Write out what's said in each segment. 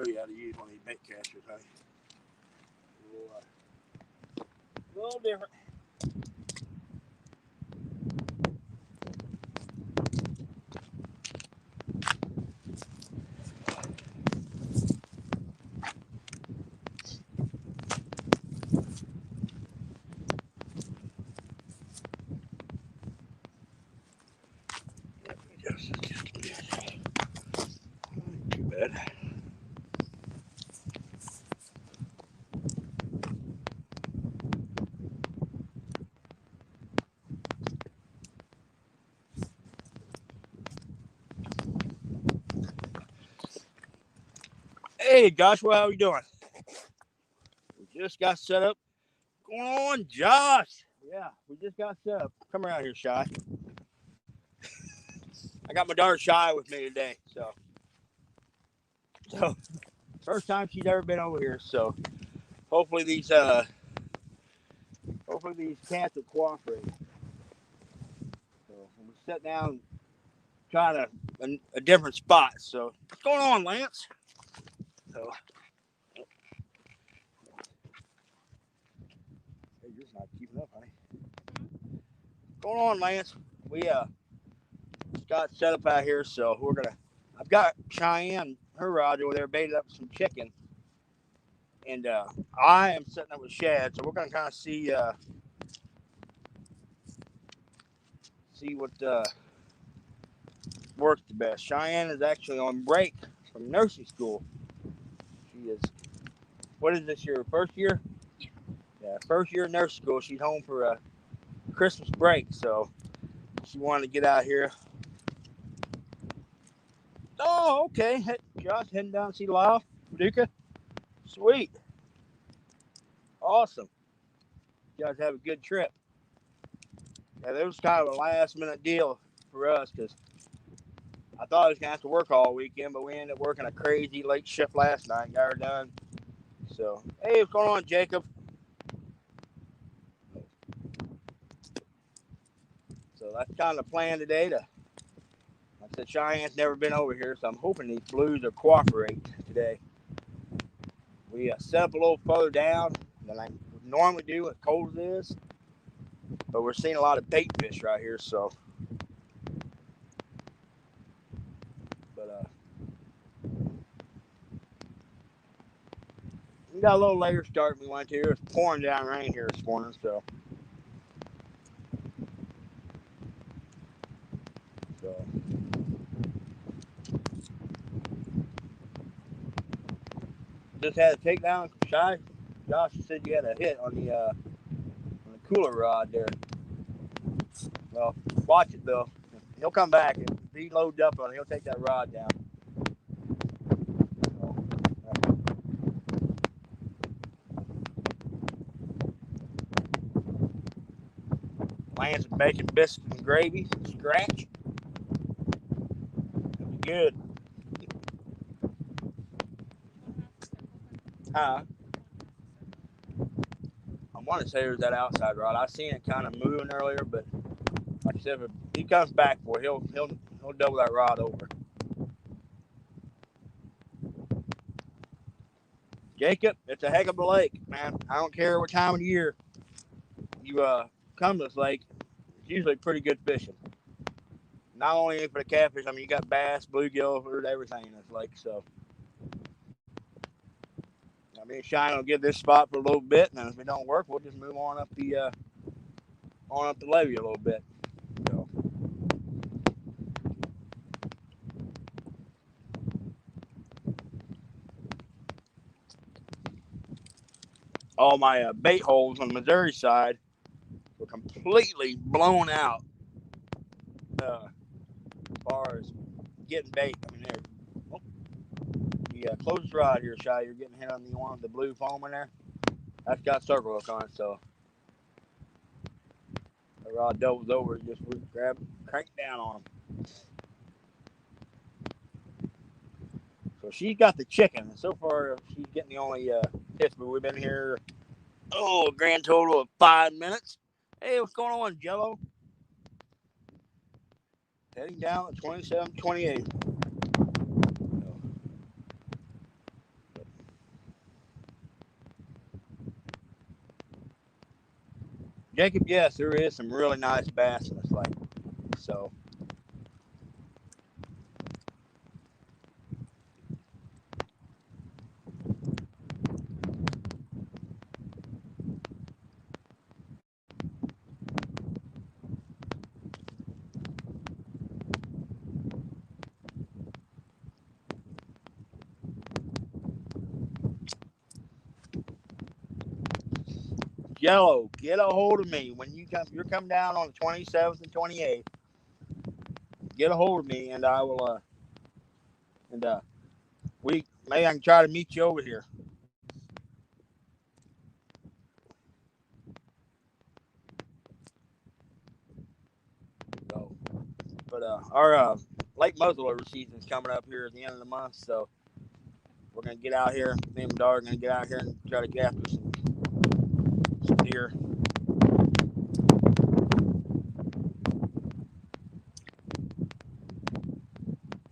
show you how to use one of these bait casters, honey. A little different. Too bad. Hey, Joshua, how are you doing? We just got set up. What's going on, Josh? Yeah, we just got set up. Come around here, Shy. I got my daughter Shy with me today, so first time she's ever been over here. So hopefully these cats will cooperate. So we sit down, trying a different spot. So what's going on, Lance? So hey, you're just not keeping up, honey. What's going on, Lance? We just got set up out here, so I've got Cheyenne, her rod over there, baited up some chicken. And I am setting up with Shad, so we're gonna kind of see what works the best. Cheyenne is actually on break from nursing school. She is. What is this year? First year? Yeah. Yeah, first year of nursing school. She's home for a Christmas break, so she wanted to get out here. Oh, okay. Hey, Josh, heading down to see Lyle, Paducah. Sweet. Awesome. You guys have a good trip. Yeah, that was kind of a last minute deal for us because I thought I was gonna have to work all weekend, but we ended up working a crazy late shift last night and got her done. So, hey, what's going on, Jacob? So that's kind of the plan today. Like I said, Cheyenne's never been over here, so I'm hoping these blues will cooperate today. We set up a little further down than I normally do as cold as it is, but we're seeing a lot of bait fish right here. So, but we got a little later start we went to. It's pouring down rain here this morning, so just had to take down Shy. Josh said you had a hit on the cooler rod there. Well, watch it though. He'll come back. If he loads up on it, he'll take that rod down. Lance is making biscuits and gravy. Scratch. It'll be good. I want to say there's that outside rod. I seen it kind of moving earlier, but like I said, if he comes back for it, he'll double that rod over. Jacob, it's a heck of a lake, man. I don't care what time of the year you come to this lake. It's usually pretty good fishing. Not only for the catfish, I mean you got bass, bluegill, everything in this lake. So, I mean, Shine will give this spot for a little bit, and then if it don't work, we'll just move on up the levee a little bit. So. All my bait holes on the Missouri side were completely blown out as far as getting bait. I mean, the closest rod here, Shy, you're getting hit on the one with the blue foam in there. That's got circle hook on it, so the rod doubles over, just grab, crank down on them. So she's got the chicken, and so far she's getting the only hits, but we've been here, a grand total of 5 minutes. Hey, what's going on, Jello? Heading down at 27:28. Jacob, yes, there is some really nice bass in this lake. So Yellow, get a hold of me when you come. You're coming down on the 27th and 28th. Get a hold of me, and I will. And we maybe I can try to meet you over here. So, but our lake muzzleloader season is coming up here at the end of the month, so we're gonna get out here. Me and my daughter are gonna get out here and try to get after some deer.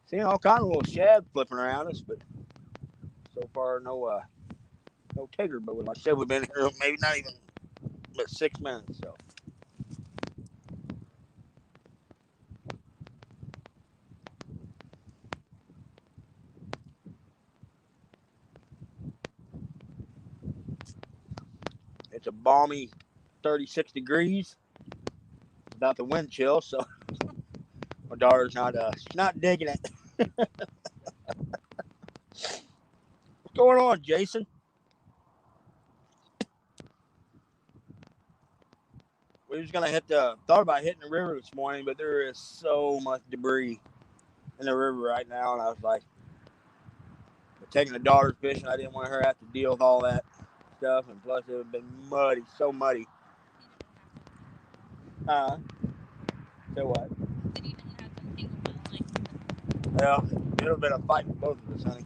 Seeing all kind of little shad flipping around us, but so far no tigger. But like I said, we've been here maybe not even but 6 minutes. So it's a balmy 36 degrees without the wind chill. So my daughter's she's not digging it. What's going on, Jason? We was gonna thought about hitting the river this morning, but there is so much debris in the river right now, and I was like, taking the daughter fishing, I didn't want her to have to deal with all that stuff, and plus it would have been muddy, so muddy. So what? Well, it would have been a fight for both of us, honey.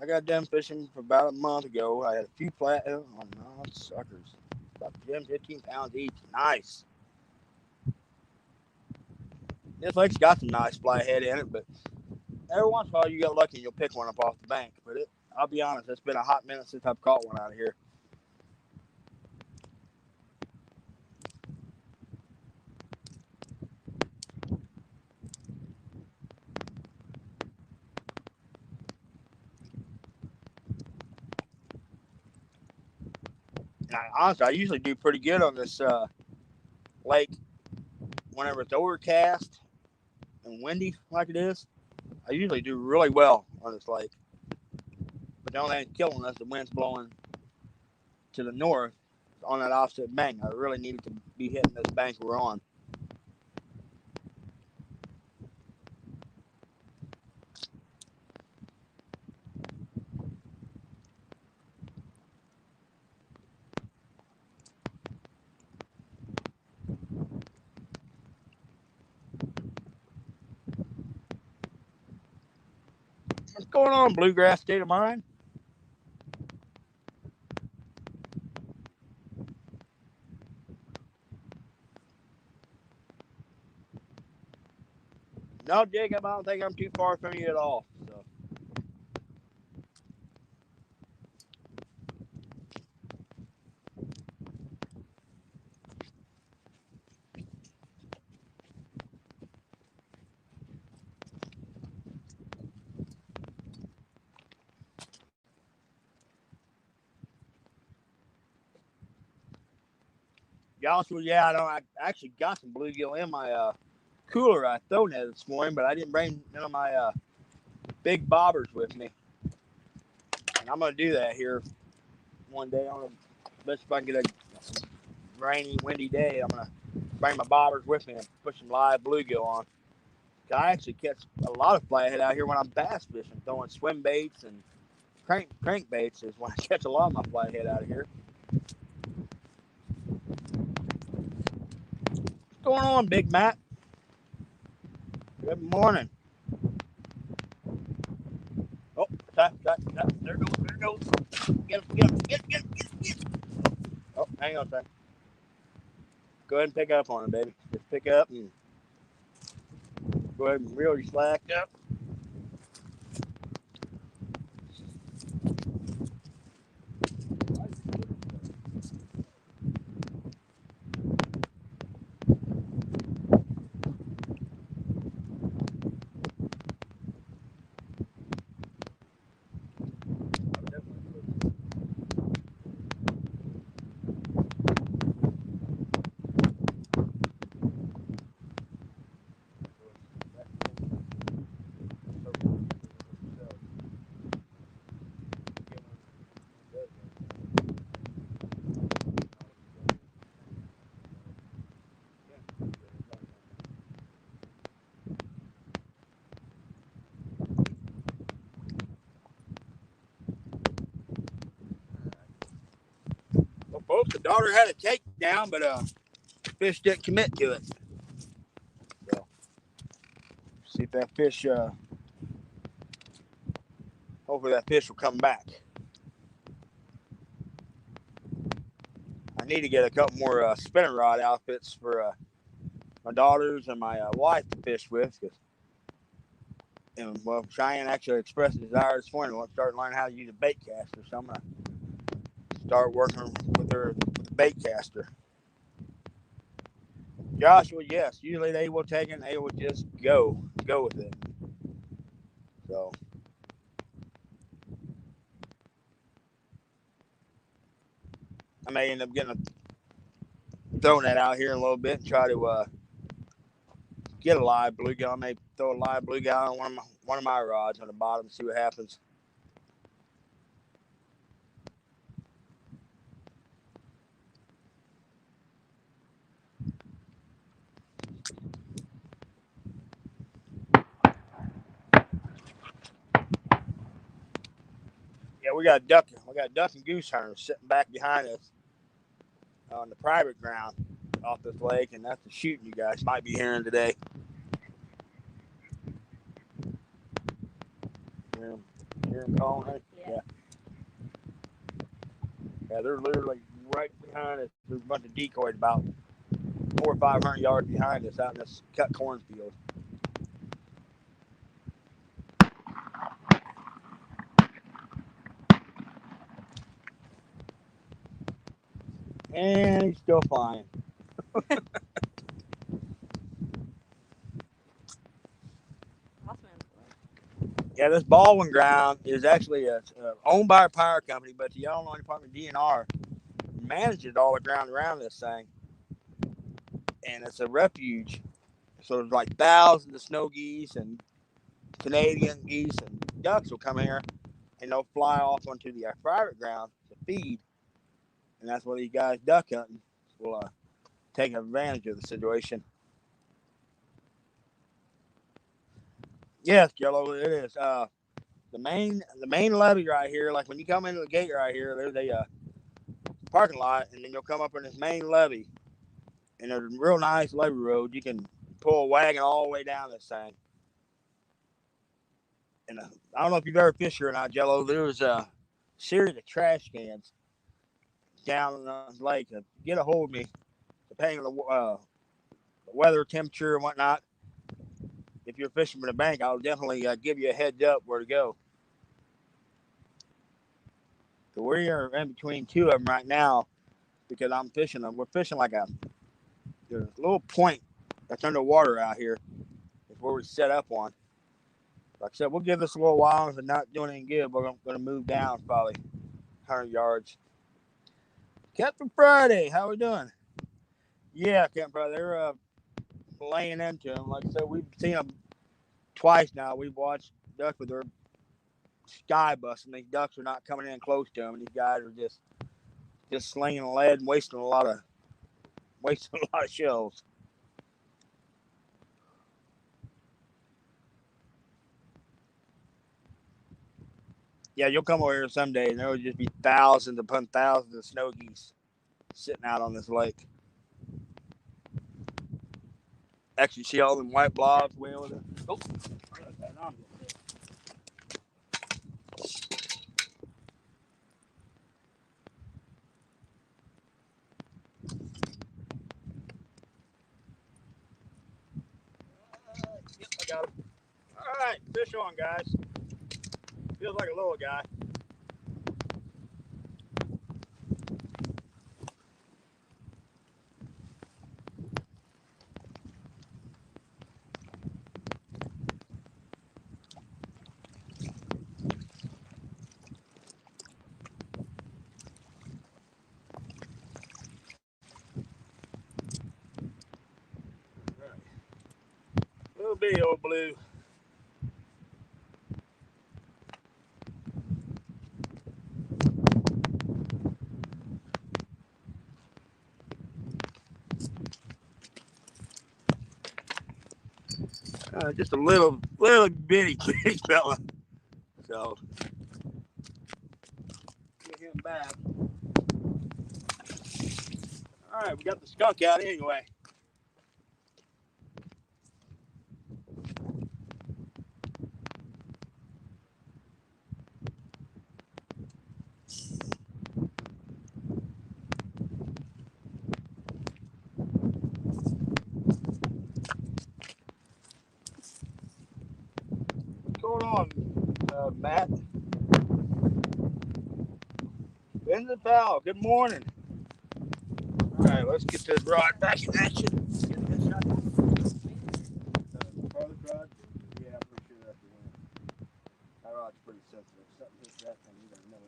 I got done fishing for about a month ago. I had a few flat. Oh, no, suckers. About 10, 15 pounds each. Nice. This lake's got some nice flathead in it, but every once in a while you get lucky and you'll pick one up off the bank. But I'll be honest, it's been a hot minute since I've caught one out of here. And honestly, I usually do pretty good on this lake whenever it's overcast and windy like it is. I usually do really well on this lake. But the only thing killing us, the wind's blowing to the north on that opposite bank. I really needed to be hitting this bank we're on. What's going on, Bluegrass State of Mind? No, Jacob, I don't think I'm too far from you at all. So be honest with you, yeah, I know I actually got some bluegill in my cooler I thrown at this morning, but I didn't bring none of my big bobbers with me. And I'm gonna do that here one day. I'm gonna bet if I can get a rainy, windy day, I'm gonna bring my bobbers with me and put some live bluegill on. I actually catch a lot of flathead out here when I'm bass fishing, throwing swim baits and crank baits is when I catch a lot of my flathead out of here. What's going on, Big Matt? Good morning. Oh, there it goes, there it goes. Get him, get him. Oh, hang on a second. Go ahead and pick up on him, baby. Just pick up and go ahead and reel your slack up. Well, the daughter had a takedown, but fish didn't commit to it. So, see if that fish. Hopefully, that fish will come back. I need to get a couple more spinning rod outfits for my daughters and my wife to fish with. And well, Cheyenne actually expressed a desire this morning to start learning how to use a bait caster. So I'm gonna start working with her with a bait caster. Joshua, yes, usually they will take it and they will just go with it. So I may end up throwing that out here in a little bit and try to get a live bluegill. I may throw a live bluegill on one of my rods on the bottom and see what happens. Yeah, we got duck and goose hunters sitting back behind us on the private ground off this lake, and that's the shooting you guys might be hearing today. Hear them calling? Yeah. Yeah, they're literally right behind us. There's a bunch of decoys about 400 or 500 yards behind us out in this cut cornfield. And he's still flying. Yeah, this Baldwin ground is actually owned by a power company, but the Illinois Department of DNR manages all the ground around this thing. And it's a refuge. So there's like thousands of snow geese and Canadian geese and ducks will come here and they'll fly off onto the private ground to feed. And that's where these guys duck hunting will take advantage of the situation. Yes, Jello, it is. The main levee right here, like when you come into the gate right here, there's a parking lot, and then you'll come up in this main levee, and there's a real nice levee road. You can pull a wagon all the way down this thing. And I don't know if you've ever fished here or not, Jello. There was a series of trash cans down the lake. Get a hold of me, depending on the weather, temperature, and whatnot. If you're fishing from the bank, I'll definitely give you a heads up where to go. So we are in between two of them right now because I'm fishing them. We're fishing like there's a little point that's underwater out here. It's where we set up on. Like I said, we'll give this a little while. If it's not doing any good, we're going to move down probably 100 yards. Captain Friday, how we doing? Yeah, Captain Friday, they're laying into them. Like I said, we've seen them twice now. We've watched ducks with their sky busting. These ducks are not coming in close to them. And these guys are just slinging lead and wasting a lot of shells. Yeah, you'll come over here someday, and there will just be thousands upon thousands of snow geese sitting out on this lake. Actually, see all them white blobs way over there? Oh, I got that on. Yep, I got him. All right, fish on, guys. Feels like a little guy. Little bitty old blue. Just a little bitty fella. So get him back. All right, we got the skunk out anyway. What's going on, Matt? Vincent Powell, good morning. All right, let's get this rod back in action. Get this shot. Rod? Yeah, I'm pretty sure that's the one. That rod's pretty sensitive. Something hits that thing, you gotta know it.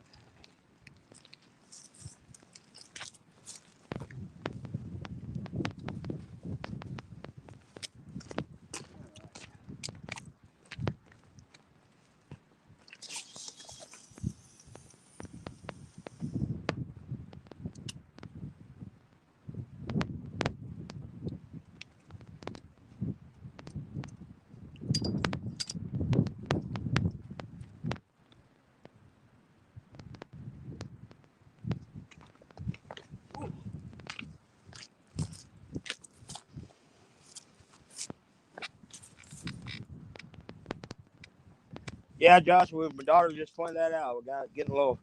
Yeah, Josh, my daughter just pointed that out. We got getting a little.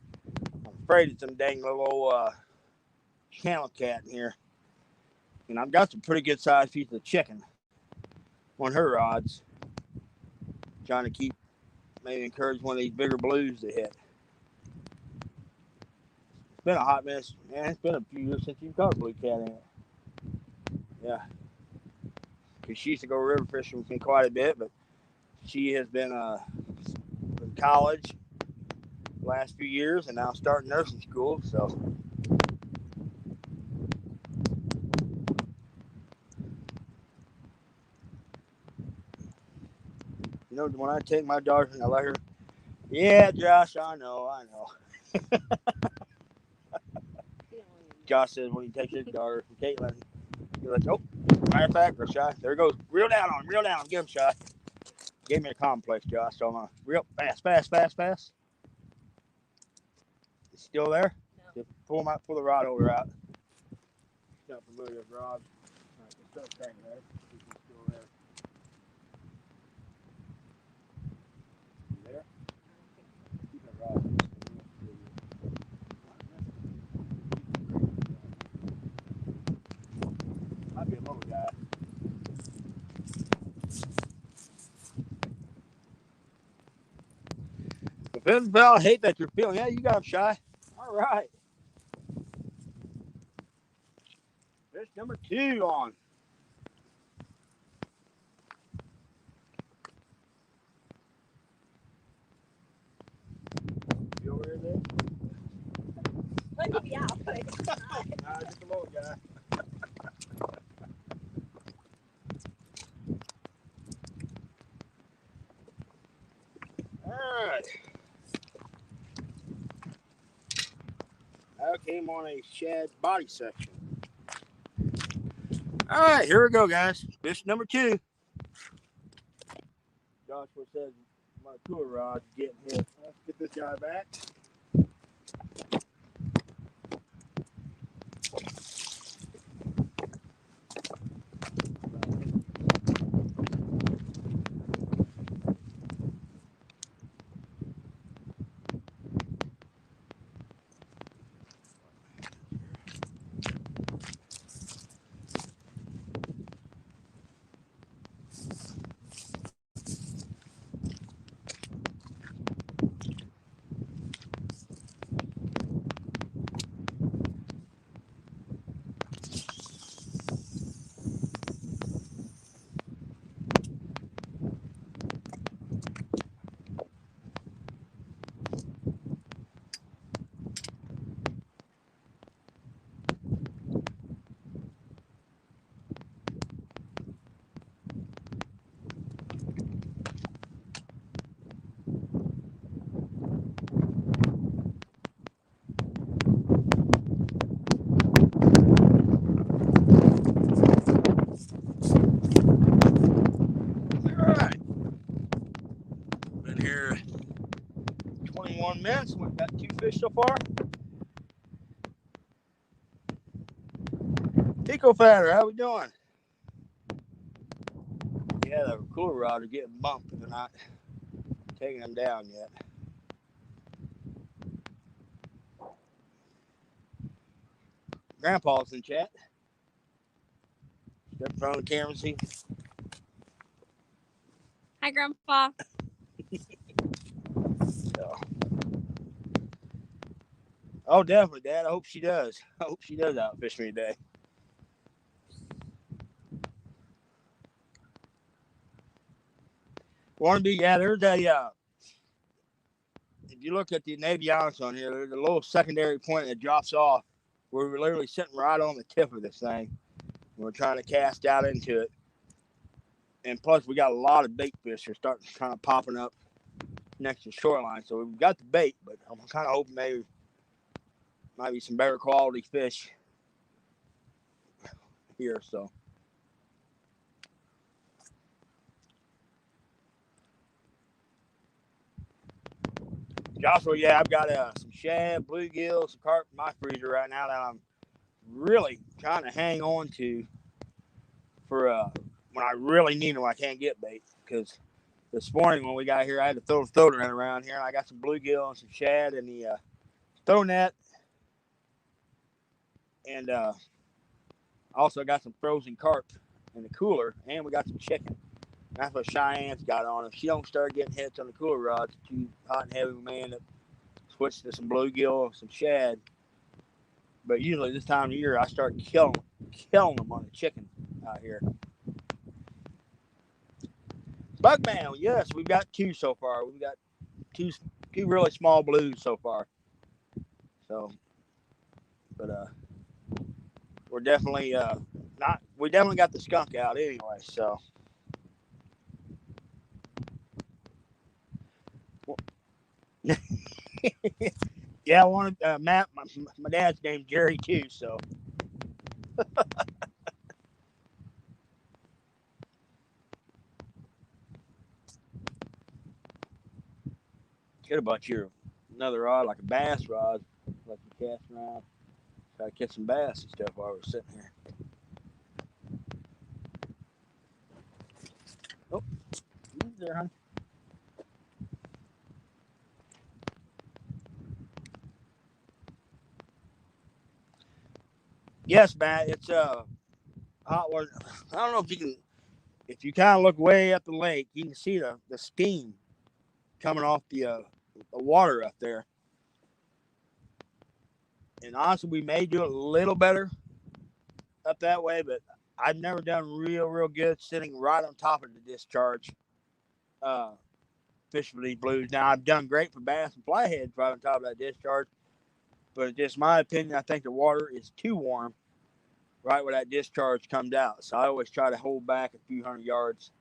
I'm afraid it's some dang little channel cat in here. And I've got some pretty good sized pieces of chicken on her rods. Trying to keep, maybe encourage one of these bigger blues to hit. It's been a hot mess, man. It's been a few years since you've caught a blue cat in it. Yeah. Because she used to go river fishing with me quite a bit, but she has been in college the last few years and now starting nursing school, so. You know, when I take my daughter and I let her, yeah, Josh, I know. Josh says when he takes his daughter from Caitlin, you're like, oh, matter of fact, Rashai, there it goes. Reel down on him, reel down. Get him, Shy. Gave me a complex, Josh, so I'm going to reel fast. It's still there? No. Just pull the rod over out. It's not familiar with rod. All right, just start tagging there. It's still there. You there? Keep that rod. Might be a little guy. But Vincent Bell, I hate that you're feeling. Yeah, you got him, Shy. All right. Fish number 2 on. You over here, Dave? Yeah, but it's not. Nah, just a little guy. All right. That came on a shad body section. All right, here we go, guys. Fish number 2. Joshua says my tour rod's getting hit. Let's get this guy back. All right. Been here 21 minutes. We've got 2 fish so far. Pico Fatter, how we doing? Yeah, the cooler rods are getting bumped. They're not taking them down yet. Grandpa's in chat. Step in front of the camera and see. Hi, Grandpa. So. Oh, definitely, Dad. I hope she does. I hope she does outfish me today. Want to be? Yeah, there's a. If you look at the Navy Islands on here, there's a little secondary point that drops off. Where we're literally sitting right on the tip of this thing. We're trying to cast out into it. And plus, we got a lot of bait fish are starting kind of popping up next to the shoreline. So we've got the bait, but I'm kind of hoping maybe might be some better quality fish here. So Joshua, yeah, I've got some shad, bluegill, some carp in my freezer right now that I'm really trying to hang on to for when I really need them. I can't get bait because this morning when we got here, I had to throw the floater net around here, and I got some bluegill and some shad in the throw net, and also got some frozen carp in the cooler, and we got some chicken. That's what Cheyenne's got on. If she don't start getting hits on the cooler rods, too hot and heavy, man, that switch to some bluegill, some shad. But usually this time of year, I start killing them on the chicken out here. Bugman, yes, we've got two so far. We've got two really small blues so far. So, but we're definitely not. We definitely got the skunk out anyway. So. Yeah, I wanted Matt. My dad's named Jerry too. So. Could have bought you another rod, like a bass rod, like you cast around. Try to catch some bass and stuff while we're sitting here. Oh, he's there, honey. Yes, Matt. It's hot water. I don't know if you can. If you kind of look way up the lake, you can see the steam coming off the water up there. And honestly, we may do it a little better up that way, but I've never done real good sitting right on top of the discharge uh, fishing for these blues. Now, I've done great for bass and flatheads right on top of that discharge, but it's just my opinion. I think the water is too warm right where that discharge comes out. So I always try to hold back a few hundred yards.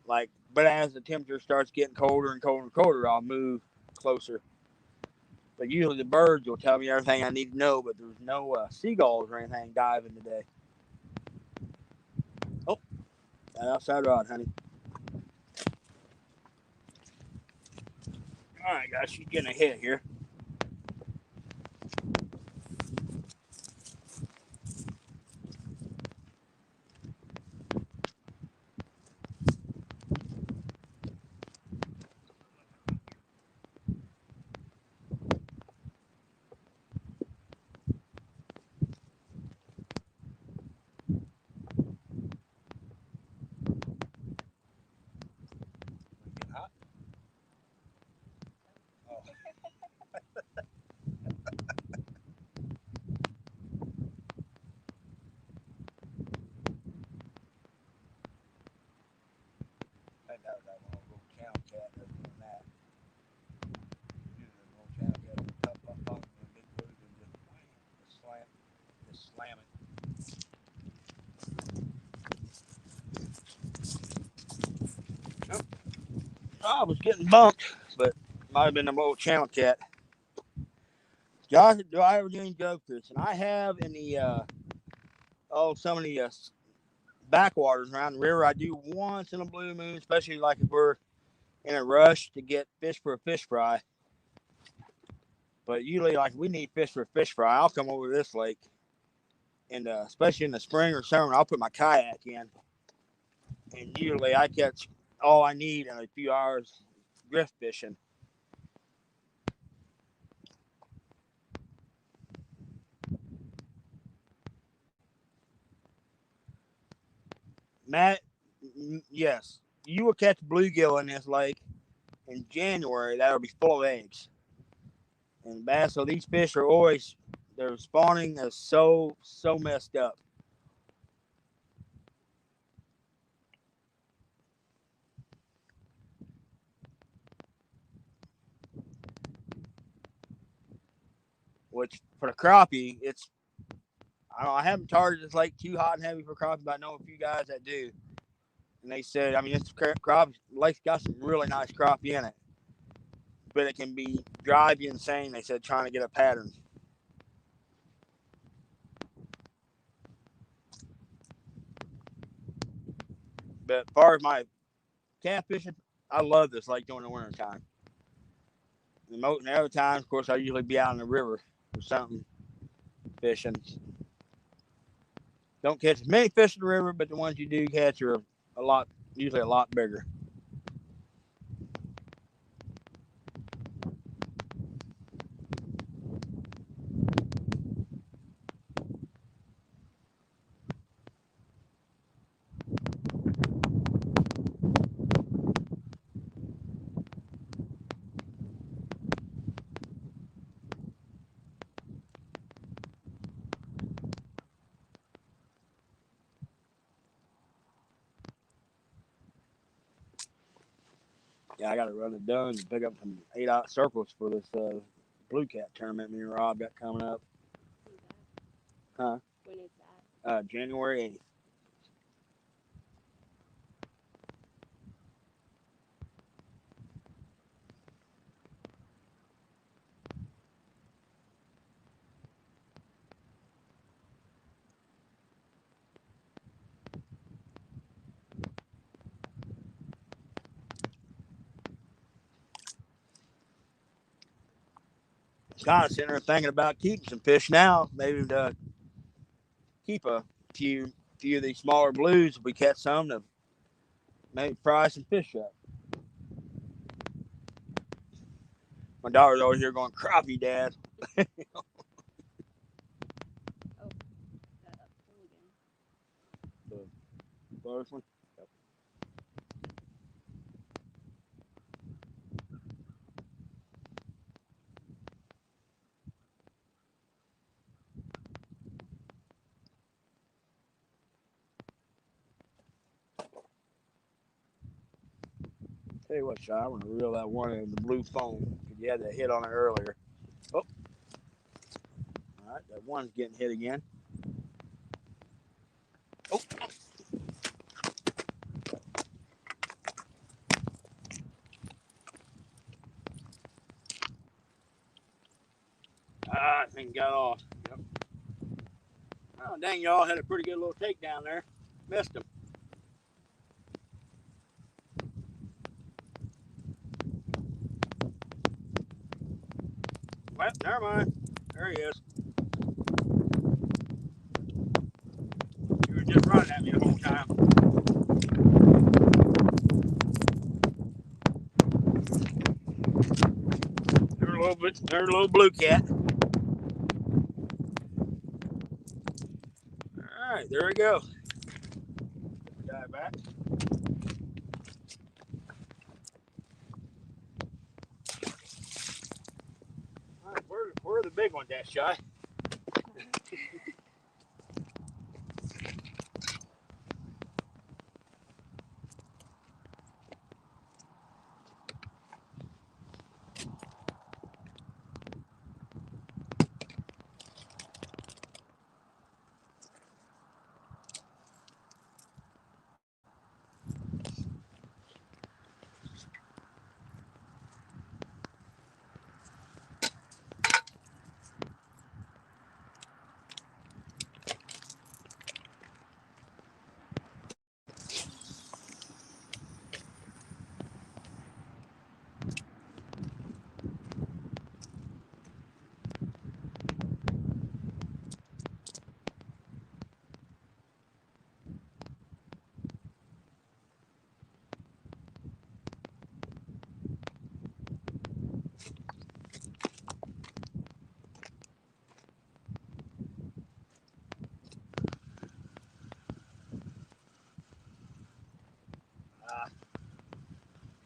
But as the temperature starts getting colder and colder and colder, I'll move closer. But usually the birds will tell me everything I need to know, but there's no seagulls or anything diving today. Oh, that outside rod, honey. All right, guys, she's getting a hit here. Hot? Oh. That little channel cat that's doing that. Using a little channel cat with a couple of pumps and a big blue and just slam it. Oh, I was getting bumped, but might have been the old channel cat. Josh, do I ever do any go fishing? I have in the some of the backwaters around the river. I do once in a blue moon, especially like if we're in a rush to get fish for a fish fry. But usually, like if we need fish for a fish fry, I'll come over to this lake And especially in the spring or summer, I'll put my kayak in, and usually I catch all I need in a few hours drift fishing. Matt, yes, you will catch bluegill in this lake in January. That'll be full of eggs and bass. So these fish are always their spawning is so messed up. Which for the crappie, it's I don't know, I haven't targeted this lake too hot and heavy for crappie, but I know a few guys that do. And they said, I mean, this crappie lake's got some really nice crappie in it, but it can be drive you insane. They said trying to get a pattern. But as far as my catfishing, I love this lake during the winter time. And the other times, of course, I usually be out in the river or something fishing. Don't catch as many fish in the river, but the ones you do catch are usually a lot bigger. Yeah, I got to run it done and pick up some 8-aught circles for this bluecat tournament me and Rob got coming up. Huh? When is that? January 8th. Kind of sitting there thinking about keeping some fish now. Maybe to keep a few of these smaller blues if we catch some to maybe fry some fish up. My daughter's over here going crappie, Dad. Oh, that up full again. The first one. Tell you what, Shy, I want to reel that one in the blue foam because you had that hit on it earlier. Oh, all right, that one's getting hit again. Oh, I think got off. Yep. Oh, dang, y'all had a pretty good little takedown there. Missed him. Well, never mind. There he is. You were just running at me the whole time. There's a little blue cat. All right, there we go. Dive back. All right, where are the big ones at, Shy?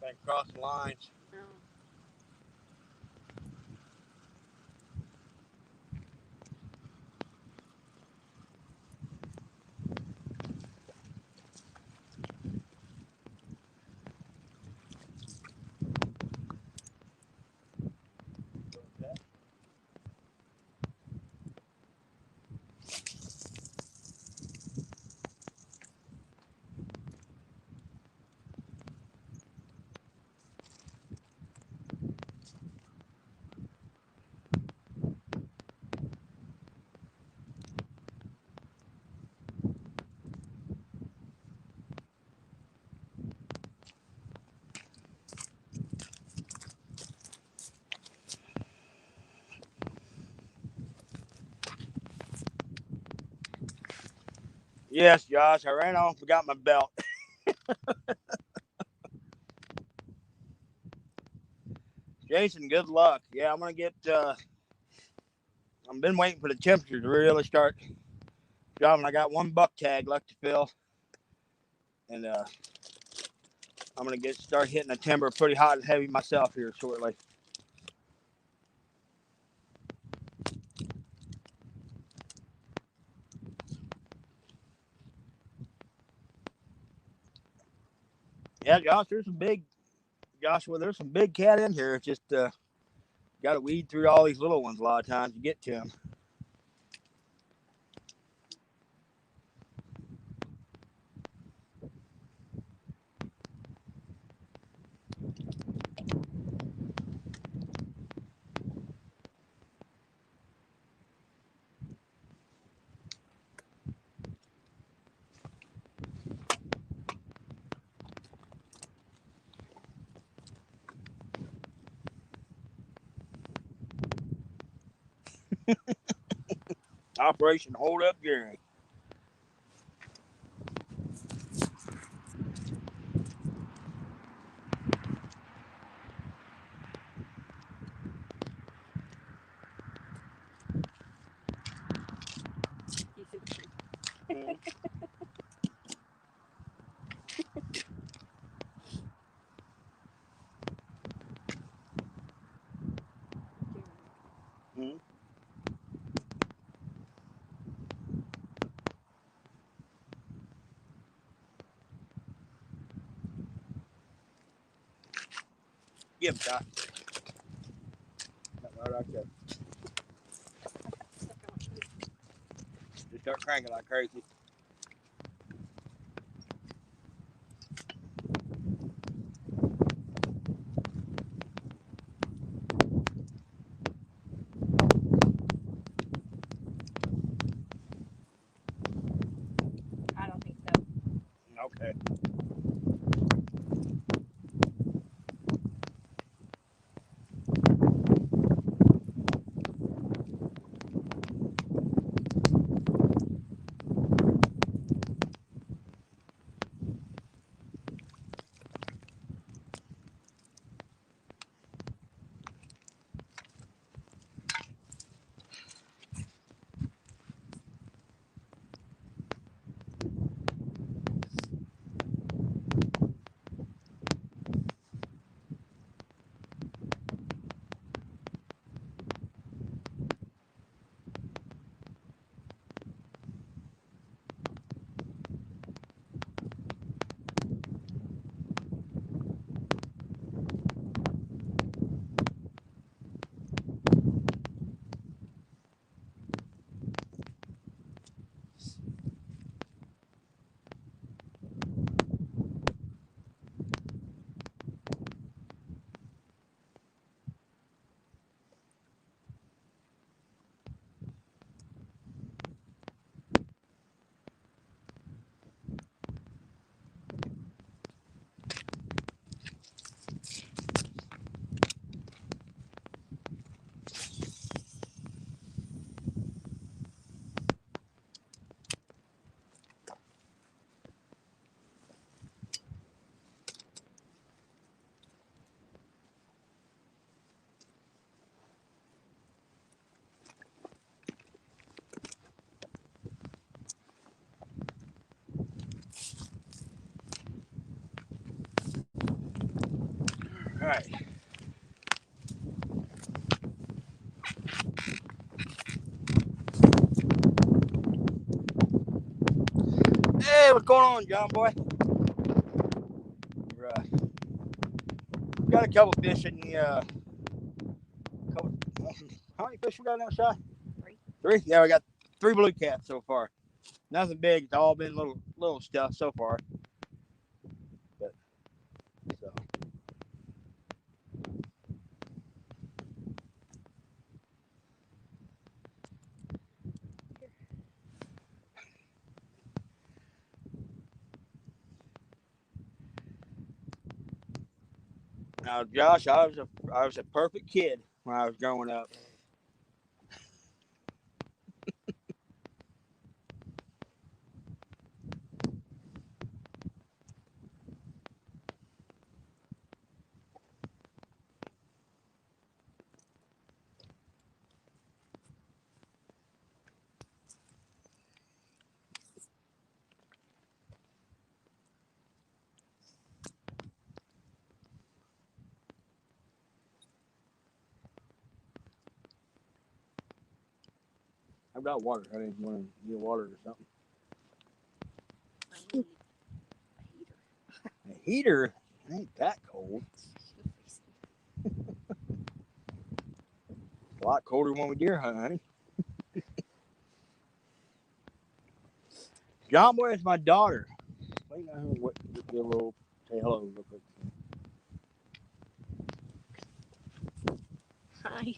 They cross the lines. Oh. Yes, Josh, I ran off and forgot my belt. Jason, good luck. Yeah, I'm gonna get. I've been waiting for the temperature to really start dropping. I got one buck tag left to fill, and I'm gonna start hitting the timber pretty hot and heavy myself here shortly. Yeah, Josh, Joshua, there's some big cat in here. It's just got to weed through all these little ones a lot of times to get to them. Operation Hold Up Gary. You see the tree. Mm-hmm. Give him, Josh. Right there. Just start cranking like crazy. I don't think so. Okay. right. Hey, what's going on, John boy? Got a couple fish in the couple. How many fish we got now, Shy? 3. 3? Yeah, we got 3 blue cats so far. Nothing big. It's all been little stuff so far. But so. Now, Josh, I was a perfect kid when I was growing up. I've got water. I didn't want to get water or something. I need a heater. A heater? It ain't that cold. It's a lot colder when we deer hunt, honey. John boy is my daughter. Wait, what? Get a little. Say hello real quick. Hi.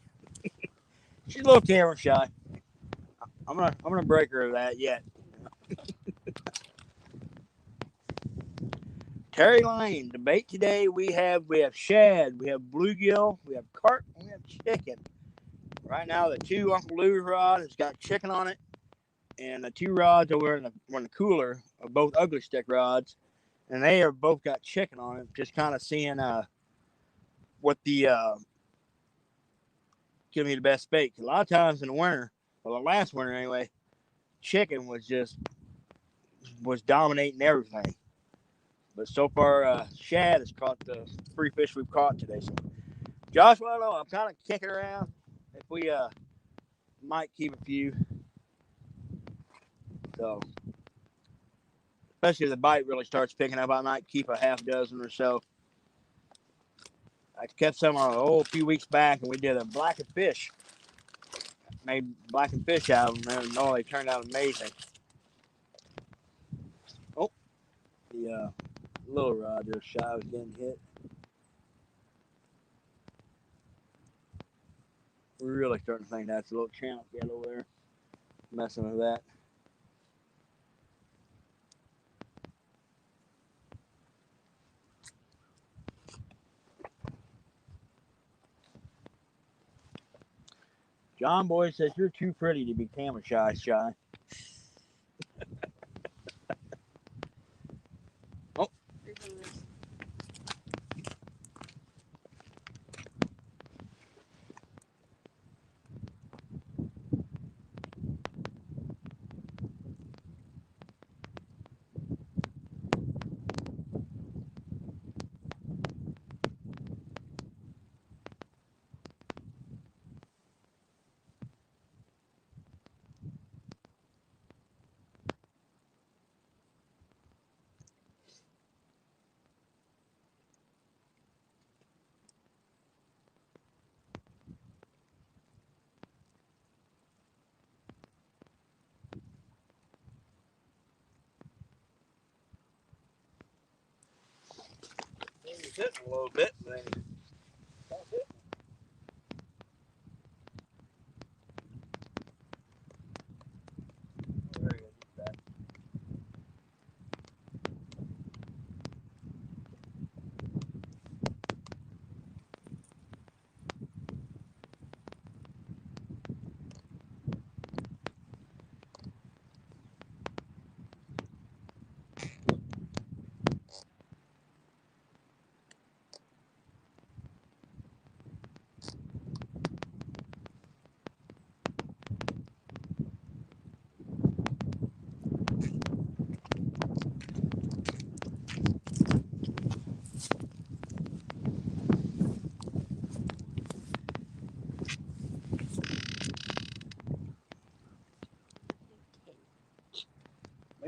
She's a little camera shy. I'm gonna break her of that yet. Terry Lane, the bait today we have shad, we have bluegill, we have carp, and we have chicken. Right now the 2 Uncle Lou's rod has got chicken on it, and the 2 rods over in the cooler are both ugly stick rods, and they are both got chicken on it. Just kind of seeing what the give me the best bait. A lot of times in the winter, well, the last winter anyway, chicken was dominating everything. But so far, shad has caught the 3 fish we've caught today. So, Josh, well, I don't know. I'm kind of kicking around. If we might keep a few. So, especially if the bite really starts picking up, I might keep a half dozen or so. I kept some a few weeks back, and we did a blackened fish. Made blackened fish out of them, and they turned out amazing. Oh, the little rod there, Shy was getting hit. We're really starting to think that's a little channel get over there, messing with that. John Boy says you're too pretty to be camera shy, Shy. Oh. He's hitting a little bit, but that's it. There he is.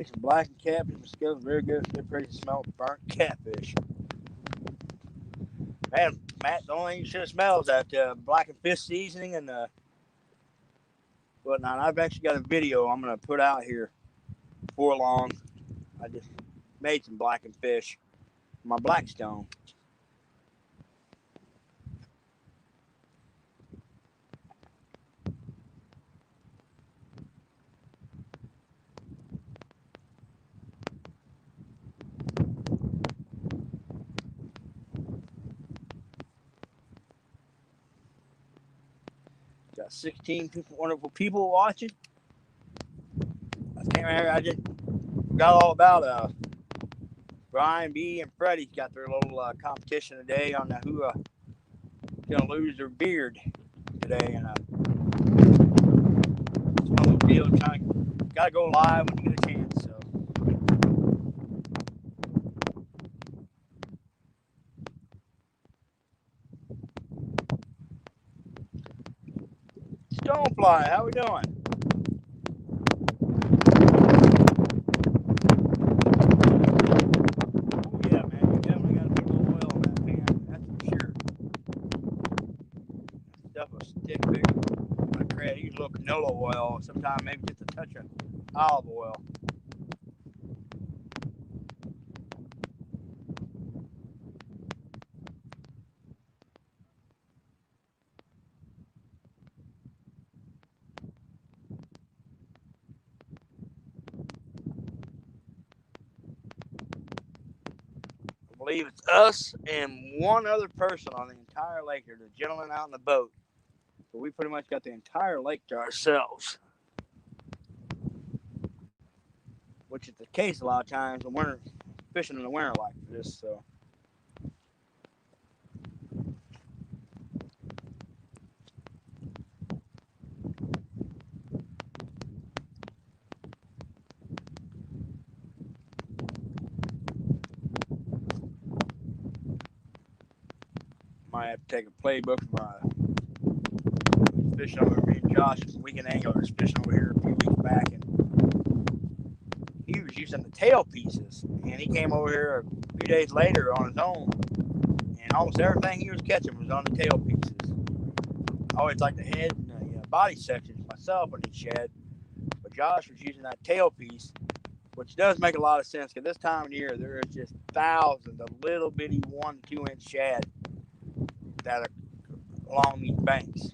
Make some blackened catfish with skills, very good. Good pretty to smell burnt catfish. Man, Matt, the only thing you should have smelled is that blackened fish seasoning and whatnot. I've actually got a video I'm gonna put out here before long. I just made some blackened fish for my Blackstone. Got 16 wonderful people watching. I can't remember. I just forgot all about Brian B and Freddie got their little competition today on who gonna lose their beard today, and it's one of those deals. Gotta go live when you get a chance. So. Stonefly, how we doing? Oh yeah, man, you definitely gotta put a little oil in that pan. That's for sure. That stuff will stick big. Like crap, use a little canola oil. Sometimes maybe just a touch of olive oil. I believe it's us and one other person on the entire lake. There's a gentleman out in the boat. So we pretty much got the entire lake to ourselves. Which is the case a lot of times when winter fishing in the winter like this. So might have to take a playbook from fishing over me and Josh, weekend anglers fishing over here a few weeks back, and he was using the tail pieces, and he came over here a few days later on his own, and almost everything he was catching was on the tail pieces. I always like the head and the body sections myself on each shad, but Josh was using that tail piece, which does make a lot of sense because this time of year there is just thousands of little bitty 1 to 2 inch shad that are along these banks.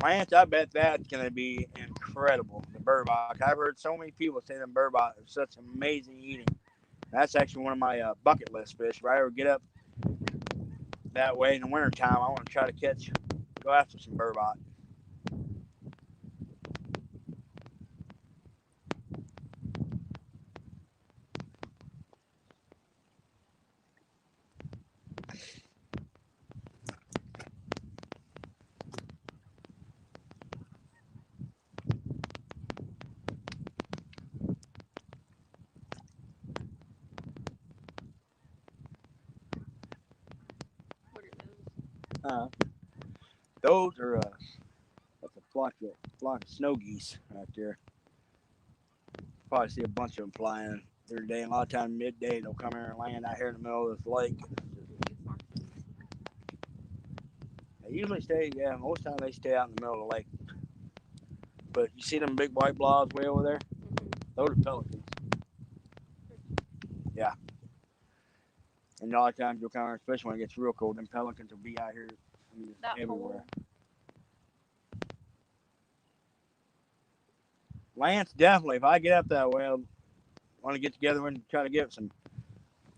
Lance, I bet that's going to be incredible. The burbot. I've heard so many people say the burbot is such amazing eating. That's actually one of my bucket list fish. If I ever get up that way in the wintertime, I want to try to go after some burbot. Those are that's a flock of snow geese right there. Probably see a bunch of them flying every day. And a lot of times midday they'll come here and land out here in the middle of this lake. They usually stay, most of the time they stay out in the middle of the lake. But you see them big white blobs way over there? Those are pelicans. Yeah. And a lot of times you'll come here, especially when it gets real cold, them pelicans will be out here everywhere. Lance, definitely. If I get up that way, I want to get together and try to get some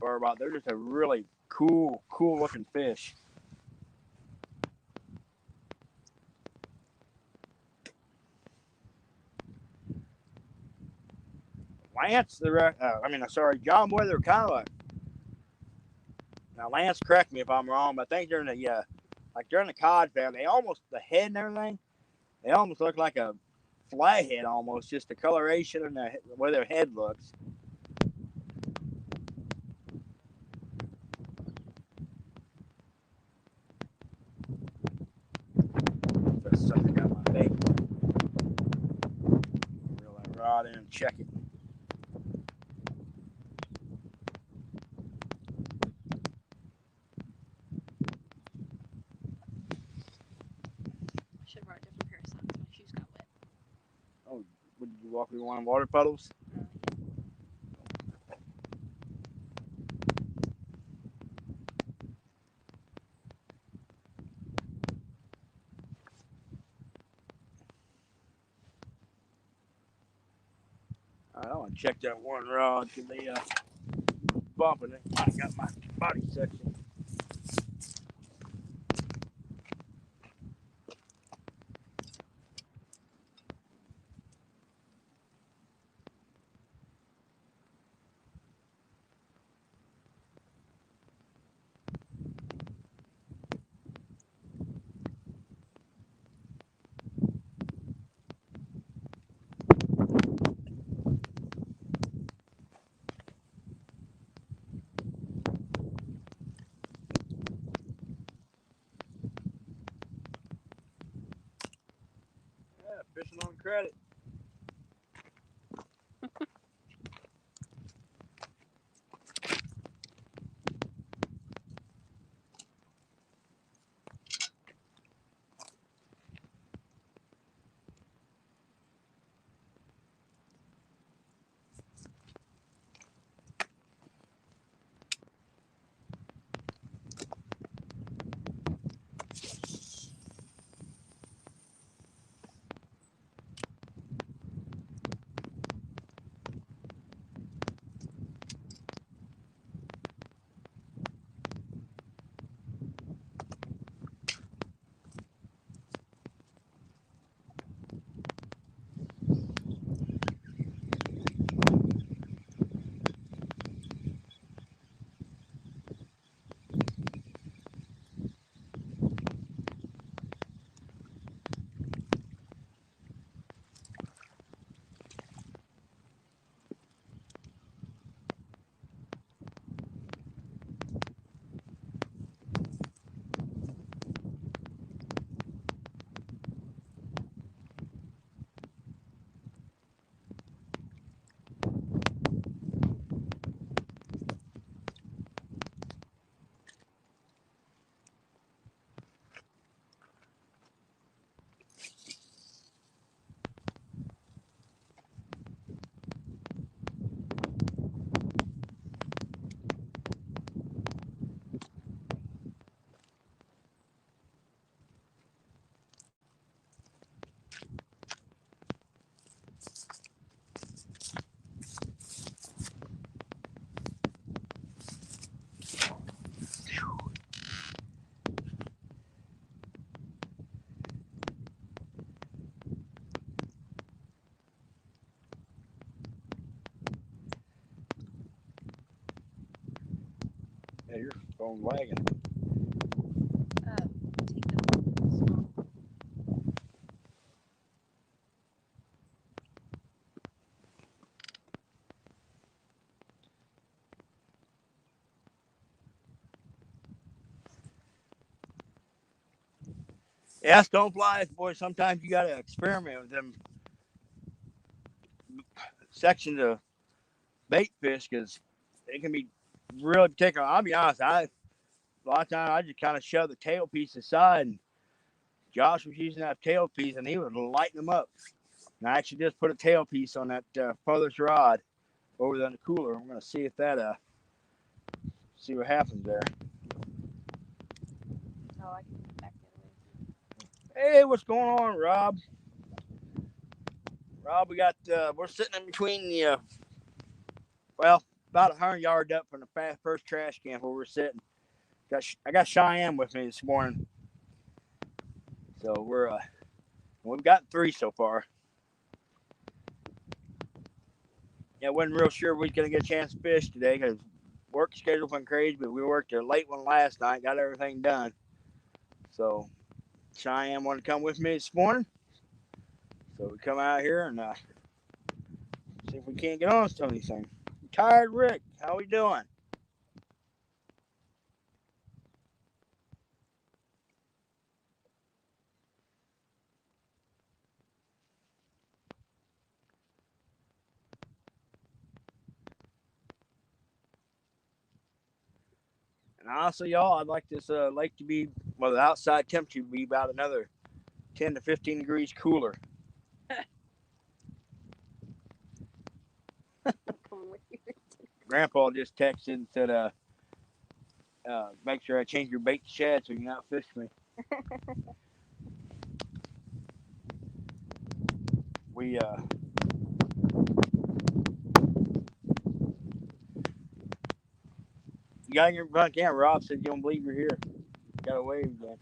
burbot. They're just a really cool looking fish. Lance, John Boy, they're kind of now Lance, correct me if I'm wrong, but I think during the cod family, the head and everything, they almost look like a flathead almost, just the coloration and the way their head looks. That's something got my bait. rod in and check it. I should have brought a different pair of socks. My shoes got wet. Oh, would you walk through one of water puddles? Yeah. I want to check that one rod because they bumping it. I got my body section. Yeah, fishing on credit. Yeah, your phone lagging. Take the small. Yeah, stoneflies, boy. Sometimes you gotta experiment with them sections of bait fish because they can be really particular. I'll be honest. A lot of times I just kind of shove the tail piece aside, and Josh was using that tail piece, and he was lighting them up. And I actually just put a tail piece on that furthest rod over there in the cooler. I'm gonna see if that see what happens there. Oh, I can back the other way. Hey, what's going on, Rob? Rob, we're sitting in between the well, about 100 yards up from the first trash can where we're sitting. I got Cheyenne with me this morning, so we've got three so far. Yeah, wasn't real sure we was gonna get a chance to fish today because work schedule went crazy, but we worked a late one last night, got everything done. So Cheyenne wanted to come with me this morning, so we come out here and see if we can't get on some of these things. Tired Rick, how we doing? And honestly, y'all, I'd like this lake to be, well, the outside temperature to be about another 10 to 15 degrees cooler. Coming with you. Grandpa just texted and said, make sure I change your bait to shad so you can outfish me. We, you got your front camera. Rob said you don't believe you're here. Got a wave again.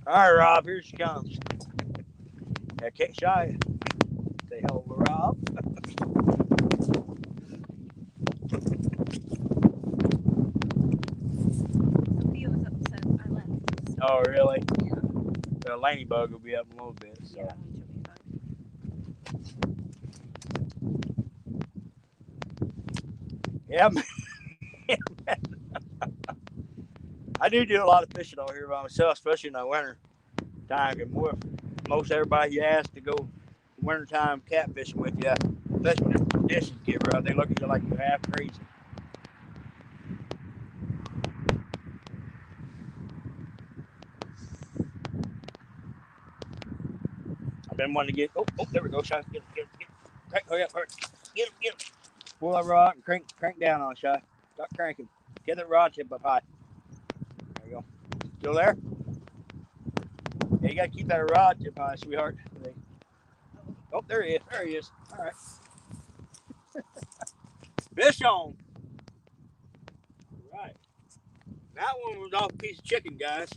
All right, Rob, here she comes. Yeah, can't shy. Say hello to Rob. Sophia was upset I left. Oh, really? Yeah. The ladybug will be up in a little bit. So. Yeah, she'll be fine. Yeah, I do a lot of fishing over here by myself, especially in the winter time. And most everybody you ask to go wintertime catfishing with you, especially when the conditions get rough, they look at you like you're half crazy. I've been wanting to get. Oh, there we go, Shy. Get him. Crank, hurry up, hurry. Get him. Pull that rod and crank down on, Shy. Stop cranking. Get that rod tip up high. There you go. Still there? Yeah, you gotta keep that rod tip high, sweetheart. Oh, there he is. There he is. All right. Fish on. All right. That one was off a piece of chicken, guys.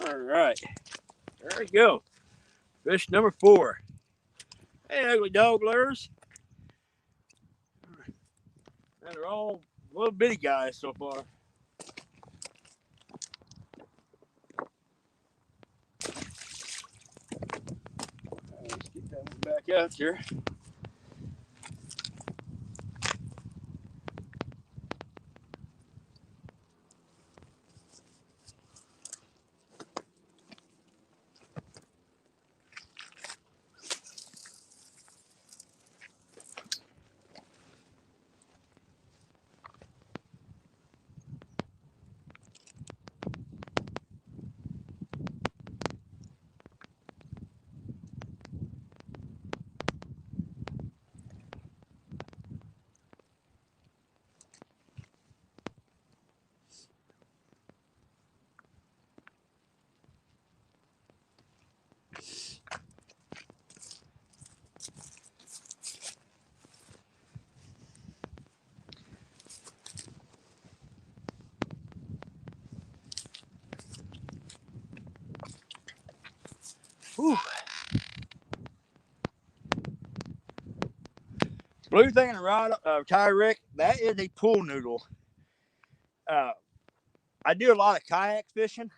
All right. There we go. Fish number 4. Hey, ugly dog lures. And they're all little bitty guys so far. Let's get that one back out here. Whew. Blue thing in the rod, Rick, that is a pool noodle. Uh, I do a lot of kayak fishing,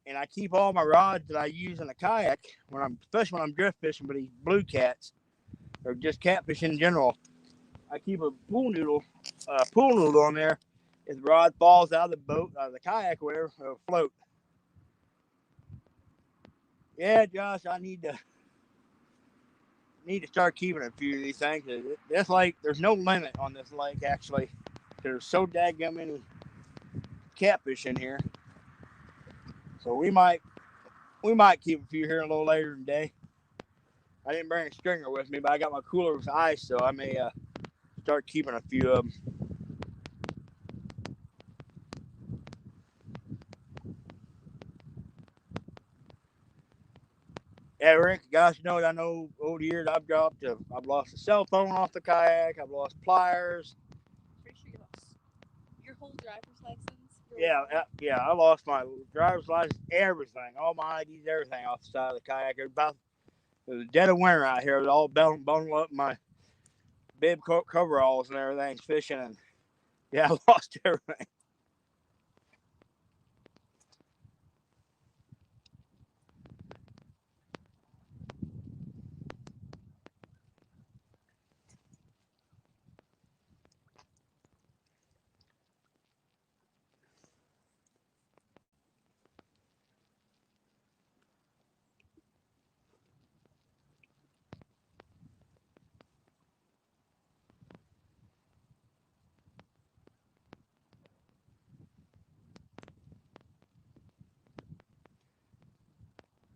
and I keep all my rods that I use in a kayak especially when I'm drift fishing with these blue cats or just catfish in general. I keep a pool noodle on there. If the rod falls out of the boat, out of the kayak, or whatever, it'll float. Yeah, Josh, I need to start keeping a few of these things. This lake, there's no limit on this lake actually. There's so daggum many catfish in here, so we might keep a few here a little later in the day. I didn't bring a stringer with me, but I got my cooler with ice, so I may start keeping a few of them. Yeah, Rick, gosh, I know over the years I've lost a cell phone off the kayak. I've lost pliers. Pretty sure you lost your whole driver's license. Yeah, I lost my driver's license, everything, all my IDs, everything off the side of the kayak. It was dead of winter out here. It was all bundled up in my bib coveralls and everything, fishing, and yeah, I lost everything.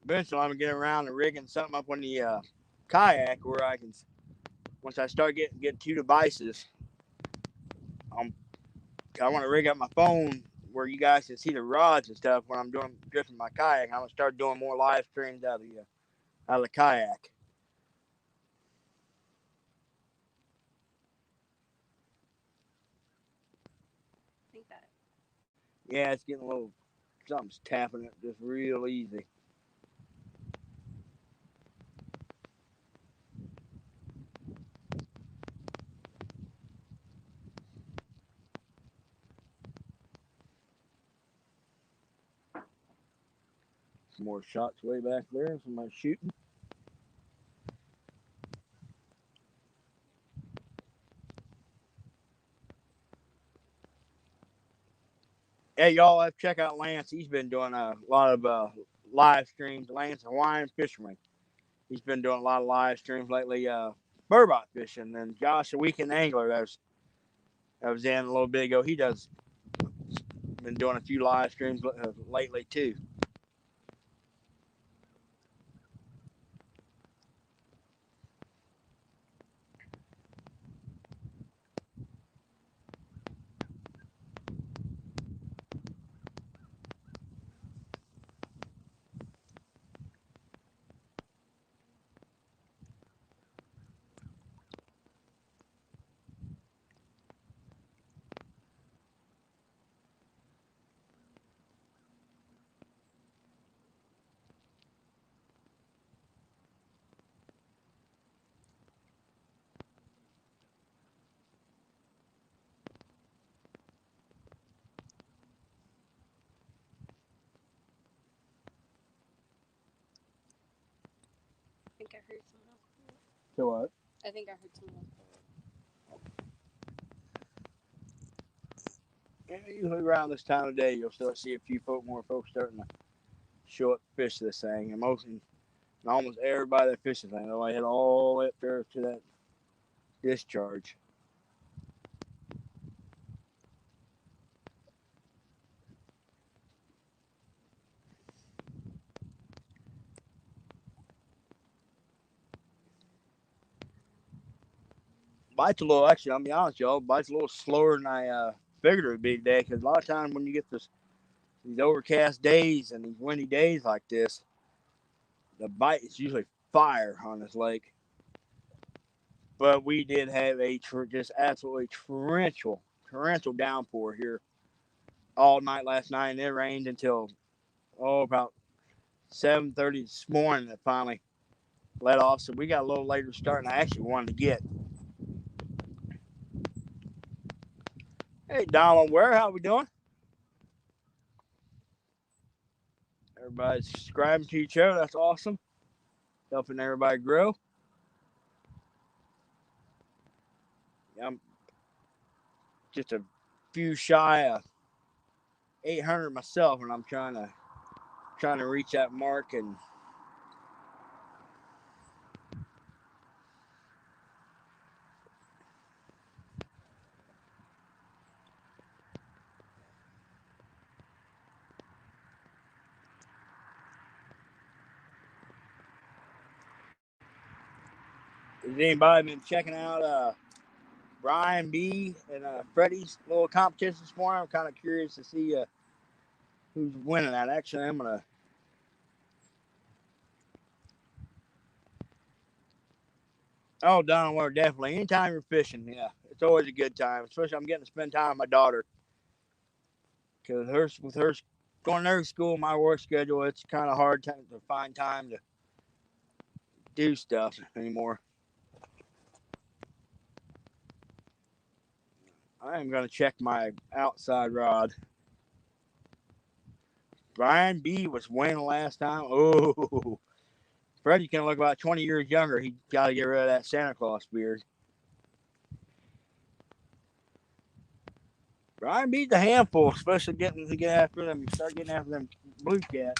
Eventually, I'm gonna get around to rigging something up on the kayak where I can. Once I start getting 2 devices, I'm I want to rig up my phone where you guys can see the rods and stuff when I'm doing drifting my kayak. I'm gonna start doing more live streams out of the kayak. I think that. Yeah, it's getting a little something's tapping it just real easy. Some more shots way back there. Somebody shooting. Hey, y'all have to check out Lance. He's been doing a lot of live streams. Lance, Hawaiian fisherman. He's been doing a lot of live streams lately. Burbot fishing. And Josh, a weekend angler that was in a little bit ago. He does been doing a few live streams lately too. I think I heard someone else. So what? I think I heard someone else. Yeah, usually around this time of day, you'll start to see a few more folks starting to show up to fish this thing. And almost everybody that fishes this thing, they'll head all the way up there to that discharge. Bite's a little, actually, I'll be honest, y'all, bite's a little slower than I figured it would be today. Because a lot of times when you get these overcast days and these windy days like this, the bite is usually fire on this lake. But we did have a just absolutely torrential downpour here all night last night, and it rained until about 7:30 this morning. That finally let off, so we got a little later start than I actually wanted to get. Hey, Donald, where? How we doing? Everybody's subscribing to each other. That's awesome. Helping everybody grow. I'm just a few shy of 800 myself, and I'm trying to reach that mark. And has anybody been checking out Brian B and Freddie's little competition this morning? I'm kind of curious to see who's winning that. Actually, I'm gonna. Oh, Donald, well, definitely. Anytime you're fishing, yeah, it's always a good time. Especially I'm getting to spend time with my daughter because with her going to nurse school, my work schedule, it's kind of hard to find time to do stuff anymore. I am going to check my outside rod. Brian B was winning last time. Oh, Freddie can look about 20 years younger. He got to get rid of that Santa Claus beard. Brian B's a handful, especially getting to get after them. Start getting after them blue cat.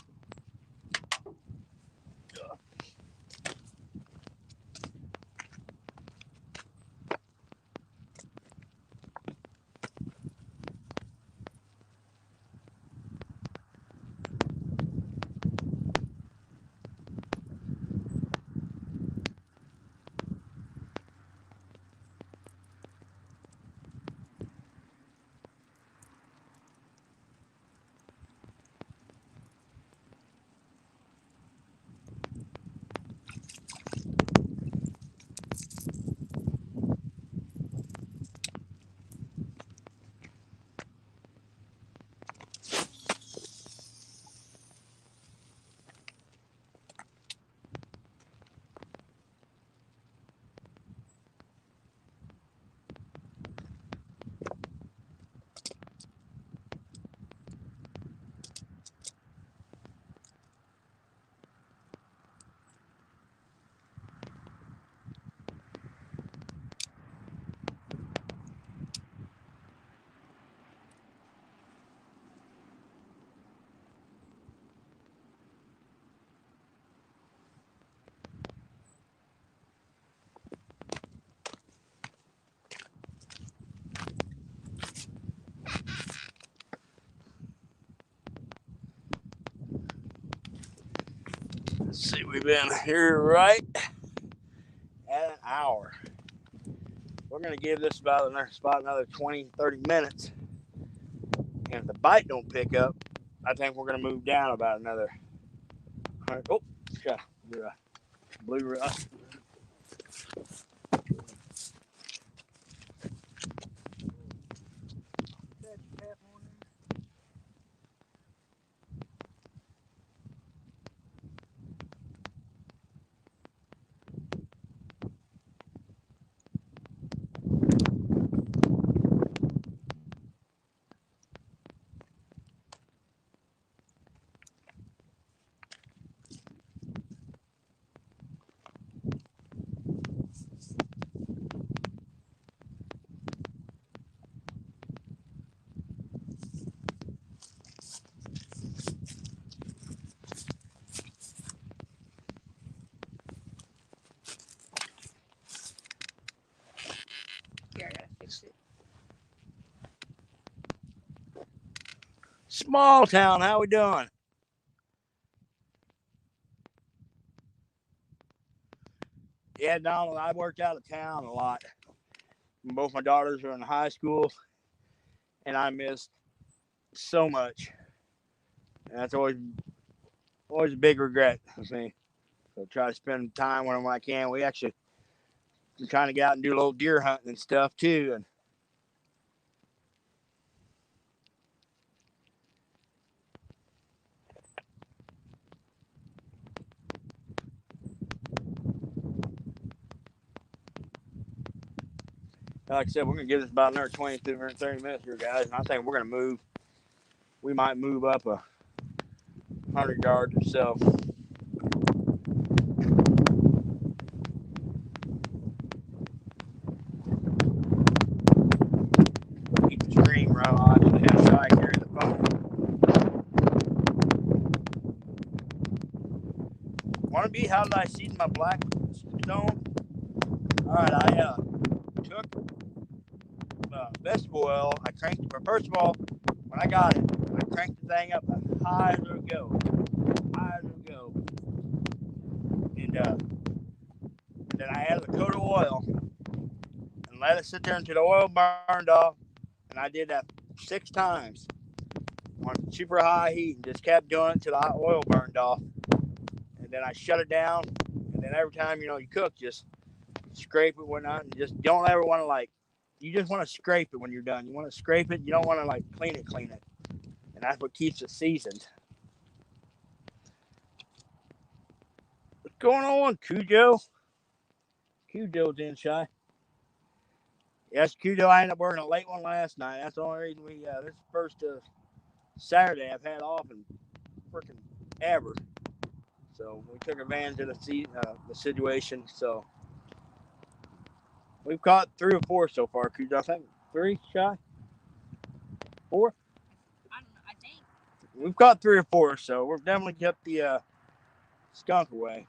Let's see, we've been here right at an hour. We're going to give this about another 20, 30 minutes. And if the bite don't pick up, I think we're going to move down about another. Oh, got blue rust. Here, I gotta fix it. Small town, how we doing? Yeah, Donald, I worked out of town a lot. Both my daughters are in high school, and I missed so much. And that's always a big regret for me. So try to spend time with them when I can. We actually I'm trying to get out and do a little deer hunting and stuff too. And like I said, we're gonna give this about another 20 to 30 minutes here, guys. And I think we're gonna move. We might move up 100 yards or so. Keep the stream run on. So they have Shy carry the phone. Want to be? How did I season my black stone? All right, I took vegetable oil. I cranked it. First of all, when I got it, I cranked the thing up as high as it would go. High as it would go. And then I added a coat of oil and let it sit there until the oil burned off. And I did that 6 times on super high heat and just kept doing it until the oil burned off. And then I shut it down. And then every time, you cook, just scrape it, whatnot, and just don't ever want to you just want to scrape it when you're done. You want to scrape it. You don't want to clean it. And that's what keeps it seasoned. What's going on, Cujo? Cujo's in, Shy. Yes, Kudo, I ended up working a late one last night. That's the only reason we, this is the first Saturday I've had off in freaking ever. So we took advantage of the situation. So we've caught 3 or 4 so far, Kudo. I think 3, Shy? 4? I don't know. I think. We've caught 3 or 4, so we've definitely kept the skunk away.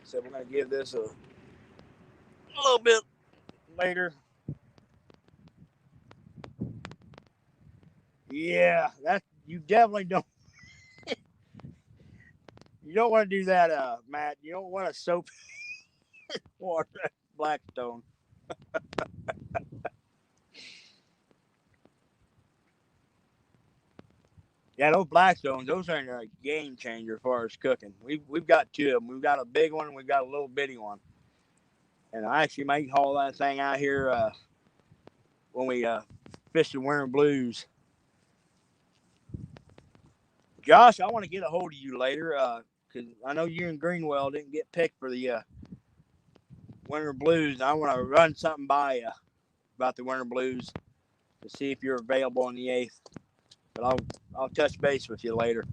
So we're going to give this a little bit later. Yeah, that you definitely don't. You don't want to do that, Matt. You don't want to soap water Blackstone. Yeah, those Blackstones, those are a game changer as far as cooking. We've got 2 of them. We've got a big one and we've got a little bitty one. And I actually might haul that thing out here when we fish the winter blues. Josh, I want to get a hold of you later because I know you and Greenwell didn't get picked for the winter blues. And I want to run something by you about the winter blues to see if you're available on the 8th. But I'll touch base with you later.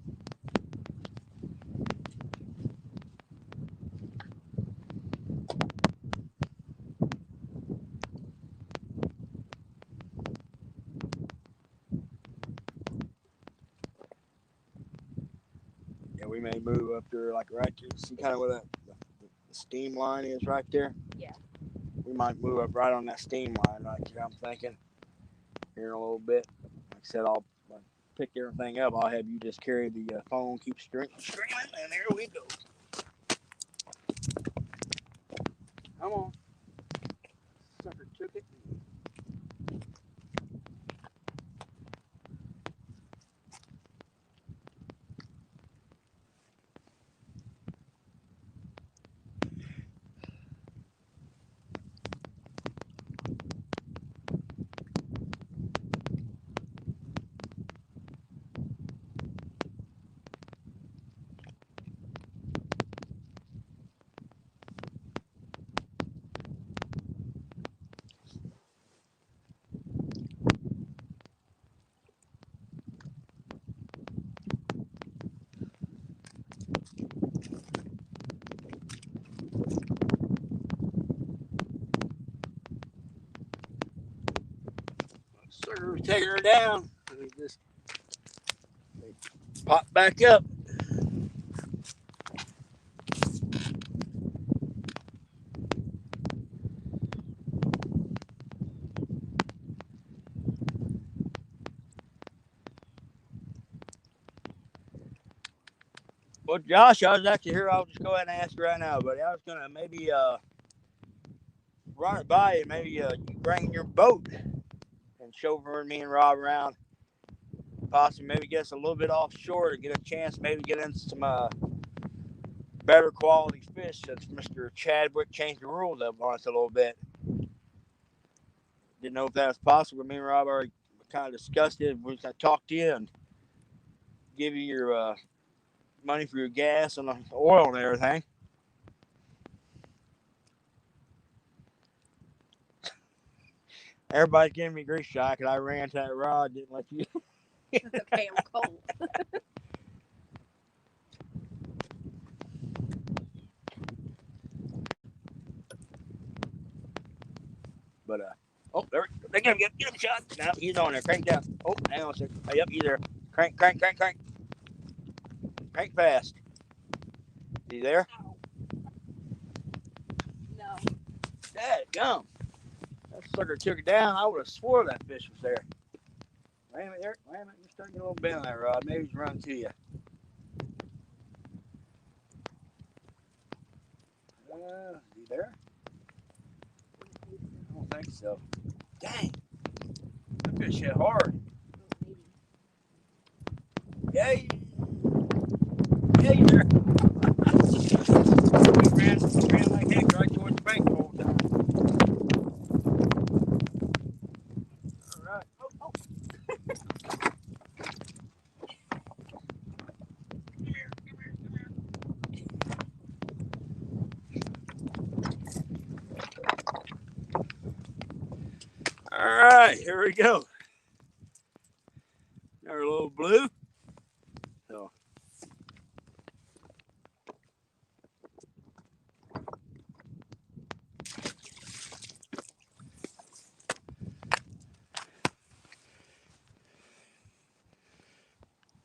Yeah, we may move up there like right there. See kind of where the steam line is right there. Yeah. We might move up right on that steam line right there. I'm thinking here in a little bit. Like I said, I'll pick everything up. I'll have you just carry the phone, keep screaming, and there we go. Come on, sucker took it. Sucker's taking her down. They just pop back up. Well, Josh, I was actually here. I'll just go ahead and ask you right now, buddy. I was gonna maybe run it by you. Maybe you bring your boat and chauffeur me and Rob around. Possibly maybe get us a little bit offshore to get a chance. Maybe get into some better quality fish since Mr. Chadwick changed the rules up on us a little bit. Didn't know if that was possible. Me and Rob already kind of discussed it. We I talked to you and give you your money for your gas and the oil and everything. Everybody's giving me grief shot because I ran to that rod, didn't let you. It's okay. I'm cold. But oh, there, they get him shot. Now he's on there. Crank down. Oh, hang on a second. Hey, yep, he's there. Crank, crank, crank, crank, crank fast. Is he there? No. Dad, gum. That sucker took it down. I would have swore that fish was there. Wait a minute, there. Wait a minute. You're starting to get a little bend on that rod. Maybe he's running to you. Is he there? I don't think so. Dang. That fish hit hard. Yeah, yeah, he's there. We ran like heck right towards the bank the whole time. All right. Oh, oh. Come here, come here, come here. All right, here we go. Our little blue. So,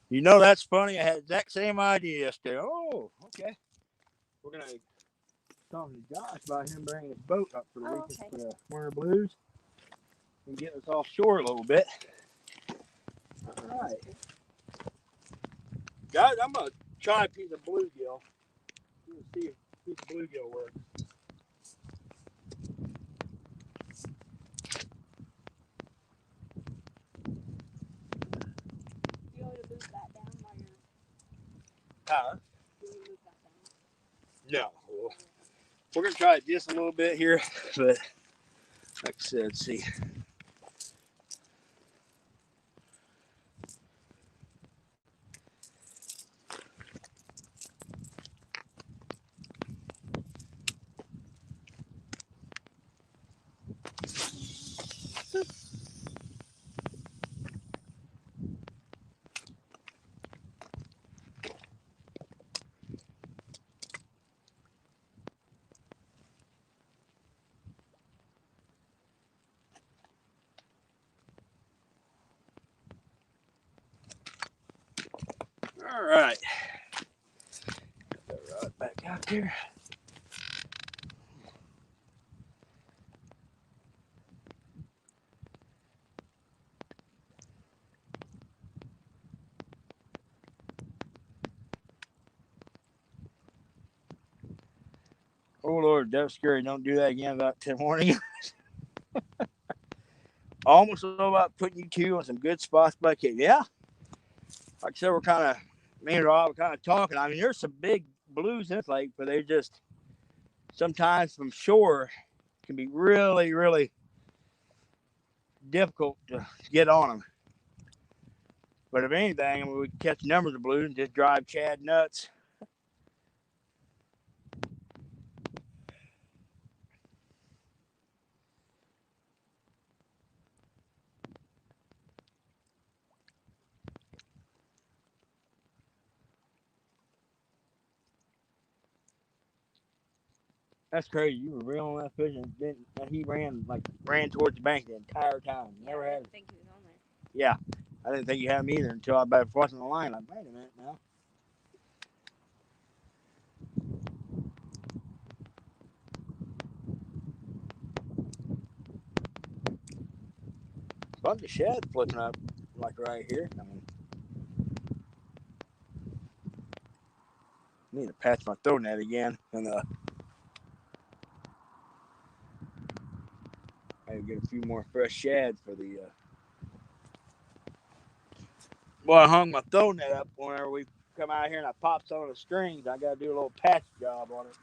you know, that's funny. I had the exact same idea yesterday. Oh, okay. We're gonna talk to Josh about him bringing his boat up for the weekend for the winter blues and getting us offshore a little bit. All right, guys, I'm gonna try a piece of bluegill. See if a piece of bluegill works. You want to move that down while you're. Huh? You want to move that down? No. We're gonna try it just a little bit here, but like I said, see. All right. Get that rod back out there. Oh Lord, that was scary. Don't do that again about 10 morning. Almost know about putting you two on some good spots, but yeah, like I said, we're kind of, me and Rob were kind of talking. I mean, there's some big blues in this lake, but they just sometimes from shore can be really, really difficult to get on them. But if anything, I mean, we can catch numbers of blues and just drive Chad nuts. That's crazy. You were real on that fish, and then he ran towards the bank the entire time. Never had. I didn't think he was on there. Yeah, I didn't think you had him either until I was watching the line. Like, wait a minute now. Bunch of shad flipping up like right here. I mean, I need to patch my throw net again, and maybe get a few more fresh shad for the. Well, I hung my throw net up whenever we come out here, and I popped some of the strings. I got to do a little patch job on it.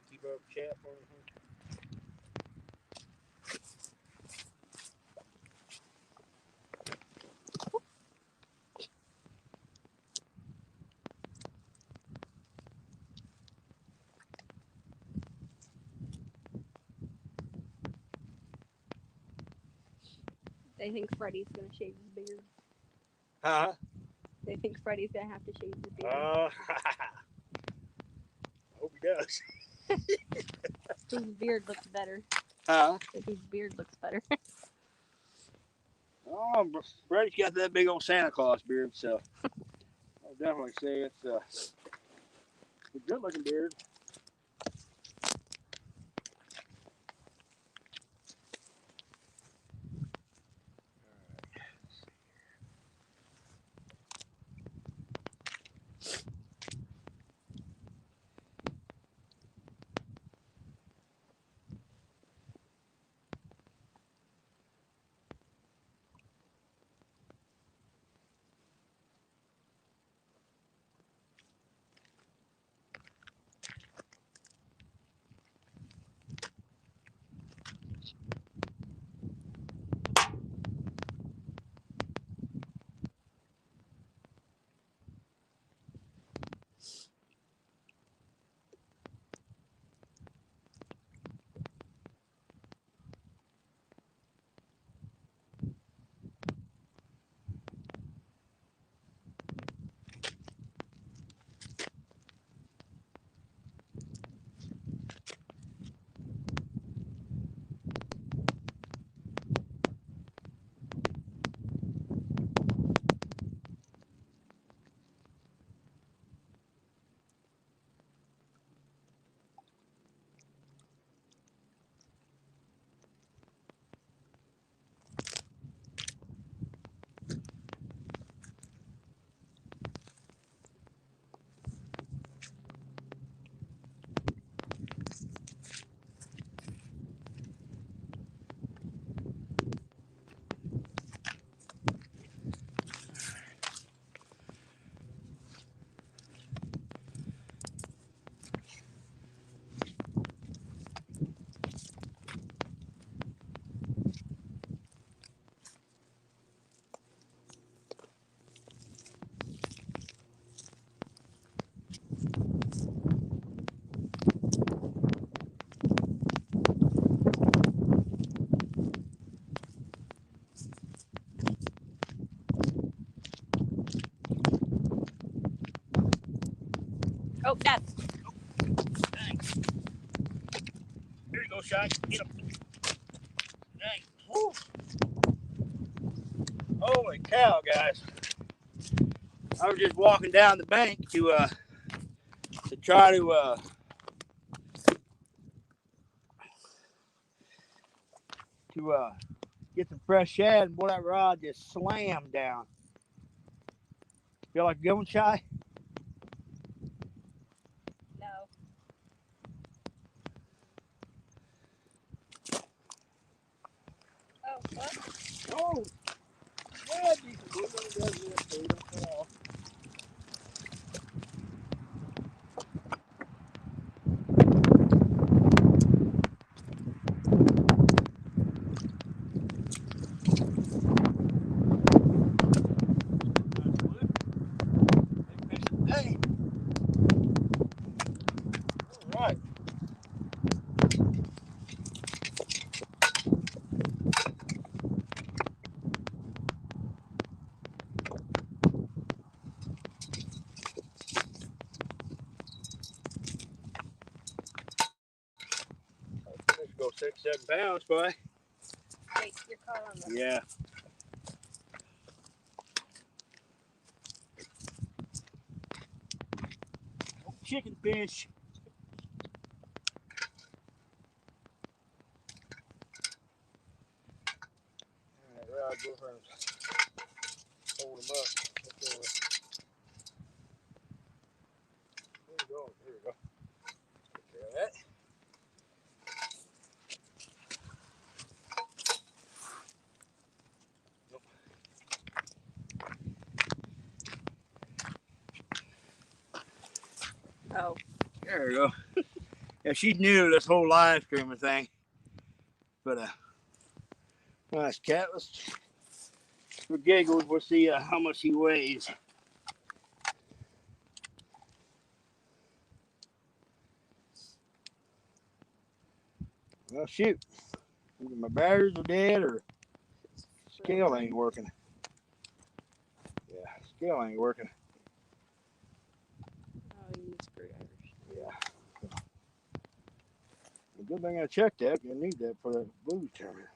Keep up chat for me. They think Freddie's gonna shave his beard. Huh? They think Freddie's gonna have to shave his beard. I hope he does. Whose beard looks better? Huh? Whose beard looks better? Oh, Brady's got that big old Santa Claus beard, so I'll definitely say it's a good-looking beard. go, Shy. Get him. Dang. Woo. Holy cow, guys. I was just walking down the bank to try to get some fresh shad, and boy, that rod just slammed down. Feel like a good one, Shy? No. Oh, what? Oh, yeah, decent. We're gonna go this so we don't fall. Hey. All right. Let's go 6-7 pounds, boy. Wait, you're caught on the. Yeah. Chicken fish. All right, Rod, go ahead and hold them up. There we go. There we go. Take care of that. Oh. There we go. Yeah, she's new to this whole live streaming thing. But nice cat. Let's for giggles, we'll see how much he weighs. Well, shoot. Either my batteries are dead or scale ain't working. Yeah, scale ain't working. Oh, you need screwdrivers. Yeah. A good thing I checked that. You need that for the blues tournament.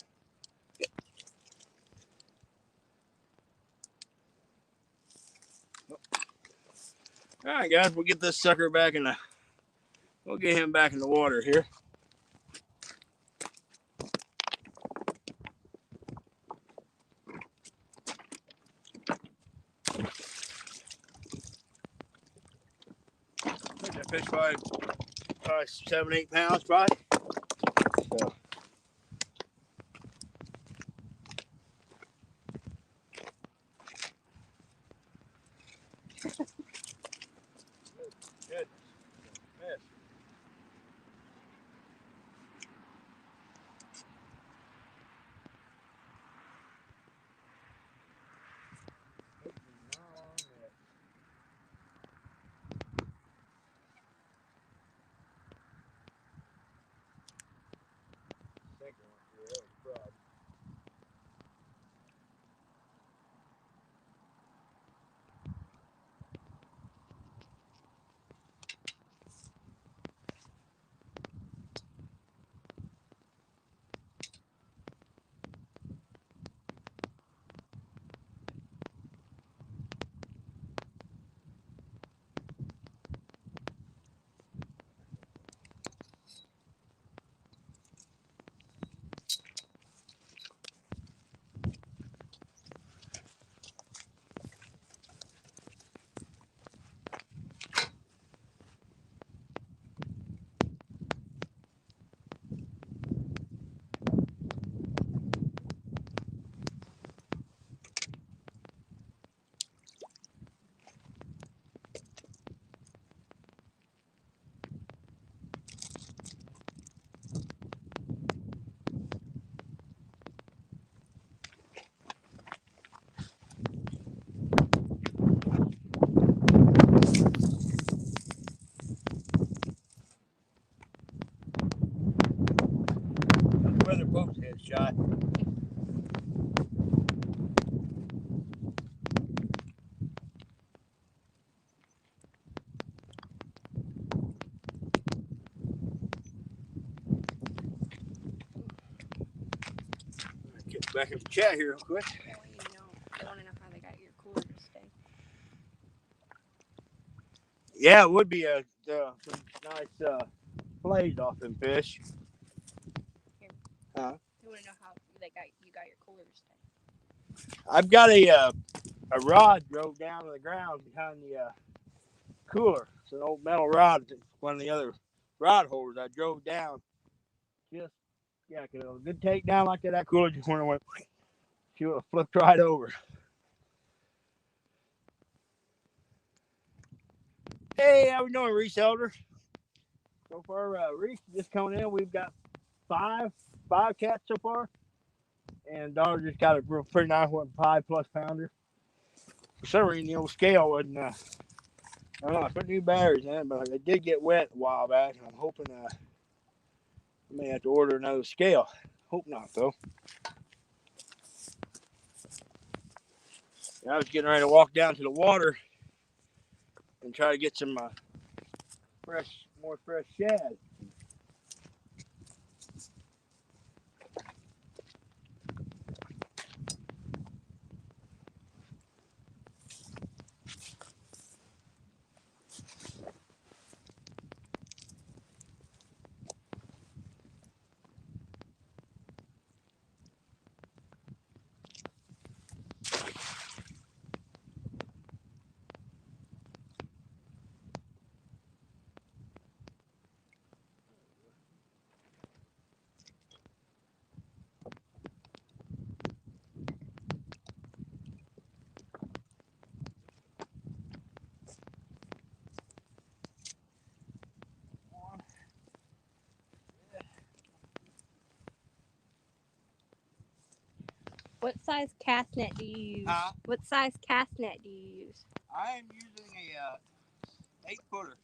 All right, guys, we'll get this sucker back in the. We'll get him back in the water here. I think that fish probably 7-8 pounds, probably. So. Good. Yes. Weather boat's headshot. back in the chat here real quick. They want to know how they got your cooler to stay. Yeah, it would be some nice fillets off them fish. Here. Huh? They want to know how you got your cooler to stay. I've got a rod drove down to the ground behind the cooler. It's an old metal rod. One of the other rod holders I drove down. Just a good takedown like that. That cooler just went. She would have flipped right over. Hey, how we doing, Reese Elder? So far, Reese just coming in. We've got five cats so far, and daughter just got a pretty nice one, 5+ pounder. For some reason, the old scale wasn't. I don't know. I put new batteries in it, but it did get wet a while back, and I'm hoping I may have to order another scale. Hope not, though. I was getting ready to walk down to the water and try to get some more fresh shad. What size cast net do you use? What size cast net do you use? I am using a 8-footer.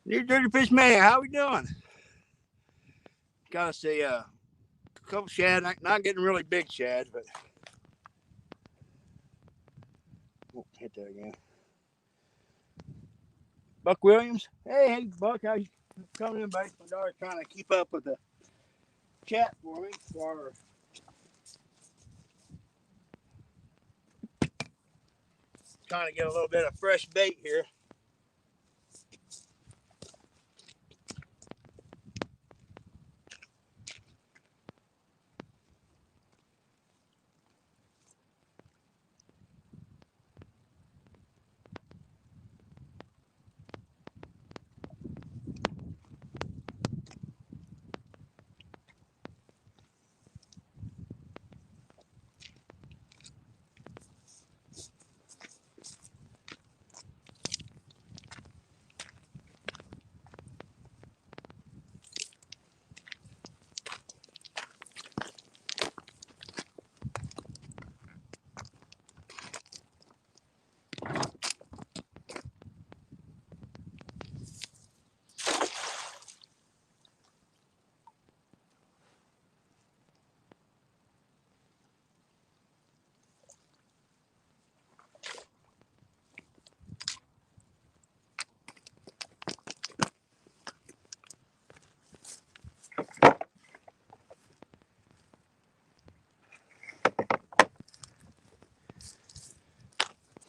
New Dirty Fish Man, how we doing? Gotta say, a couple shad, not getting really big shad, but hit that again. Buck Williams, hey Buck, how you coming in, buddy? My daughter's trying to keep up with the chat for me, trying to get a little bit of fresh bait here.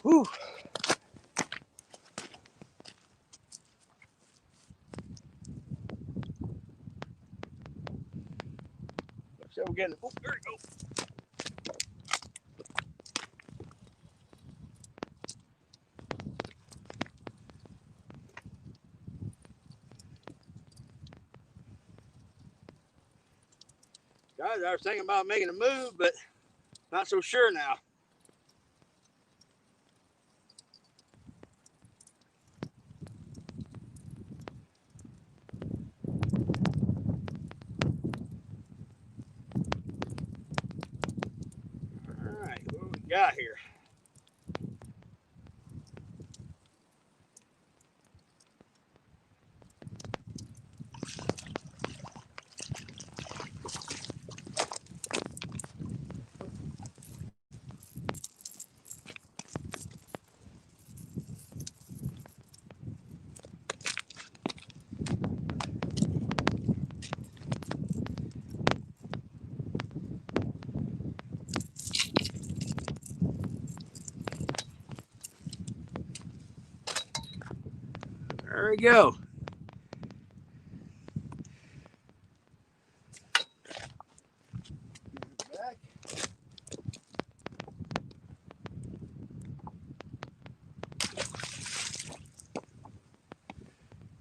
Whew. So we're getting. Oh, there we go. Guys, I was thinking about making a move, but not so sure now. All right, what do we got here? There we go. Back.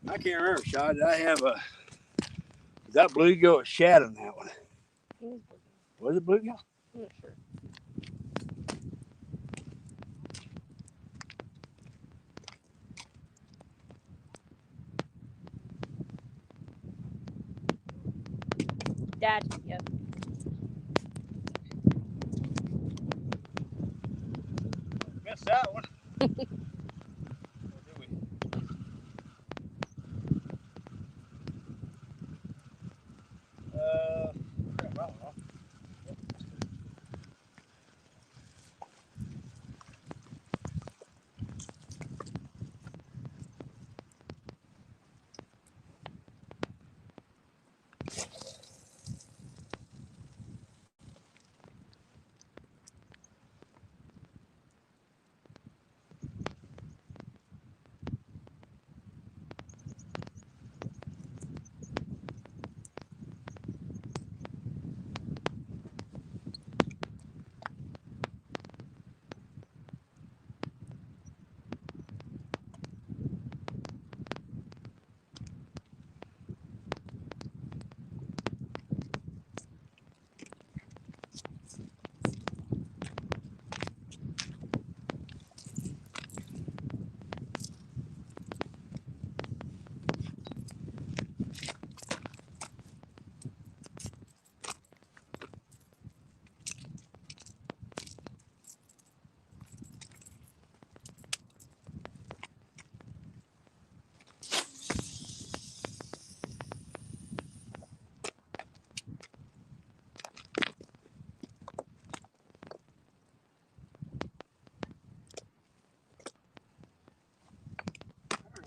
I can't remember, Shaw. Did I have a... Is that bluegill or shad on that one? Was it bluegill? I'm not sure. Dad, yeah. Missed that one. Crap, I don't know.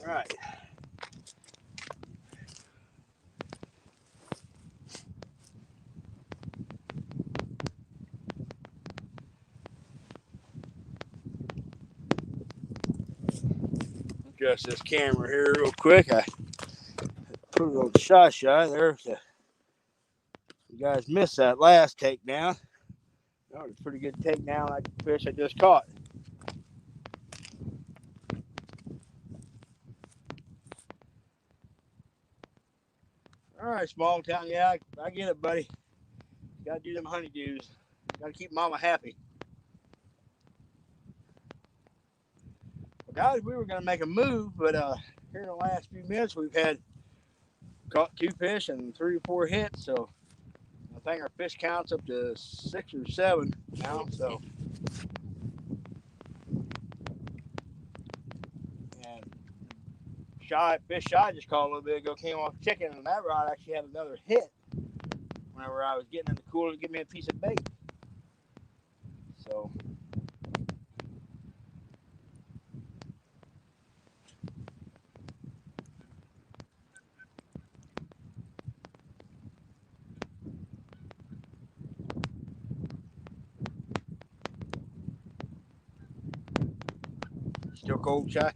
All right. Adjust this camera here real quick. I put a little shot there. So you guys missed that last takedown. That was a pretty good takedown like the fish I just caught. All right, small town. Yeah, I get it, buddy. Gotta do them honeydews. Gotta keep mama happy. Well, guys, we were gonna make a move, but here in the last few minutes we've caught 2 fish and 3 or 4 hits. So I think our fish count's up to 6 or 7 now. So and fish shy just caught a little bit ago, came off chicken, and that rod actually had another hit whenever I was getting in the cooler to give me a piece of bait. So still cold, Shy?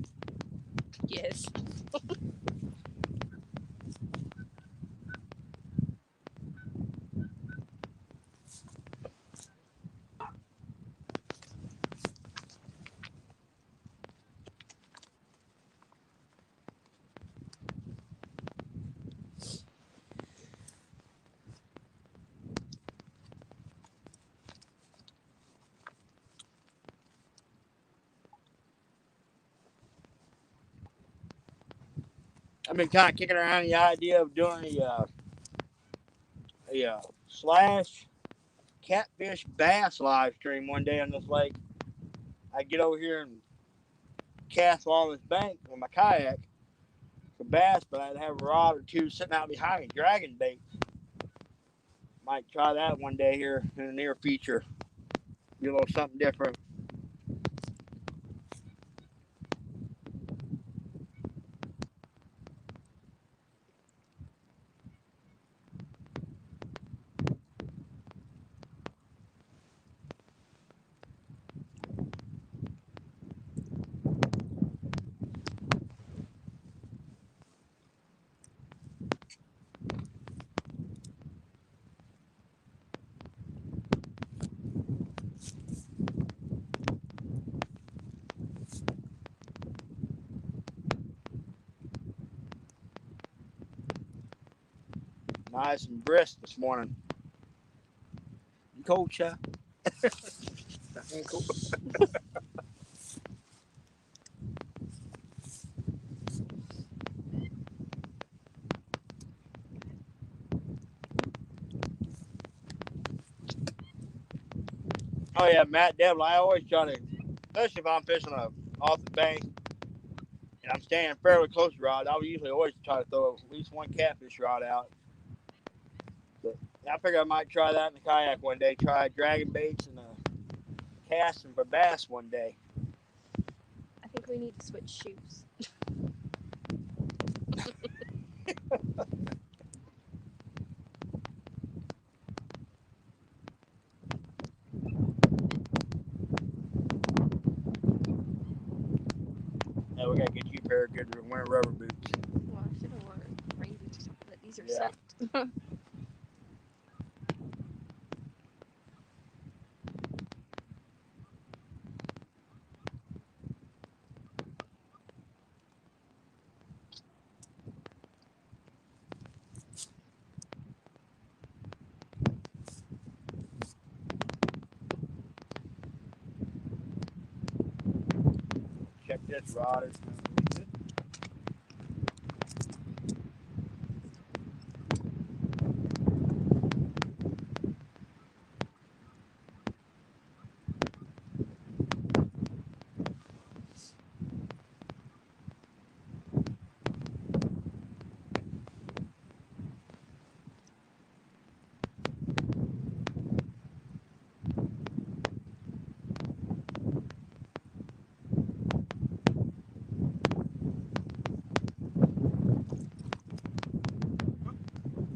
Yes. I've been kind of kicking around the idea of doing a slash catfish bass live stream one day on this lake. I get over here and cast along this bank with my kayak for bass, but I'd have a rod or two sitting out behind me, dragging bait. Might try that one day here in the near future. Do a little something different. Nice and brisk this morning. You cold, Chuck? I ain't cold. Oh yeah, Matt Devil. I always try to, especially if I'm fishing off the bank and I'm standing fairly close to rod, I would usually always try to throw at least one catfish rod out. But I figure I might try that in the kayak one day. Try dragging baits and casting for bass one day. I think we need to switch shoes. Yeah, we gotta get you a pair of good winter rubber boots. Well, I should have worn rain boots, but these are Yeah. soaked. Check this rod.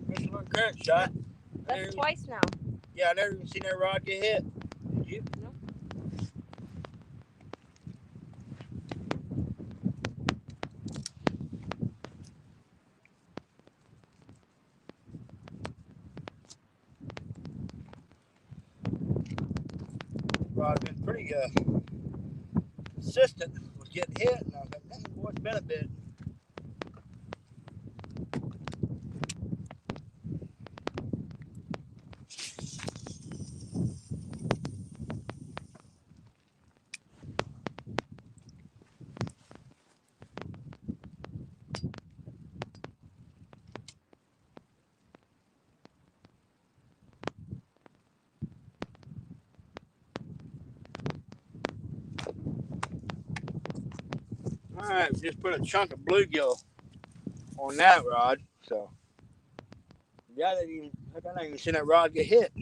That's one crack shot. That's twice now. Yeah, I never even seen that rod get hit. Did you? Nope. Rod been pretty consistent with getting hit, and I was like, man, boy, it's been a bit. All right, we just put a chunk of bluegill on that rod, so yeah, I didn't even seen that rod get hit.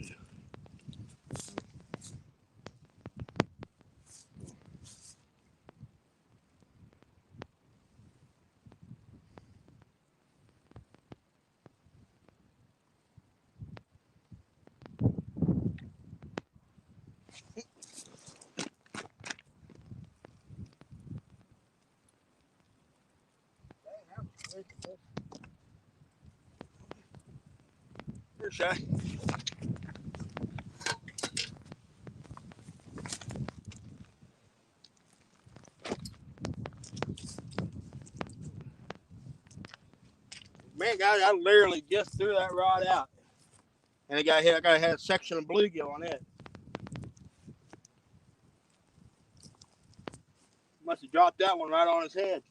Here, Shy. Man, guys, I literally just threw that rod out, and it got hit. I got a section of bluegill on it. Must have dropped that one right on his head.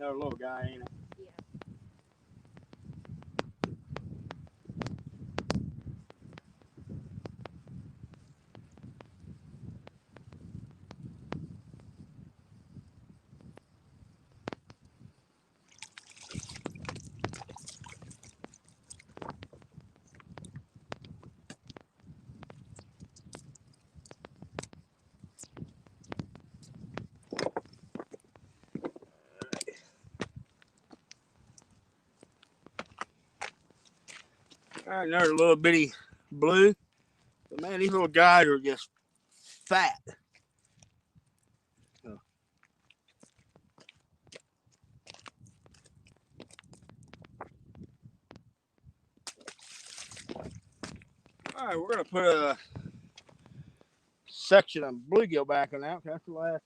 Another little guy, ain't it? Yeah. All right, another little bitty blue. But man, these little guys are just fat. So. All right, we're gonna put a section of bluegill back on that. That's the last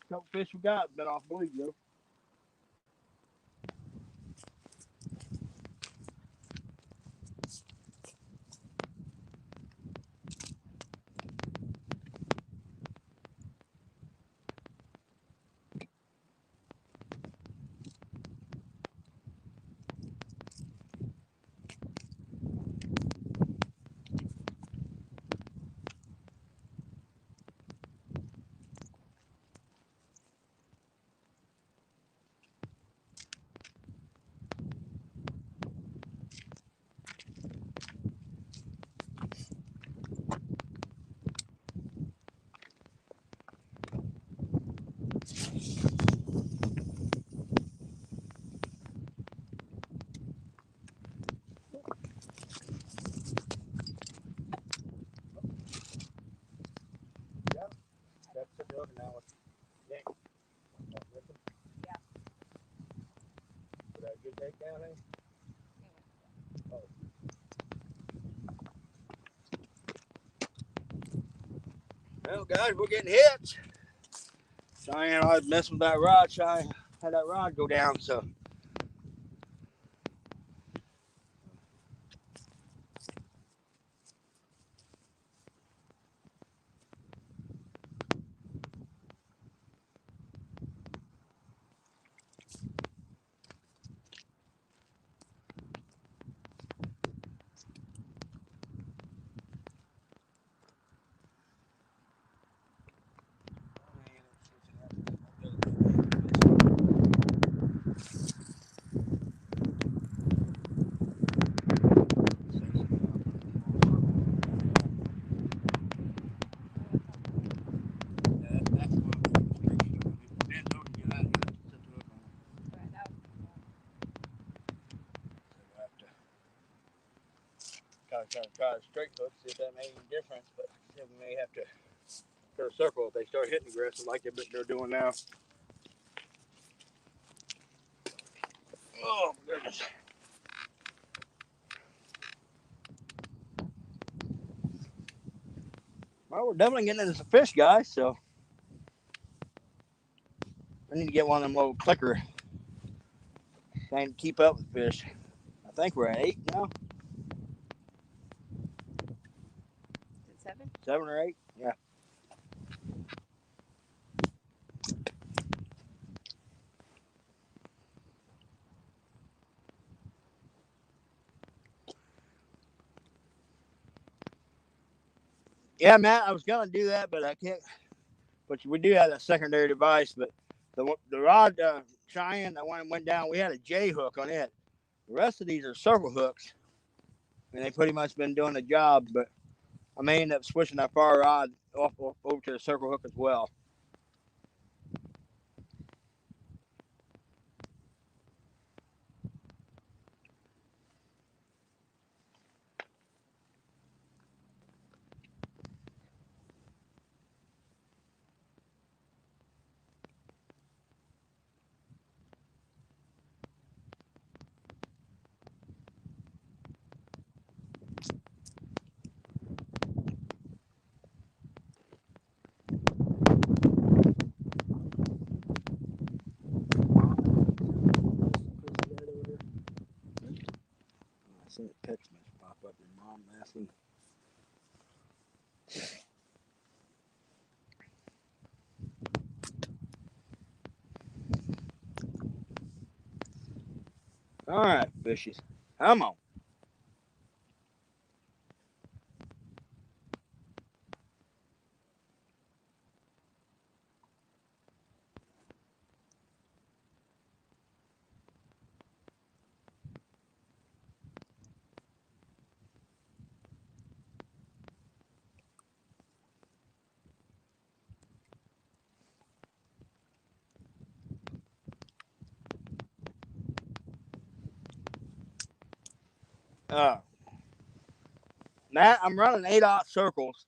couple fish we got been off bluegill. Yep, that's the good now. Yeah. Put that good bait down there. Oh. Well, guys, we're getting hits. Cheyenne, I was messing with that rod. Cheyenne had that rod go down, so. Try a straight hook, see if that made any difference, but we may have to put a circle if they start hitting aggressive like they're doing now. Oh, my goodness. Well, we're definitely getting into some fish, guys, so I need to get one of them little clicker thing to keep up with fish. I think we're at 8 now. Is it 7? 7 or 8? Yeah. Yeah, Matt, I was going to do that, but I can't. But we do have a secondary device, but the rod Cheyenne, that one went down, we had a J hook on it. The rest of these are circle hooks, and they pretty much been doing the job, but I may end up switching that far rod off over to the circle hook as well. All right, fishes. Come on. Uh, Matt, I'm running 8/0 circles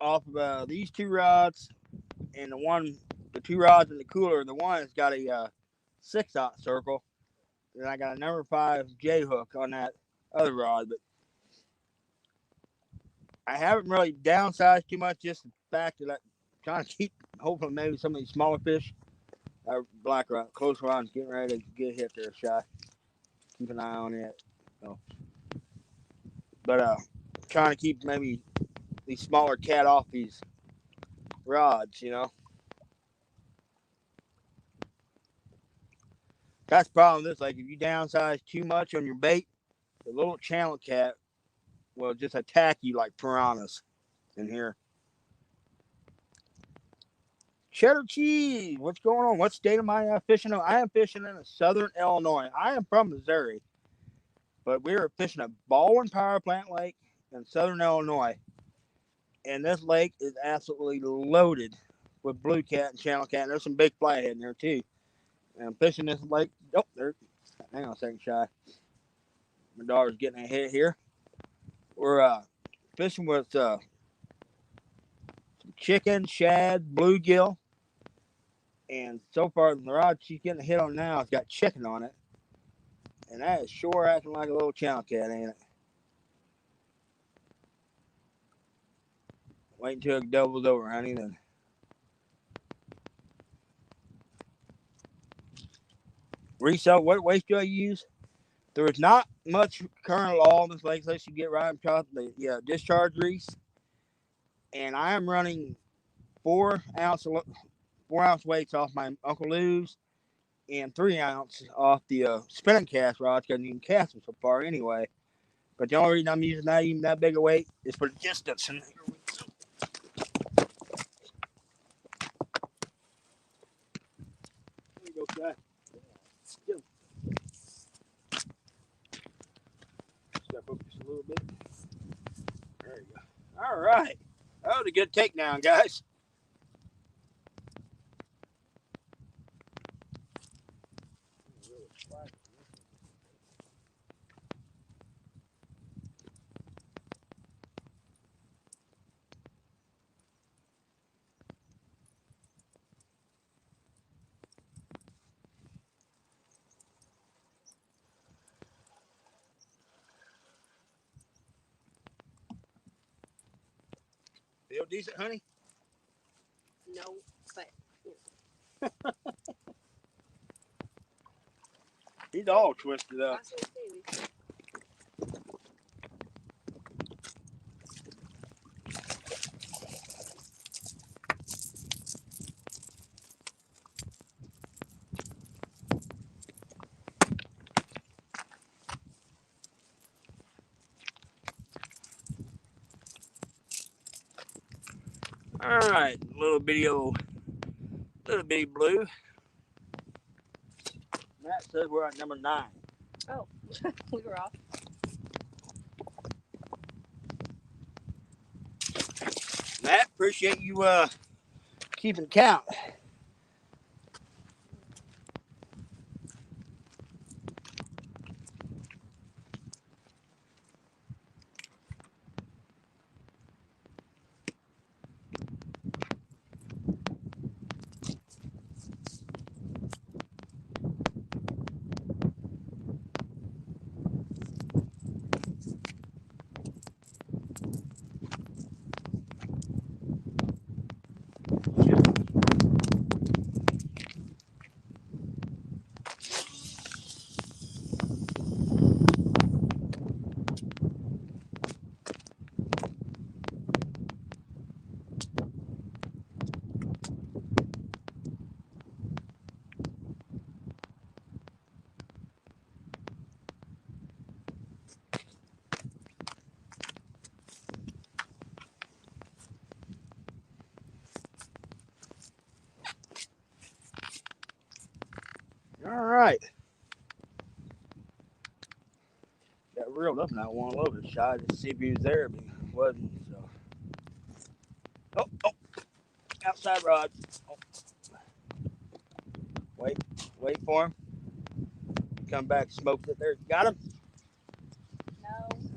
off of these two rods, and the two rods in the cooler. The one has got a 6/0 circle, and I got a number 5 J hook on that other rod. But I haven't really downsized too much. Just the fact that I'm trying to keep, hopefully, maybe some of these smaller fish, black rod, close rods, getting ready to get hit there, shy. Keep an eye on it. So, but trying to keep maybe these smaller cat off these rods, you know. That's the problem with this. Like, if you downsize too much on your bait, the little channel cat will just attack you like piranhas in here. Cheddar cheese, what's going on? What state am I fishing in? I am fishing in southern Illinois. I am from Missouri, but we are fishing a Baldwin Power Plant Lake in southern Illinois. And this lake is absolutely loaded with bluecat and channel cat. And there's some big flathead in there, too. And I'm fishing this lake. Oh, there. Hang on a second, Shy. My daughter's getting a hit here. We're fishing with some chicken, shad, bluegill. And so far, the rod she's getting a hit on now has got chicken on it. And that is sure acting like a little channel cat, ain't it? Wait until it doubles over, honey. Then resell. What waste do I use? There is not much current law in this lake unless you get right on top of the discharge grease. And I am running 4-ounce weights off my Uncle Lou's and 3-ounce off the spinning cast rods because I didn't cast them so far anyway. But the only reason I'm using not even that big a weight is for the distance. And there you go, guy. Step up just a little bit. There you go. All right. That was a good takedown, guys. Feel decent, honey? No, but He's all twisted up. All right, little bitty blue. Matt says we're at number 9. oh, we were off. Matt, appreciate you keeping count. right. Got reeled up in that one a little bit shy to see if he was there, but he wasn't. So. Oh, outside rod. Oh. Wait for him. Come back, smokes it there. Got him?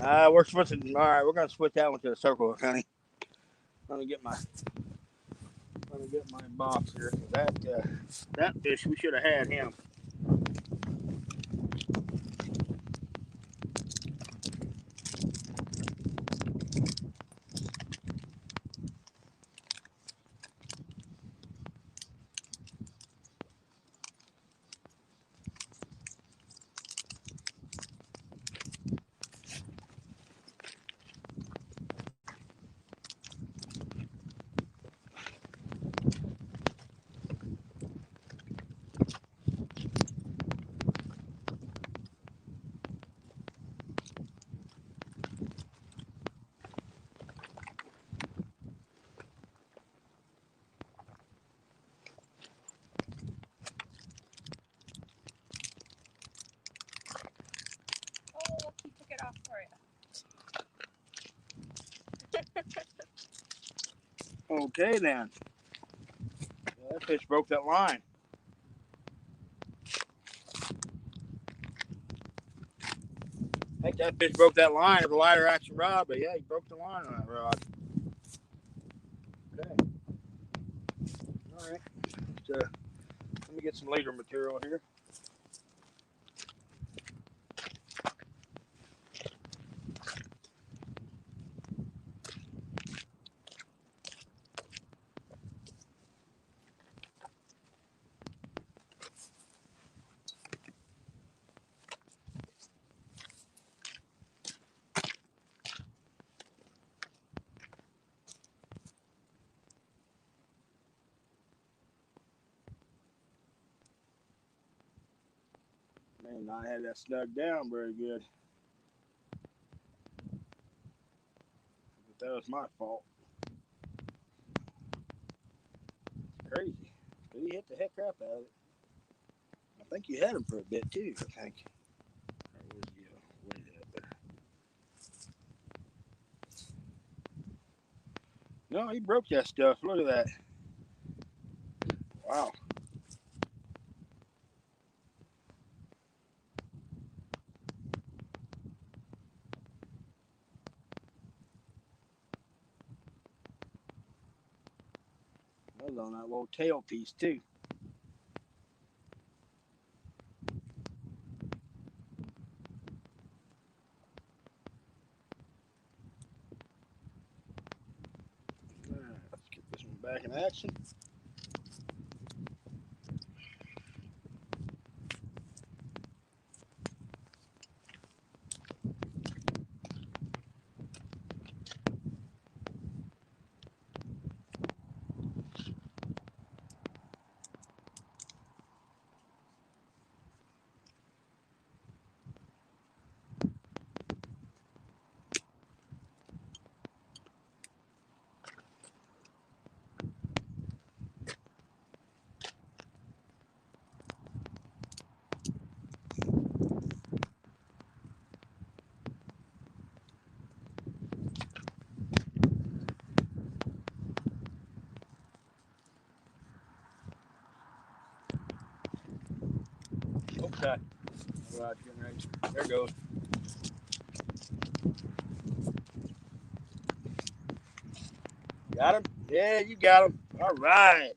No. We're switching. All right, we're gonna switch that one to a circle, honey. Let me get my box here. That fish, we should have had him. Oh, he took it off for you. Okay then. Yeah, that fish broke that line. I think that fish broke that line of the lighter action rod, but yeah, he broke the line on that rod. Okay. All right. So, let me get some leader material here. Man, I had that snug down very good. But that was my fault. Crazy. But he hit the heck crap out of it. I think you had him for a bit too, I think. Or was he way up there? No, he broke that stuff. Look at that. Wow. That was on that little tail piece too. Alright, let's get this one back in action. Okay. Alright, getting ready. There it goes. Got him? Yeah, you got him. All right.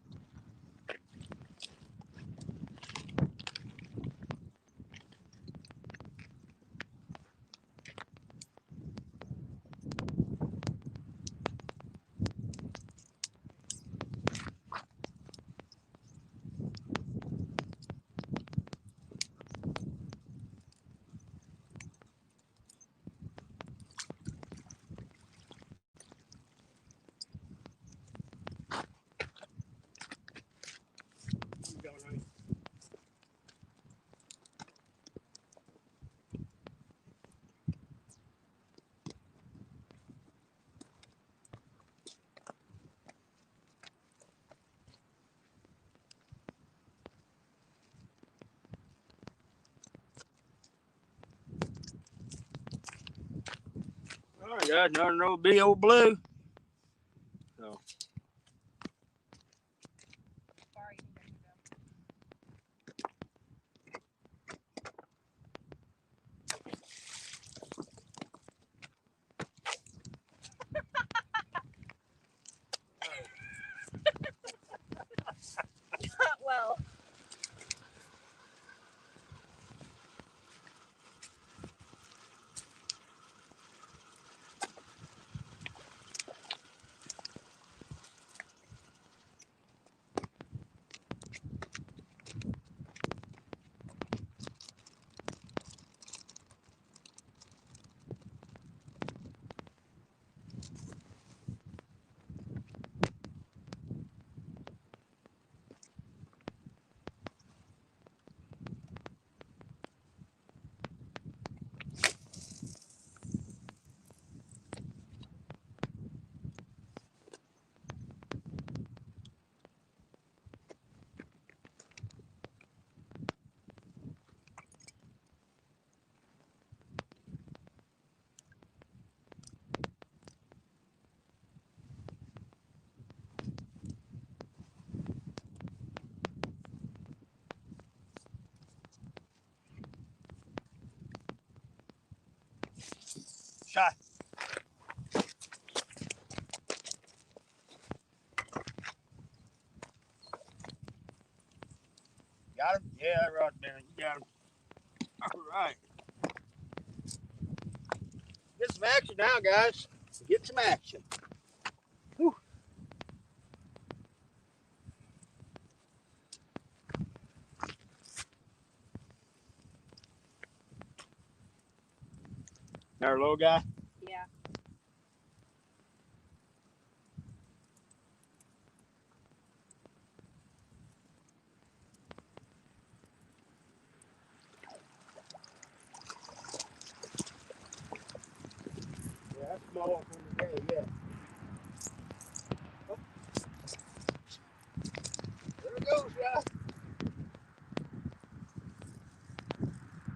guys, another big old blue. So. Well. Shot. Got him? Yeah, right, man. You got him. All right. Get some action now, guys. Get some action. Whew. Our little guy? Yeah. Yeah, that's small from the day, yeah. Oh. There it goes, guys.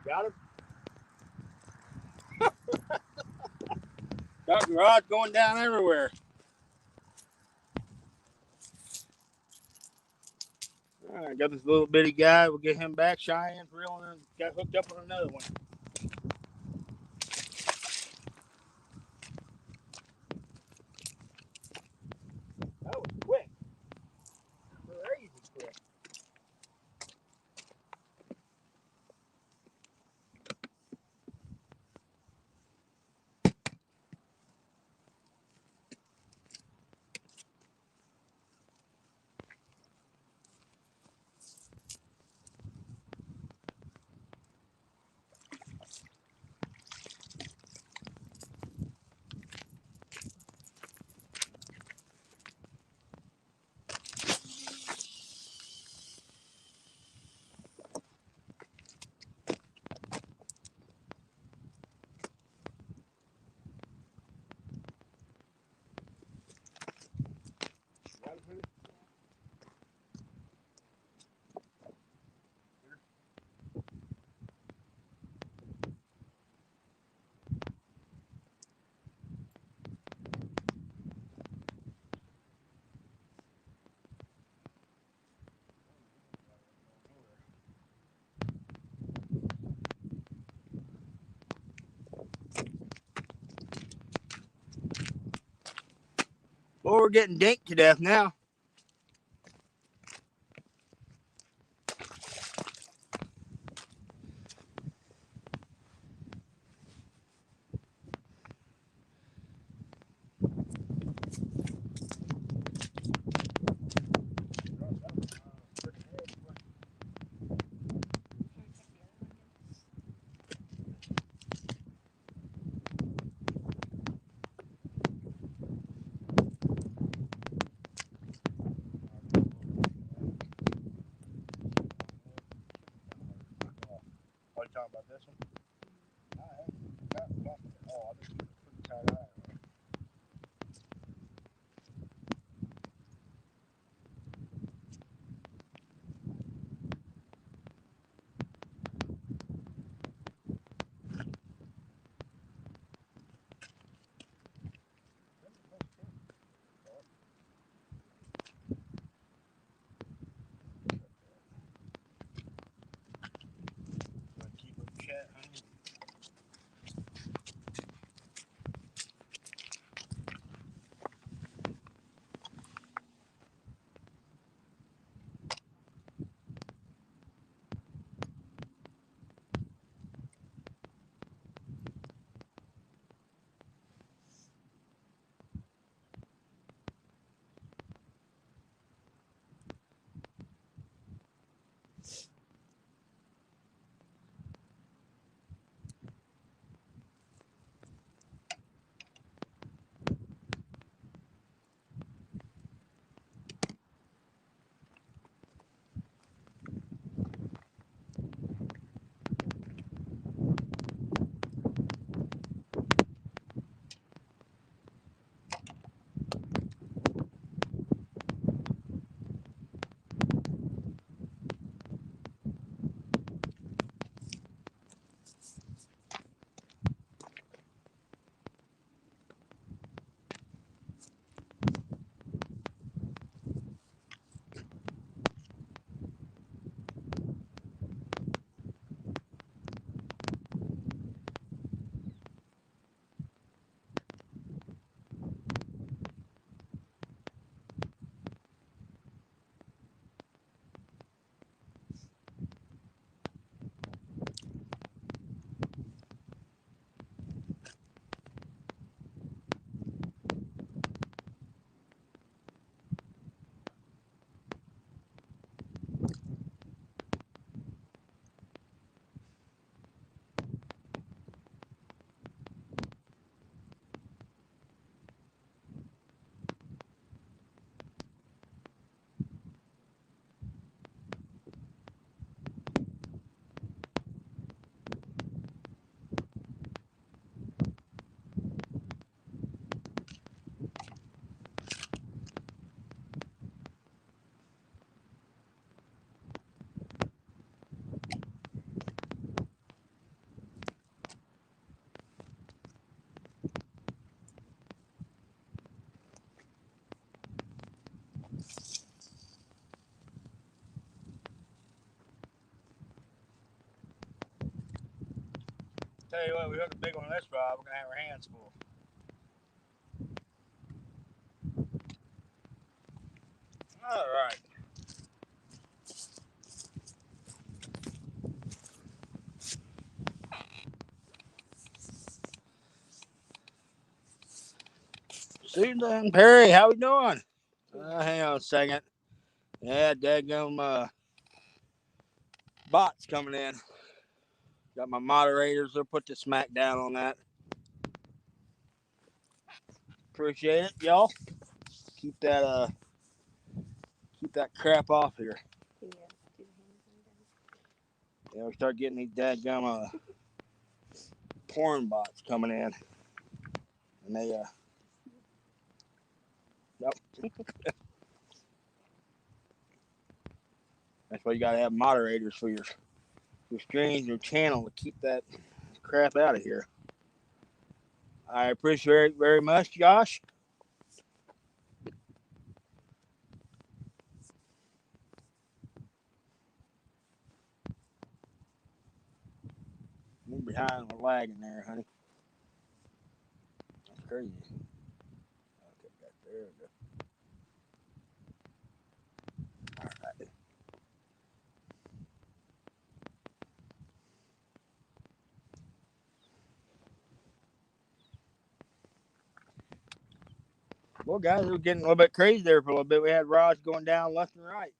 Got him? Got garage going down everywhere. All right, got this little bitty guy. We'll get him back. Cheyenne's reeling and got hooked up on another one. That was quick. Crazy quick. Well, we're getting dinked to death now. What are you talking about, this one? Oh, I think it's pretty tight eye. Tell you what, we hook a big one on this rod, we're gonna have our hands full. All right. Susan Perry, how we doing? Hang on a second. Yeah, daggum bots coming in. Got my moderators. They'll put the smack down on that. Appreciate it, y'all. Keep that crap off here. Yeah, we start getting these daggum porn bots coming in, and they Yep. That's why you gotta have moderators for your streams, your channel to keep that crap out of here. I appreciate it very much, Josh. You're behind the lagging there, honey. That's crazy. Okay, there we go. All right. Well, guys, it was getting a little bit crazy there for a little bit. We had rods going down left and right.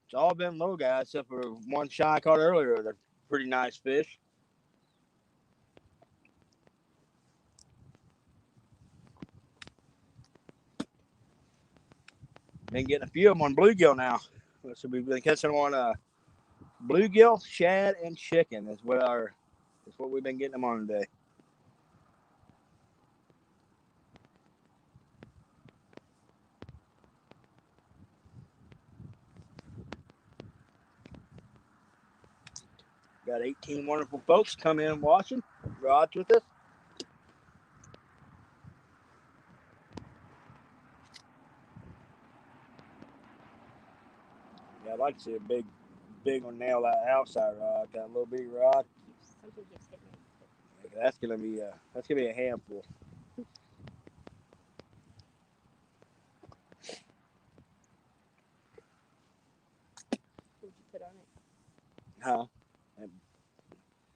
It's all been low, guys, except for one shot I caught earlier. They're pretty nice fish. Been getting a few of them on bluegill now. So we've been catching them on bluegill, shad, and chicken. Is what we've been getting them on today. Got 18 wonderful folks come in watching. Rods with us. Yeah, I'd like to see a big one nail that outside rod. Got a little bitty rod. That's gonna be a handful. What'd you put on it? Huh?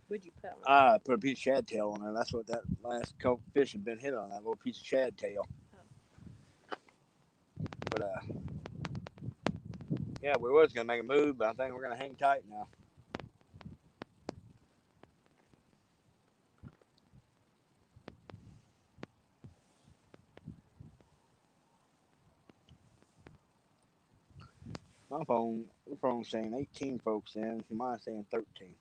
What'd you put on it? I put a piece of shad tail on there. That's what that last couple fish have been hit on, that little piece of shad tail. Oh. But yeah, we was gonna make a move, but I think we're gonna hang tight now. My phone saying 18 folks in. Mine's saying 13.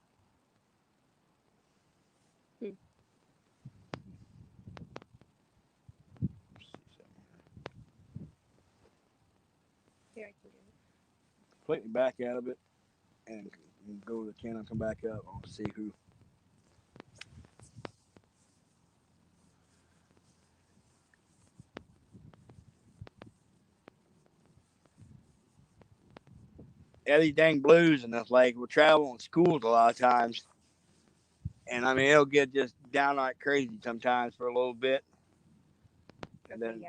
Here, I can do it. Completely back out of it and go to the channel and come back up. I'll see who. Yeah, these dang blues in this lake. We're traveling schools a lot of times. And I mean, it'll get just downright crazy sometimes for a little bit. And then,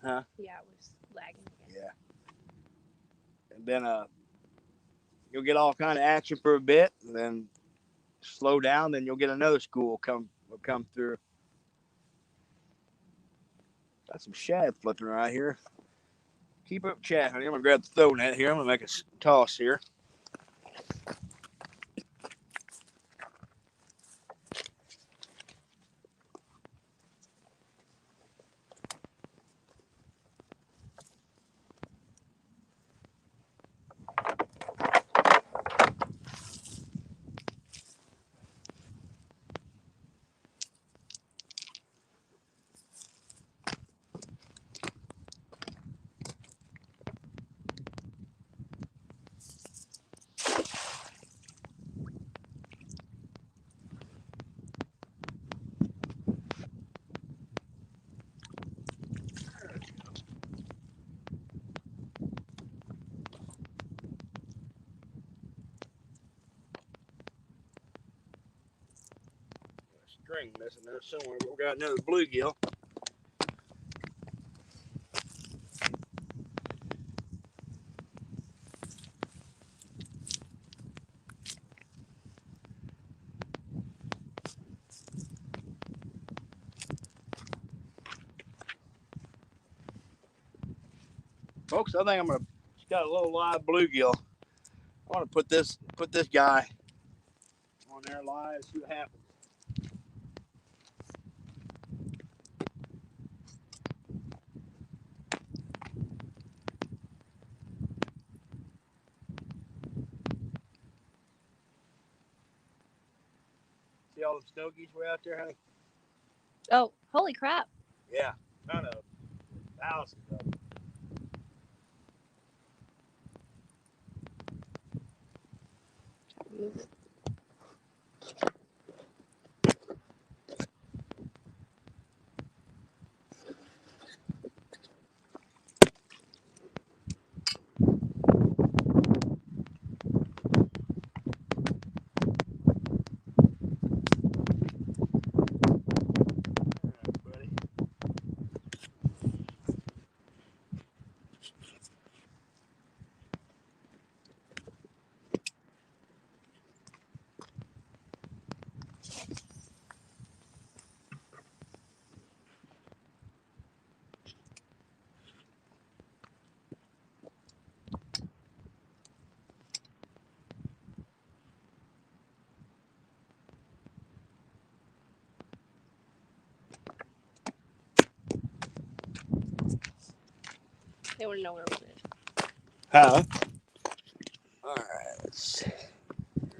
huh? Yeah, it was lagging again. Yeah. And then you'll get all kind of action for a bit, and then slow down. Then you'll get another school come through. Got some shad flipping right here. Keep up chat, honey. I'm gonna grab the throw net here. I'm gonna make a toss here. string missing there somewhere, but we got another bluegill. Folks, I think I'm gonna. It's got a little live bluegill. I want to put this guy on there live. See what happens. See all the stogies way out there, honey? Oh, holy crap. Yeah, kind of thousands of them. Move it. They want to know where it is. Huh? All right, let's see.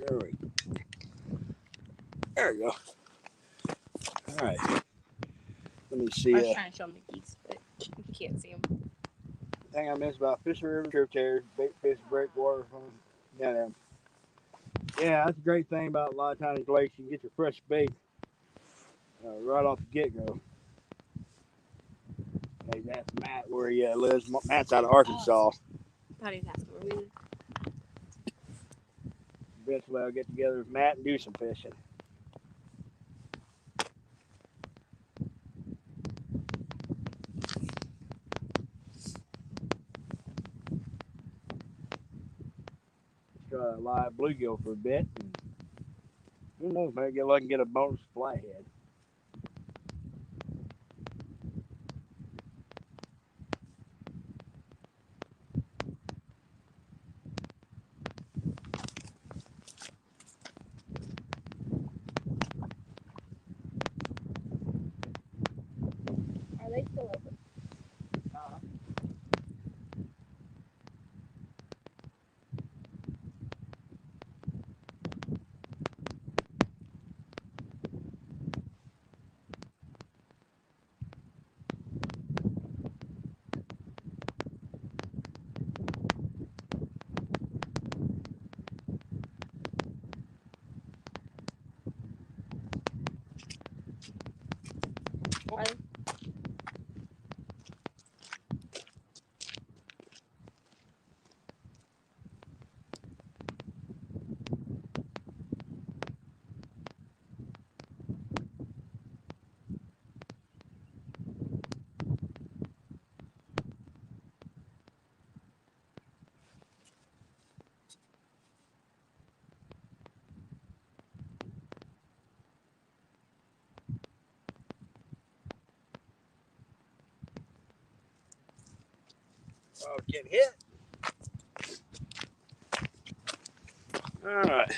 There we go. All right. Let me see. I was trying to show them the geese, but you can't see them. Thing I missed about fishing river tributaries, bait fish, breakwater from down there. Yeah, that's a great thing about a lot of times lakes. You can get your fresh bait right off the get go. Hey, that's Matt where he lives. Matt's out of Arkansas. How do you ask where we live? Eventually, I'll get together with Matt and do some fishing. Try a live bluegill for a bit. And who knows, maybe get lucky and get a bonus flathead. Are they still open? Are they? Oh, get hit. All right.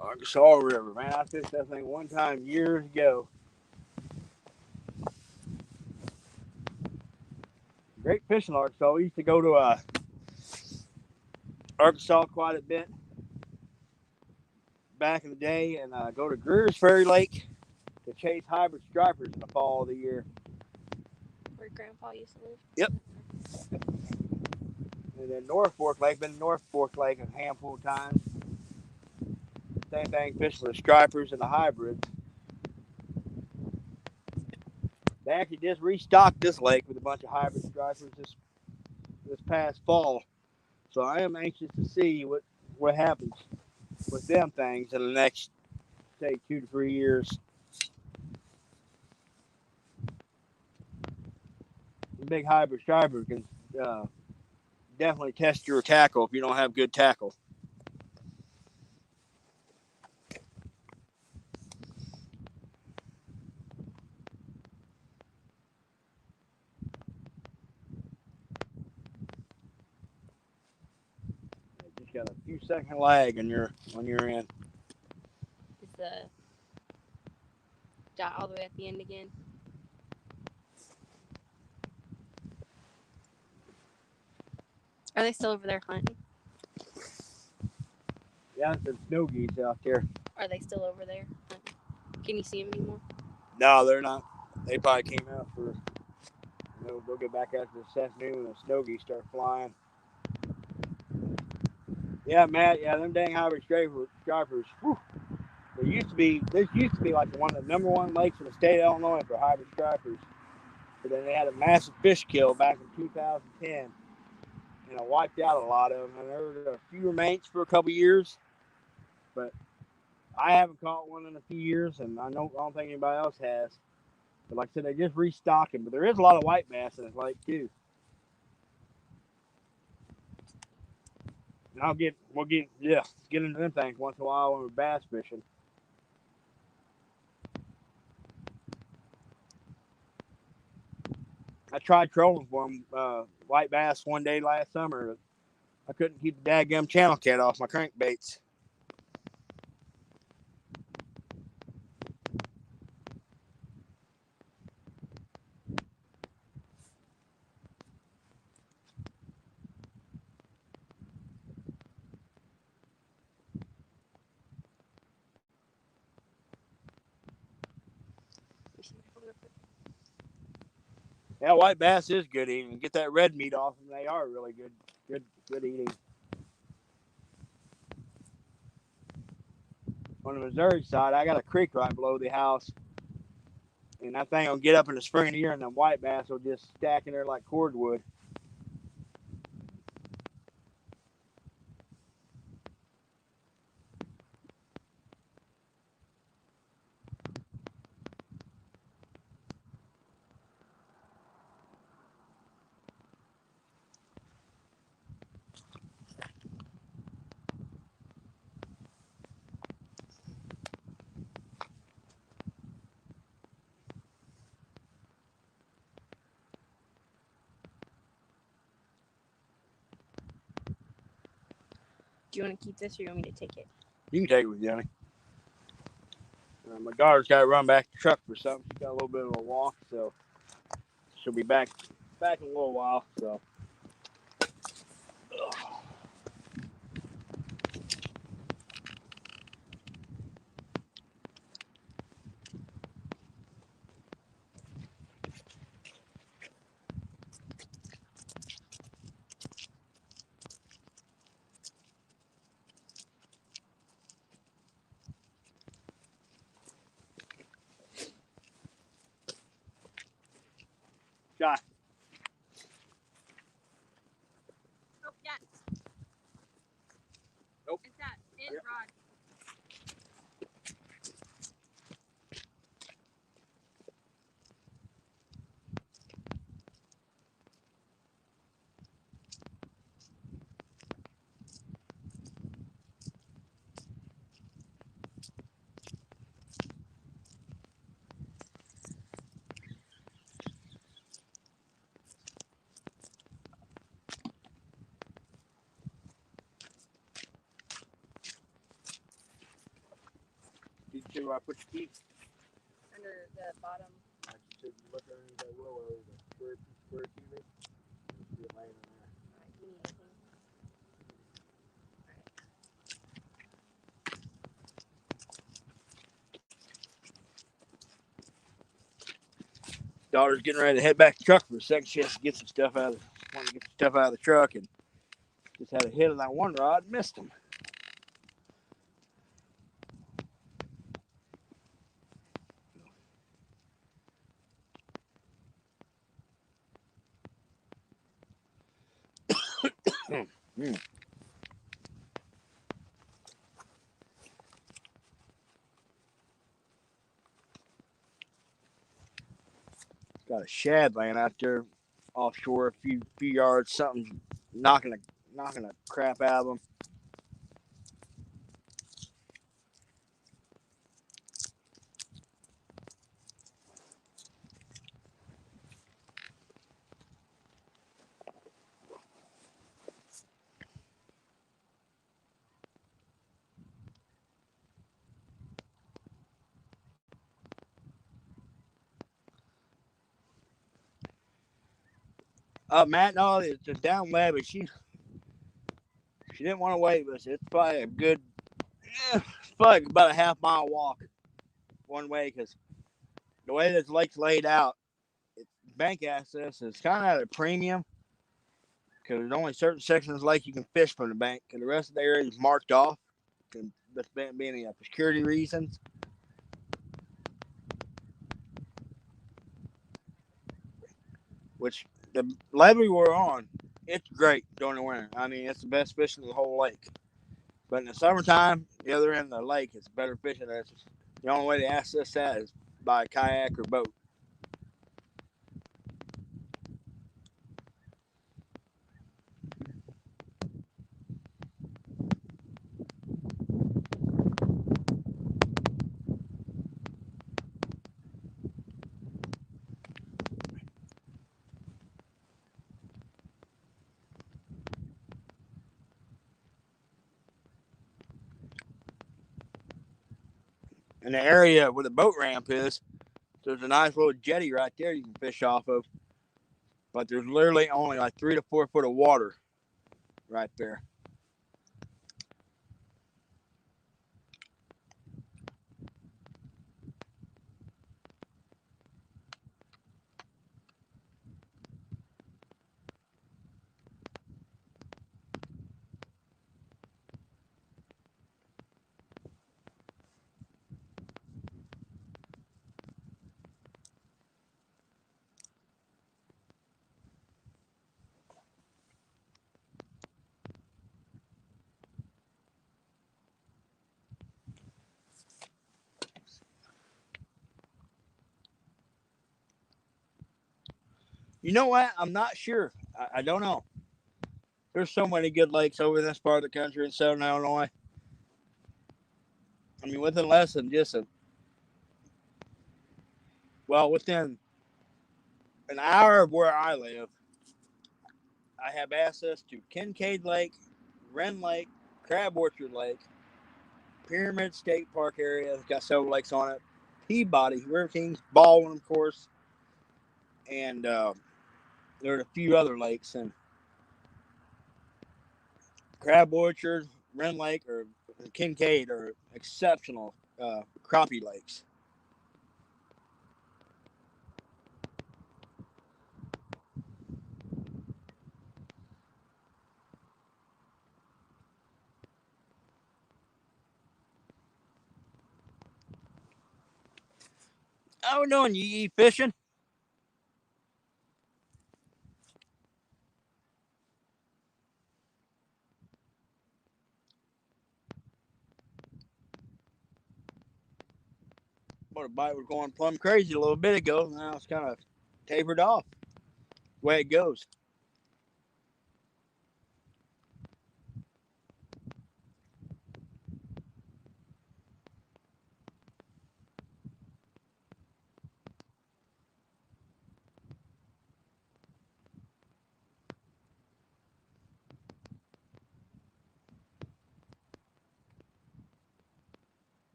Arkansas River, man. I fished that thing one time years ago. Great fishing, Arkansas. We used to go to Arkansas quite a bit back in the day and go to Greer's Ferry Lake to chase hybrid stripers in the fall of the year. Where Grandpa used to live? Yep. And then North Fork Lake, been to North Fork Lake a handful of times. Same thing, fishing the stripers and the hybrids. They actually just restocked this lake with a bunch of hybrid stripers this past fall. So I am anxious to see what happens with them things in the next, say, 2 to 3 years. The big hybrid striper can uh, definitely test your tackle if you don't have good tackle. You just got a few second lag when you're in. Is the dot all the way at the end again? Are they still over there hunting? Yeah, there's snow geese out there. Are they still over there hunting? Can you see them anymore? No, they're not. They probably came out for. They'll get back after this afternoon when the snow geese start flying. Yeah, Matt. Yeah, them dang hybrid stripers. Whew. This used to be like one of the number one lakes in the state of Illinois for hybrid stripers. But then they had a massive fish kill back in 2010, and it wiped out a lot of them. And there were a few remains for a couple years, but I haven't caught one in a few years, and I don't think anybody else has. But like I said, they just restocking. But there is a lot of white bass in this lake too. And we'll get into them things once in a while when we're bass fishing. I tried trolling for them white bass one day last summer. I couldn't keep the dadgum channel cat off my crankbaits. Yeah, white bass is good eating. Get that red meat off them; they are really good eating. On the Missouri side, I got a creek right below the house, and that thing will get up in the spring of the year, and the white bass will just stack in there like cordwood. Do you want to keep this or you want me to take it? You can take it with you, honey. My daughter's got to run back to the truck for something. She's got a little bit of a walk, so she'll be back in a little while. So. Shot. Oh, yeah. Nope. It's that rod. Did you see where I put your keys? Under the bottom. I just said look underneath that willow, the square key ring. See it laying in there. Alright, do you need anything? Daughter's getting ready to head back to the truck for a second. She has to get some stuff out of the truck, and just had a hit on that one rod and missed him. Mm. Got a shad laying out there offshore, a few yards. Something's knocking the crap out of them. Matt, no, it's a down lab, but she didn't want to wait with us. It's probably a good, it's probably about a half-mile walk one way because the way this lake's laid out, bank access is kind of at a premium because there's only certain sections of the lake you can fish from the bank, and the rest of the area is marked off. That's being for security reasons. Which the levee we're on, it's great during the winter. I mean, it's the best fishing in the whole lake. But in the summertime, the other end of the lake, it's better fishing. That's the only way to access that is by kayak or boat. In the area where the boat ramp is, there's a nice little jetty right there you can fish off of. But there's literally only like 3 to 4 foot of water right there. You know what? I'm not sure. I don't know. There's so many good lakes over this part of the country in southern Illinois. I mean, within less than just within an hour of where I live, I have access to Kincaid Lake, Wren Lake, Crab Orchard Lake, Pyramid State Park area. It's got several lakes on it. Peabody, River Kings, Baldwin, of course, and there are a few other lakes. And Crab Orchard, Wren Lake, or Kincaid are exceptional crappie lakes. How we doing, you fishing? Well, the bite was going plumb crazy a little bit ago. Now it's kind of tapered off. The way it goes.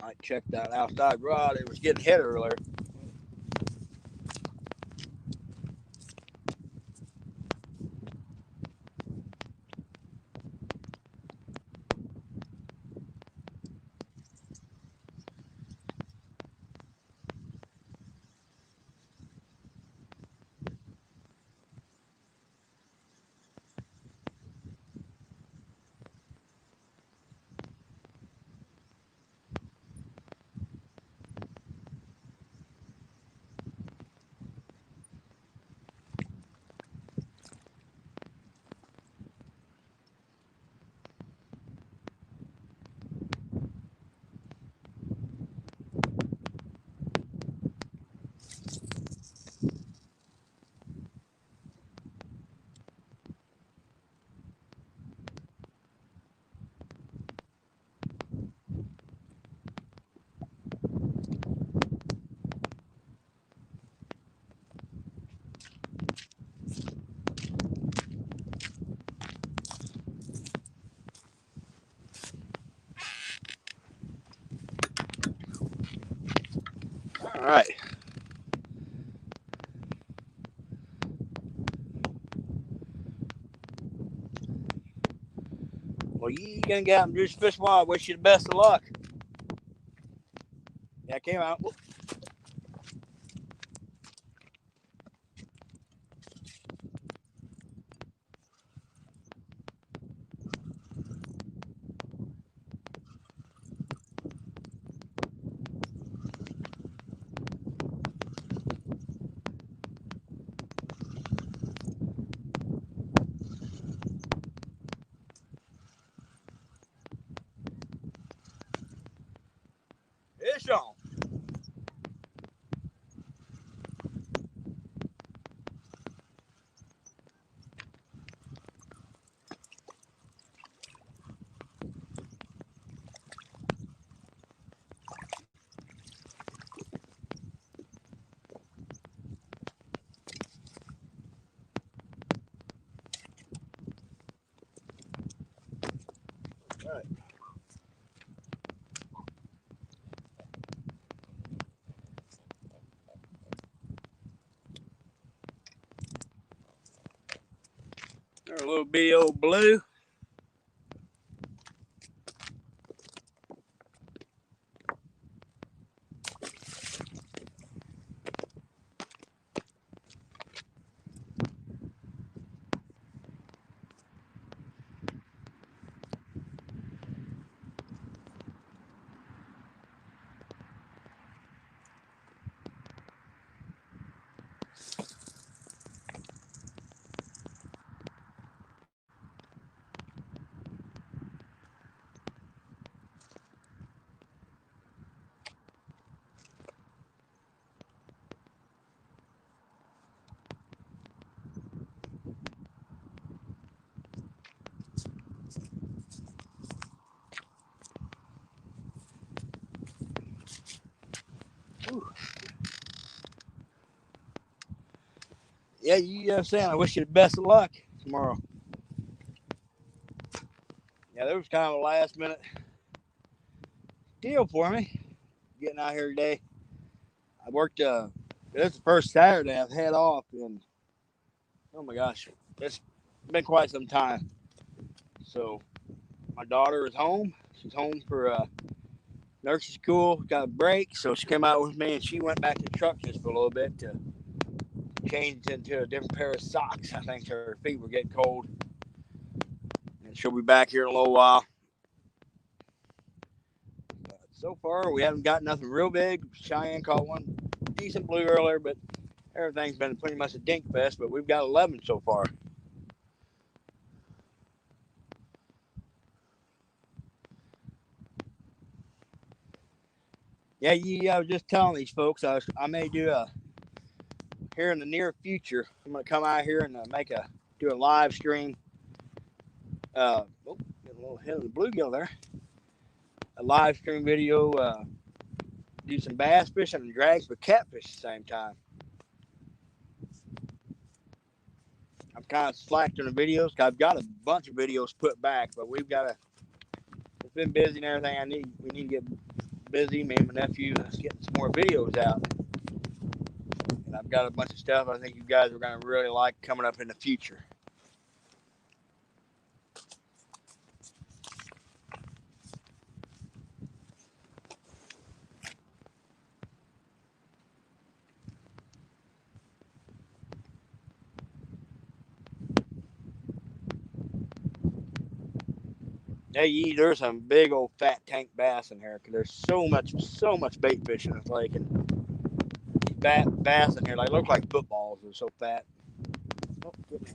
Might check that outside rod. It was getting hit earlier. All right. Well, you gonna get out and do some fish wild. Wish you the best of luck. Yeah, I came out. Whoop. Fish on. All right. There's a little bitty old blue. Ooh. Yeah, you understand. I wish you the best of luck tomorrow. Yeah, there was kind of a last minute deal for me getting out here today. I worked. This is the first Saturday I've had off, and oh my gosh, it's been quite some time. So my daughter is home. She's home for nursing school. Got a break, so she came out with me, and she went back to the truck just for a little bit to change into a different pair of socks. I think her feet were getting cold, and she'll be back here in a little while. So far, we haven't got nothing real big. Cheyenne caught one decent blue earlier, but everything's been pretty much a dink fest. But we've got 11 so far. Yeah, I was just telling these folks I may do here in the near future. I'm gonna come out here and do a live stream. Get a little hit of the bluegill there. A live stream video. Do some bass fishing and drags with catfish at the same time. I'm kind of slacked on the videos. I've got a bunch of videos put back, but we've got to. It's been busy and everything. We need to get busy. Me and my nephew getting some more videos out. And I've got a bunch of stuff I think you guys are going to really like coming up in the future. Hey, there's some big old fat tank bass in here because there's so much bait fish in this lake, and bass in here they look like footballs. They're so fat. Oh, goodness.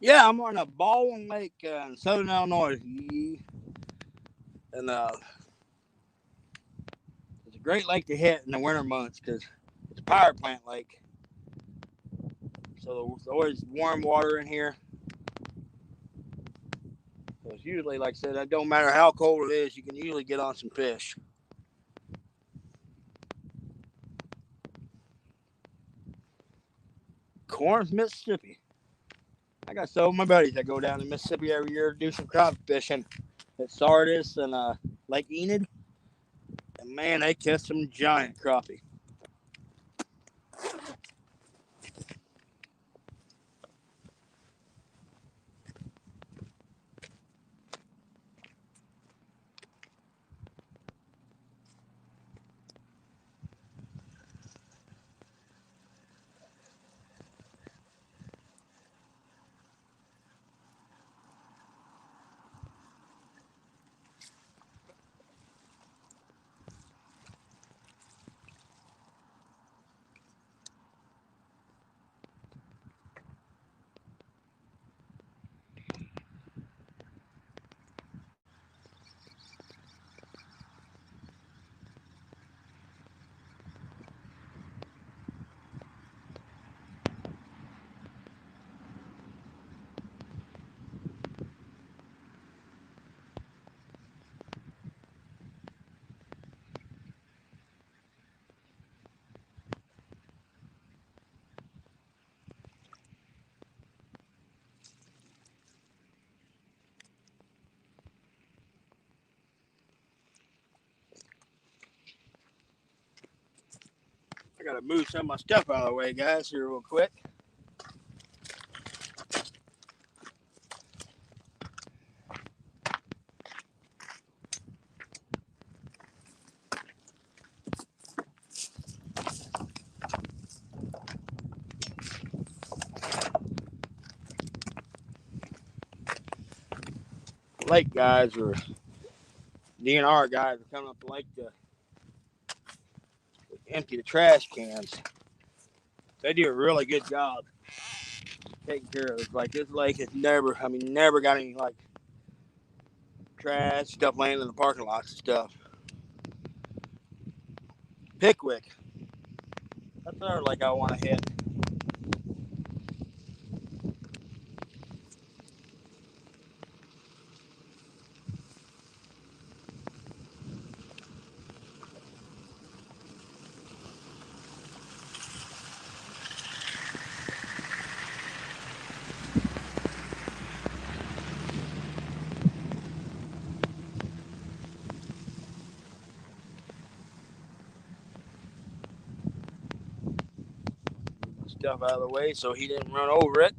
Yeah, I'm on a Baldwin Lake in southern Illinois. And it's a great lake to hit in the winter months because it's a power plant lake. So there's always warm water in here. So it's usually, like I said, it don't matter how cold it is, you can usually get on some fish. Corinth, Mississippi. I got some of my buddies that go down to Mississippi every year to do some crop fishing at Sardis and Lake Enid. And man, they catch some giant crappie. I gotta move some of my stuff out of the way, guys, here real quick. Lake guys or DNR guys are coming up the lake to empty the trash cans. They do a really good job taking care of it. Like this lake has never got any like trash stuff laying in the parking lots and stuff. Pickwick. That's another lake I want to hit. Stuff out of the way so he didn't run over it.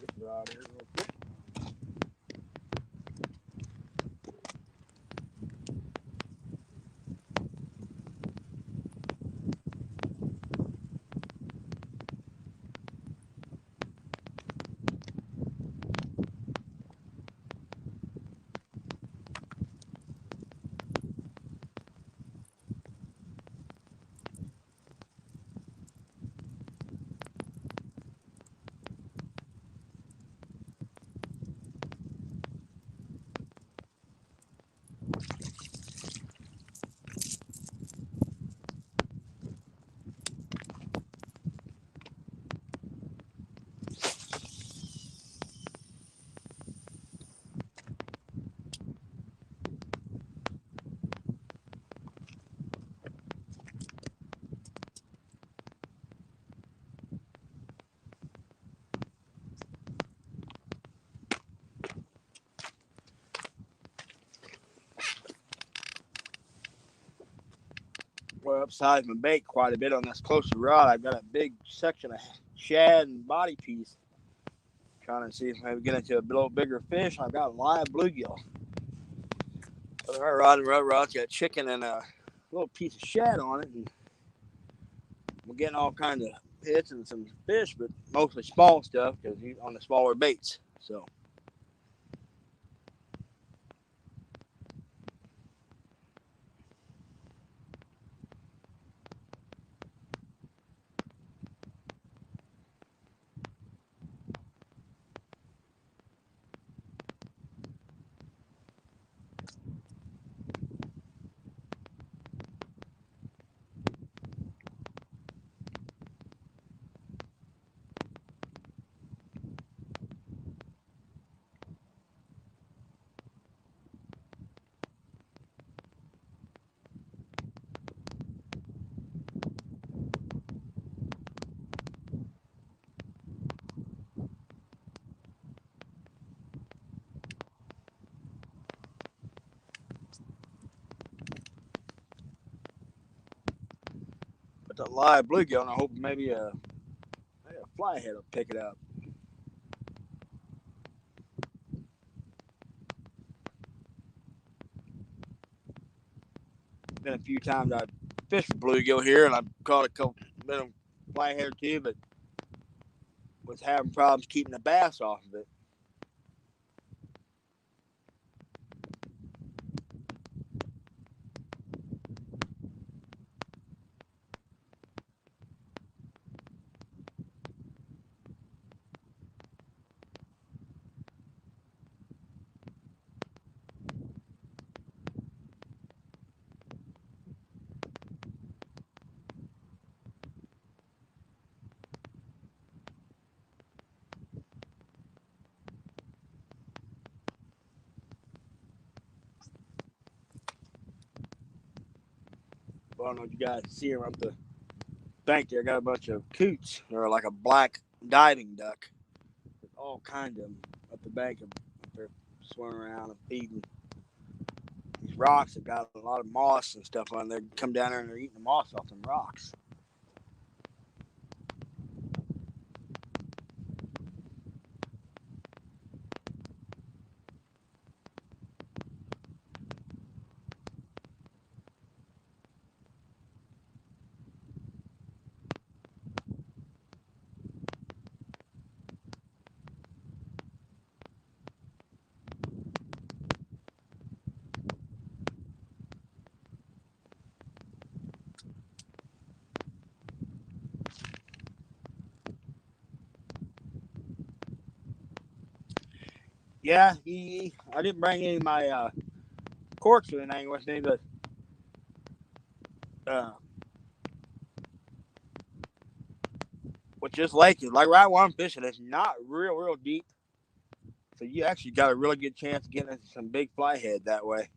Get the rod here real quick. Well, upsized my bait quite a bit on this closer rod. I've got a big section of shad and body piece. Trying to see if I can get into a little bigger fish. I've got a live bluegill. Our rod and rod rod's got chicken and a little piece of shad on it, and we're getting all kinds of hits and some fish, but mostly small stuff because he's on the smaller baits. So. But the live bluegill, and I hope maybe a flyhead will pick it up. Been a few times I fished for bluegill here, and I've caught a couple bit of flyhead or two, but was having problems keeping the bass off of it. But I don't know if you guys see them up the bank there. Got a bunch of coots, or like a black diving duck. There's all kinds of them up the bank. Up there swimming around and feeding. These rocks have got a lot of moss and stuff on there. Come down there and they're eating the moss off them rocks. Yeah, I didn't bring any of my corks or anything with me, but uh, with this lake, like right where I'm fishing, it's not real deep. So you actually got a really good chance of getting into some big flyhead that way.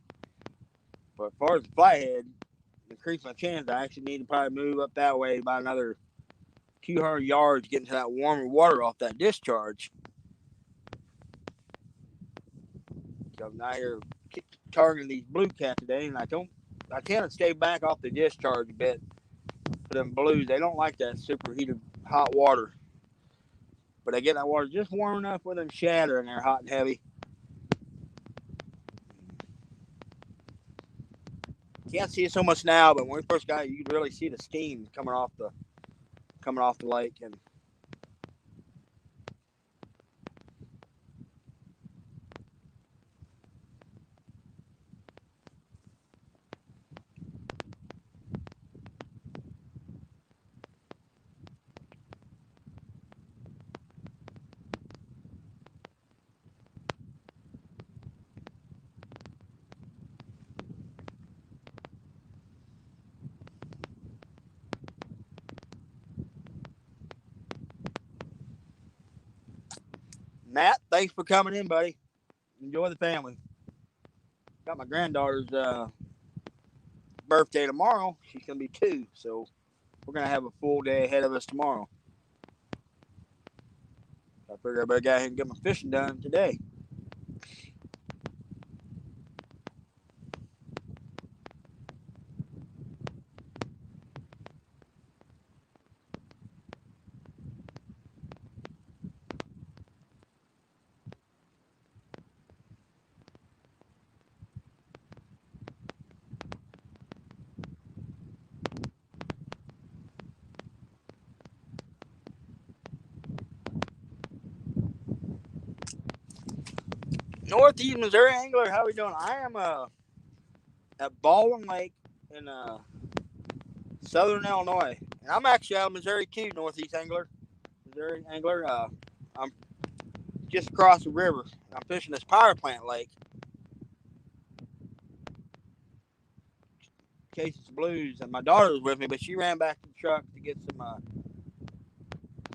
But as far as the flyhead, increase my chance, I actually need to probably move up that way about another 200 yards, getting to that warmer water off that discharge. So I'm out here targeting these bluecat today, and I tend to stay back off the discharge a bit for them blues. They don't like that superheated hot water. But I get that water just warm enough with them shatter in there, hot and heavy. Can't see it so much now, but when we first got it, you could really see the steam coming off the lake. And Matt, thanks for coming in, buddy. Enjoy the family. Got my granddaughter's birthday tomorrow. She's gonna be 2, so we're gonna have a full day ahead of us tomorrow. I figure I better go ahead and get my fishing done today. Northeast Missouri angler, how we doing? I am at Baldwin Lake in southern Illinois, and I'm actually out of Missouri too. Northeast Missouri angler. I'm just across the river. I'm fishing this power plant lake, chasing some blues, and my daughter was with me, but she ran back to the truck to get some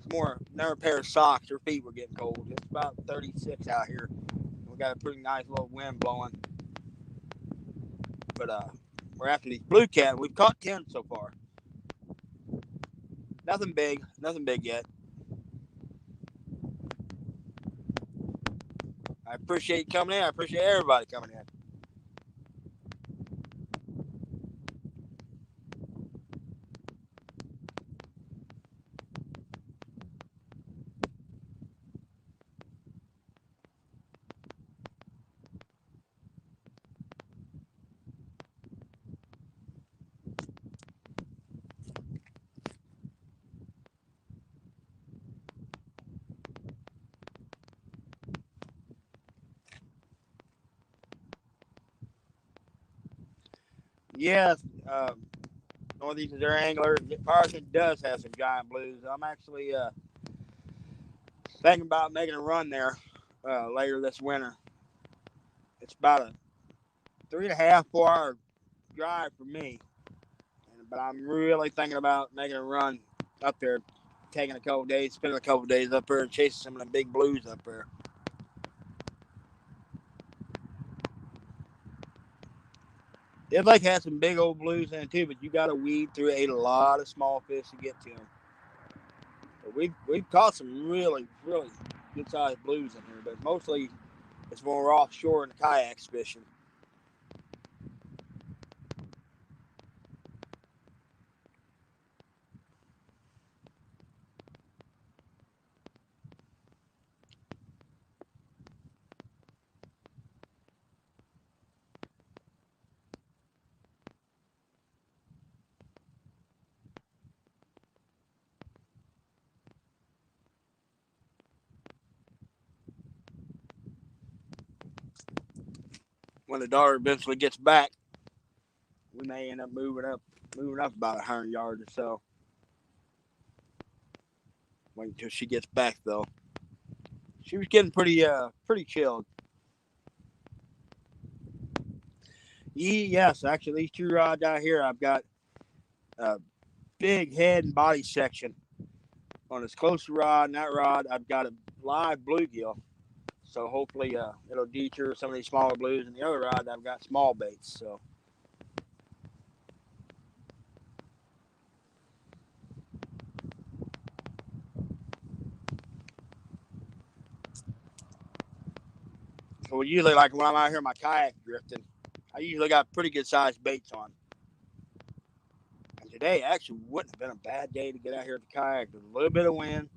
more another pair of socks. Her feet were getting cold. It's about 36 out here. We got a pretty nice little wind blowing. But we're after these bluecat. We've caught 10 so far. Nothing big yet. I appreciate you coming in. I appreciate everybody coming in. Yes, Northeast Missouri angler. Parson does have some giant blues. I'm actually thinking about making a run there later this winter. It's about a 3.5, 4 hour drive for me, but I'm really thinking about making a run up there, taking a couple days, spending a couple days up there, and chasing some of the big blues up there. This lake has some big old blues in it too, but you got to weed through a lot of small fish to get to them. But we've caught some really good sized blues in here, but mostly it's when we're offshore in the kayaks fishing. When the daughter eventually gets back, we may end up moving up about 100 yards or so. Wait until she gets back though. She was getting pretty chilled. Yes, actually, these two rods out here, I've got a big head and body section on this closer rod and that rod. I've got a live bluegill, so hopefully it'll deter some of these smaller blues. And the other rod, I've got small baits. So usually, like when I'm out here in my kayak drifting, I usually got pretty good sized baits on. And today actually wouldn't have been a bad day to get out here with the kayak. There's a little bit of wind,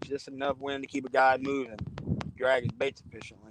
just enough wind to keep a guy moving, drag his baits efficiently.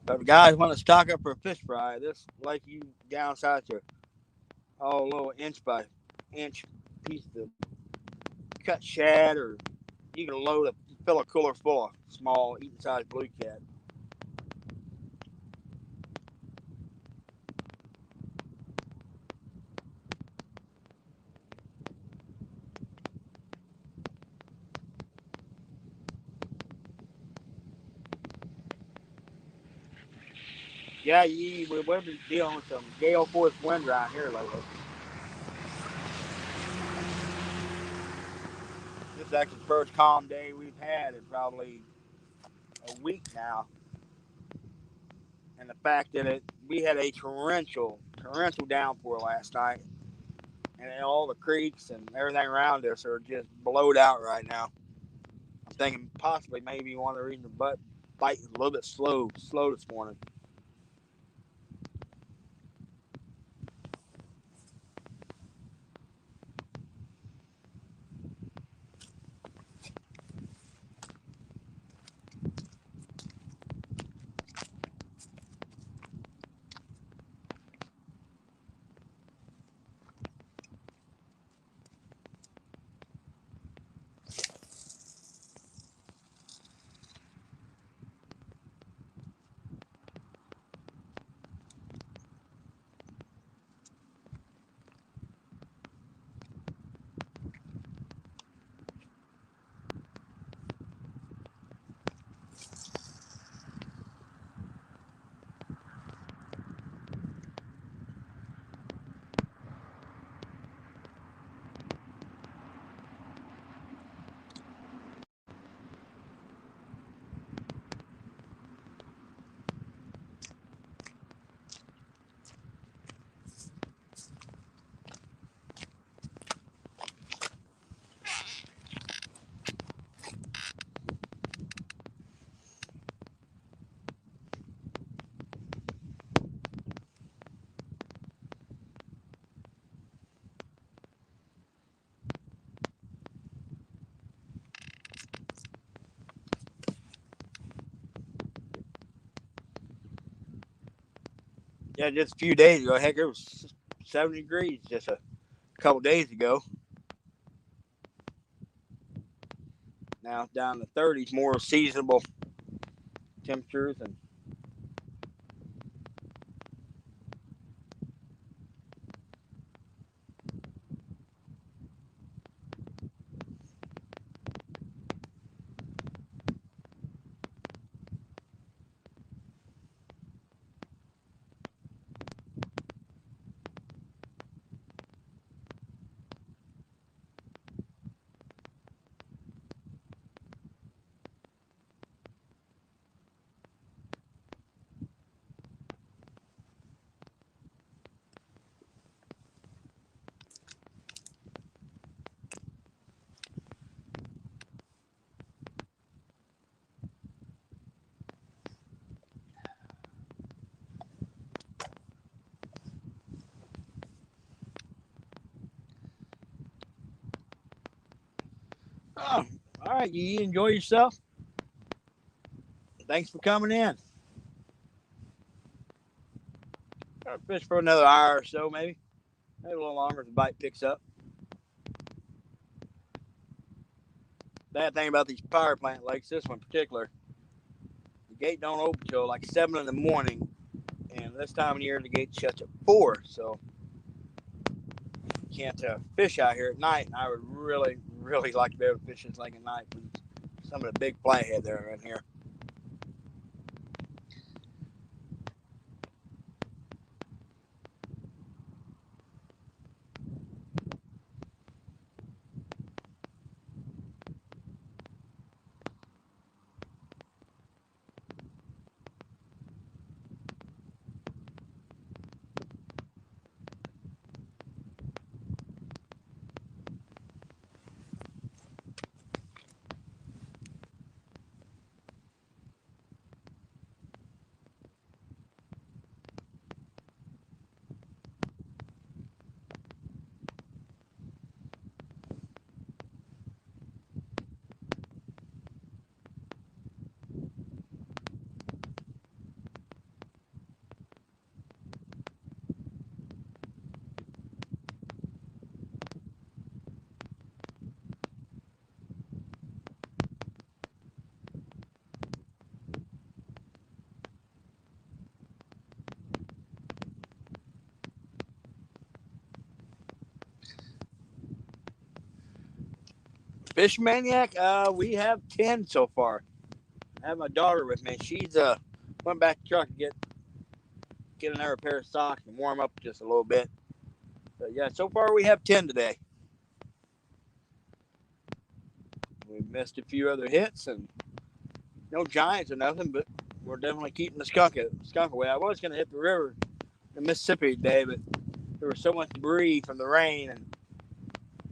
But if guys want to stock up for a fish fry, this lake you downsize to a little inch by inch piece of cut shad, or you can fill a cooler full of small eating sized blue cat. Yeah, we've been dealing with some gale force wind around here lately. This is actually the first calm day we've had in probably a week now. And the fact that we had a torrential downpour last night. and all the creeks and everything around us are just blowed out right now. I'm thinking possibly maybe one of the reasons the bite is a little bit slow this morning. Yeah, just a few days ago. Heck, it was 70 degrees just a couple days ago. Now it's down to 30s, more seasonable temperatures. And oh, all right, you enjoy yourself. Thanks for coming in. I'll fish for another hour or so, maybe a little longer if the bite picks up. Bad thing about these power plant lakes, this one in particular, the gate don't open till like 7 in the morning, and this time of year the gate shuts at 4, so you can't fish out here at night. And I would really like to be able to fish this lake at night for some of the big flathead that are in here. Fish Maniac, we have 10 so far. I have my daughter with me. She's went back to the truck to get another pair of socks and warm up just a little bit. But yeah, so far we have 10 today. We missed a few other hits and no giants or nothing, but we're definitely keeping the skunk away. I was going to hit the river in Mississippi today, but there was so much debris from the rain, and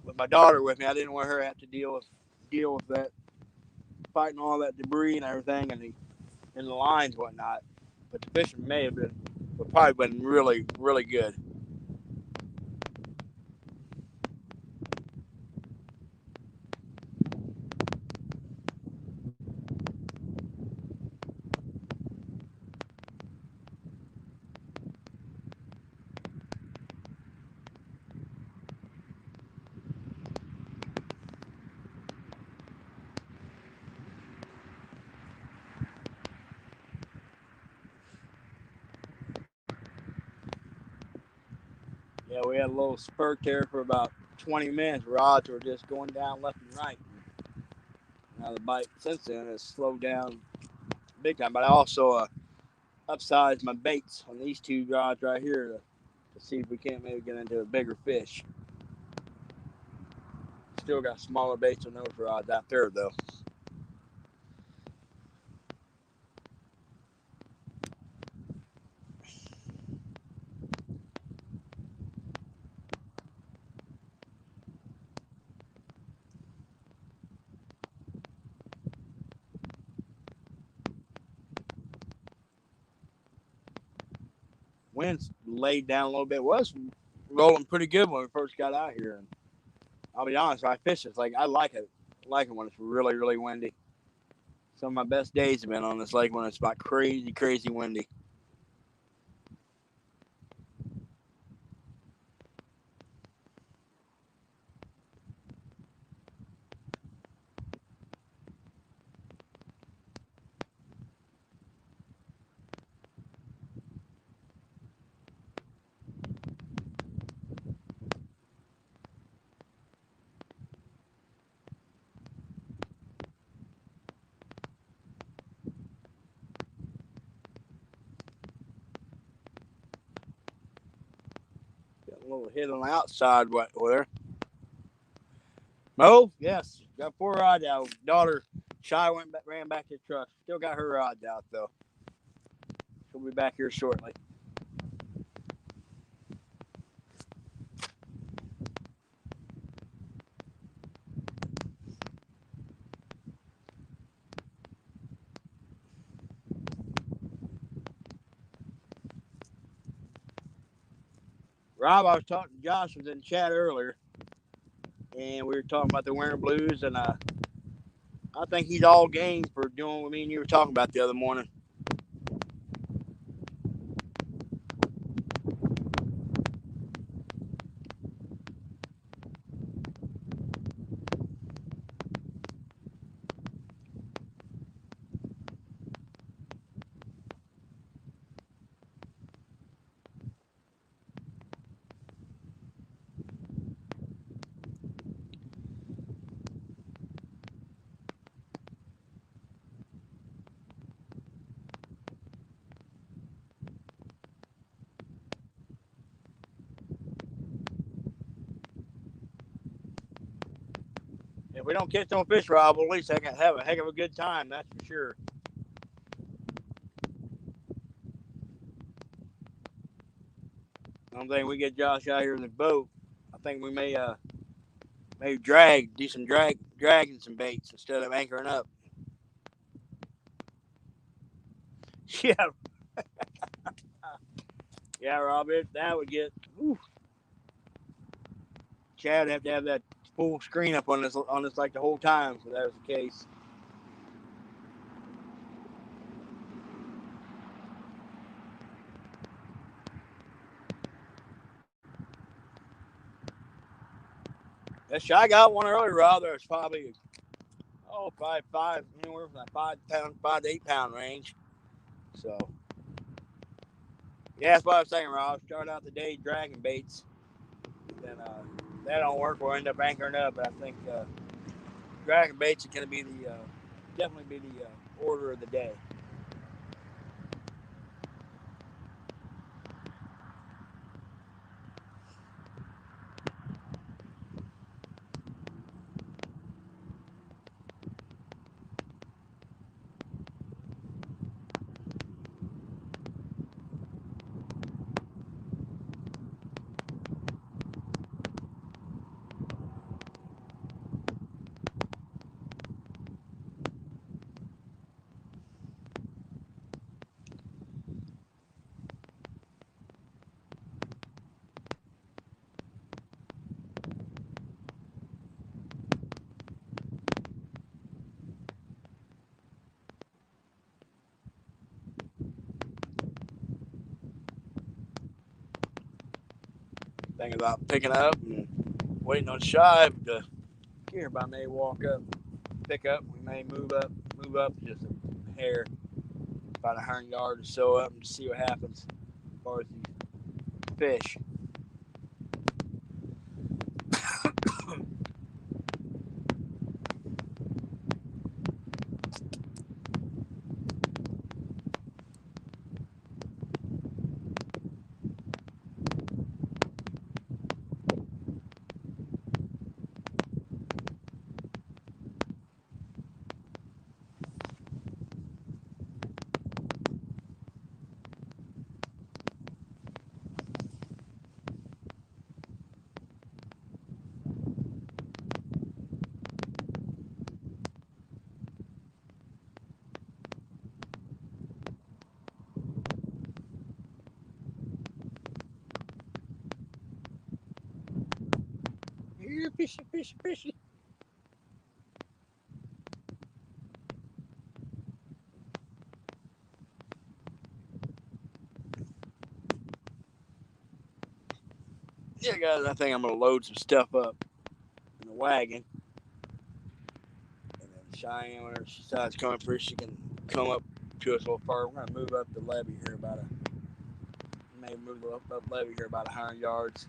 with my daughter with me, I didn't want her to have to deal with that, fighting all that debris and everything, and the lines and whatnot. But the fishing would probably been really, really good. Yeah, we had a little spurt there for about 20 minutes. Rods were just going down left and right. Now the bite since then has slowed down big time. But I also upsized my baits on these two rods right here to see if we can't maybe get into a bigger fish. Still got smaller baits on those rods out there though. Wind's laid down a little bit. It was rolling pretty good when we first got out here. And I'll be honest, I fish it's like I like it. I like it when it's really, really windy. Some of my best days have been on this lake when it's about crazy, crazy windy. Got a little hit on the outside with her. Oh, yes. Got 4 rods out. Daughter, Shy, ran back to the truck. Still got her rods out, though. She'll be back here shortly. Rob, I was talking, Josh was in chat earlier, and we were talking about the winter blues, and I think he's all game for doing what me and you were talking about the other morning. If we don't catch no fish, Rob, well, at least I can have a heck of a good time, that's for sure. I don't think we get Josh out here in the boat. I think we may maybe do some dragging some baits instead of anchoring up. Yeah, yeah, Rob, that would get. Whew. Chad would have to have that full screen up on this like the whole time if that was the case. That Shy got one earlier, Rob. There was probably five, anywhere from that 5 to 8 pound range. So yeah, that's what I was saying, Rob. Start out the day dragging baits. Then that don't work. We'll end up anchoring up. But I think dragging baits is going to be definitely be the order of the day. Thinking about picking up and waiting on Shy to hereby may walk up, pick up. We may move up just a hair, about 100 yards or so up, and just see what happens as far as these fish. Here, fishy, fishy, fishy. Yeah, guys, I think I'm gonna load some stuff up in the wagon, and then Cheyenne, whenever she decides coming through, she can come up to us a little further. We're gonna move up the levee here maybe move up the levee here about 100 yards.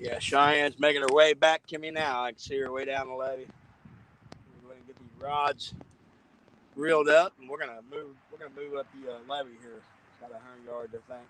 Yeah, Cheyenne's making her way back to me now. I can see her way down the levee. We're going to get these rods reeled up, and we're gonna move up the levee here. It's about 100 yards, I think.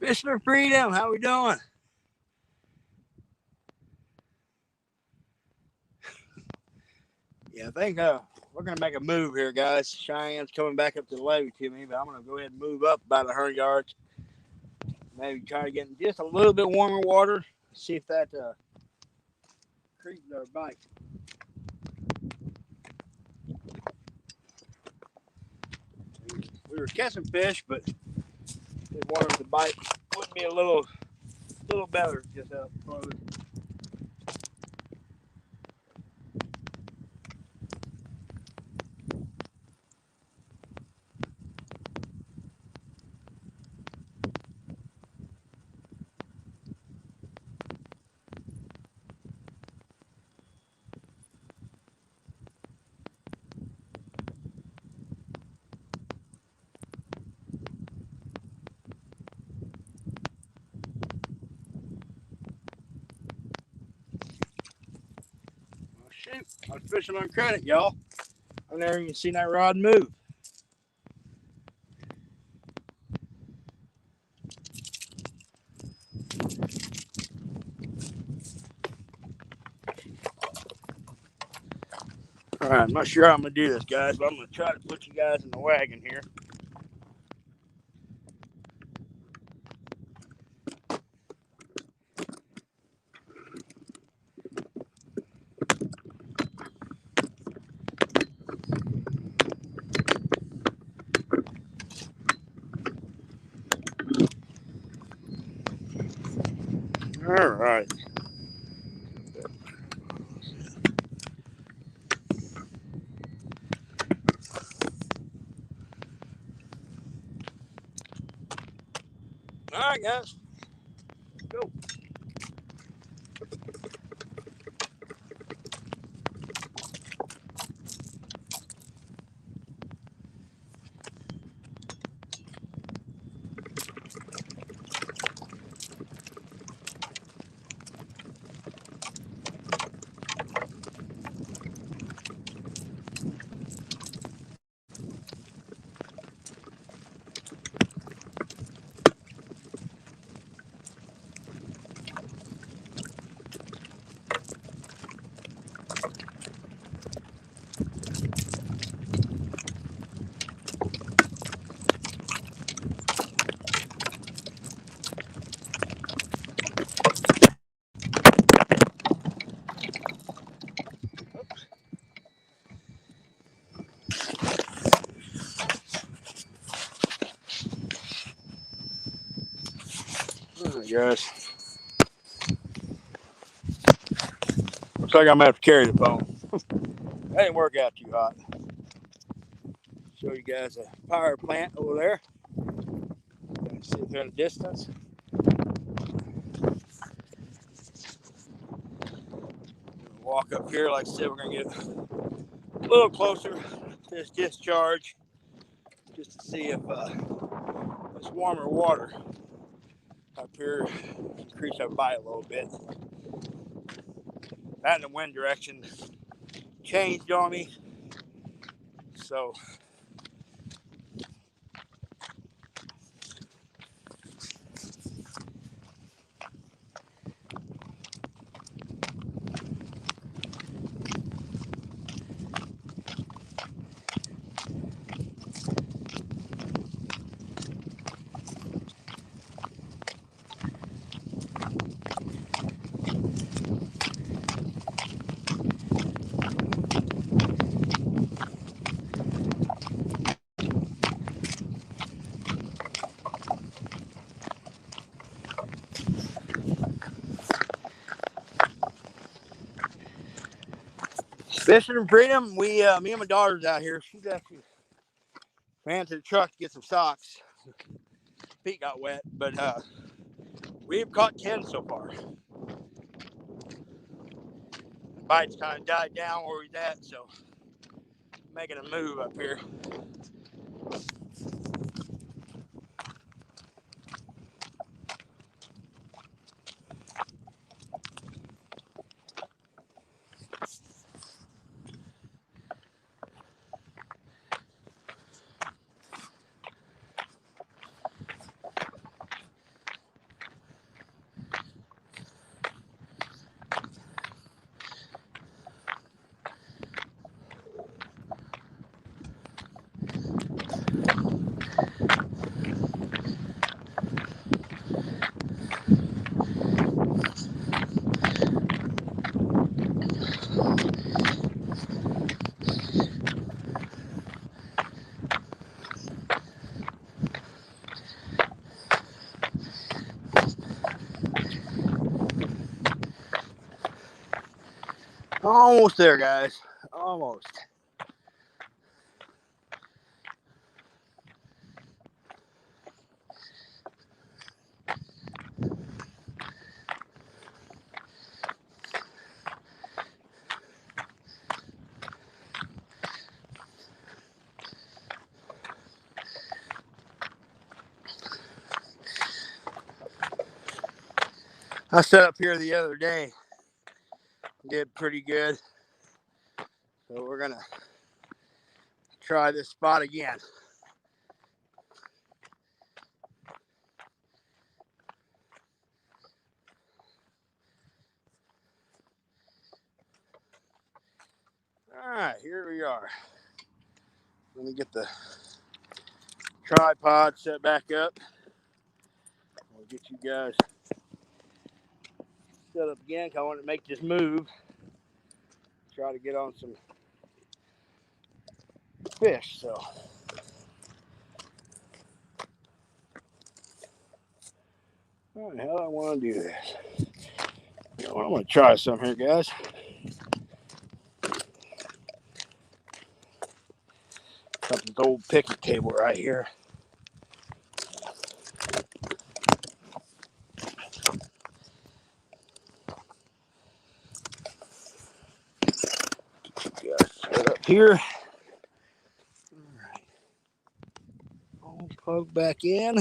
Fishing for freedom. How we doing? Yeah, I think we're gonna make a move here, guys. Cheyenne's coming back up to the levee to me, but I'm gonna go ahead and move up about 100 yards. Maybe try to get in just a little bit warmer water. See if that creeps our bite. We were catching fish, but we wanted the bite would be a little better just up close. Oh, shoot, I was fishing on credit, y'all. I've never even seen that rod move. All right, I'm not sure how I'm going to do this, guys, but I'm going to try to put you guys in the wagon here. All right. All right, guys. Go. All right, guys. Looks like I'm going to have to carry the phone. That didn't work out too hot. Show you guys a power plant over there. You can see it there in the distance. Walk up here, like I said, we're going to get a little closer to this discharge just to see if this warmer water up here increase our bite a little bit. That and the wind direction changed on me, so fishing and freedom. Me and my daughter's out here. She's actually ran to the truck to get some socks. Feet got wet, but we've caught 10 so far. The bite's kind of died down where he's at, so making a move up here. Almost there, guys. Almost. I set up here the other day. Did pretty good. So we're gonna try this spot again. All right, here we are. Let me get the tripod set back up. I'll get you guys set up again. I want to make this move. Try to get on some fish. So, how the hell I want to do this? You know, I'm going to try some here, guys. Got this old picnic table right here. Got set up here. All right. I'll plug back in.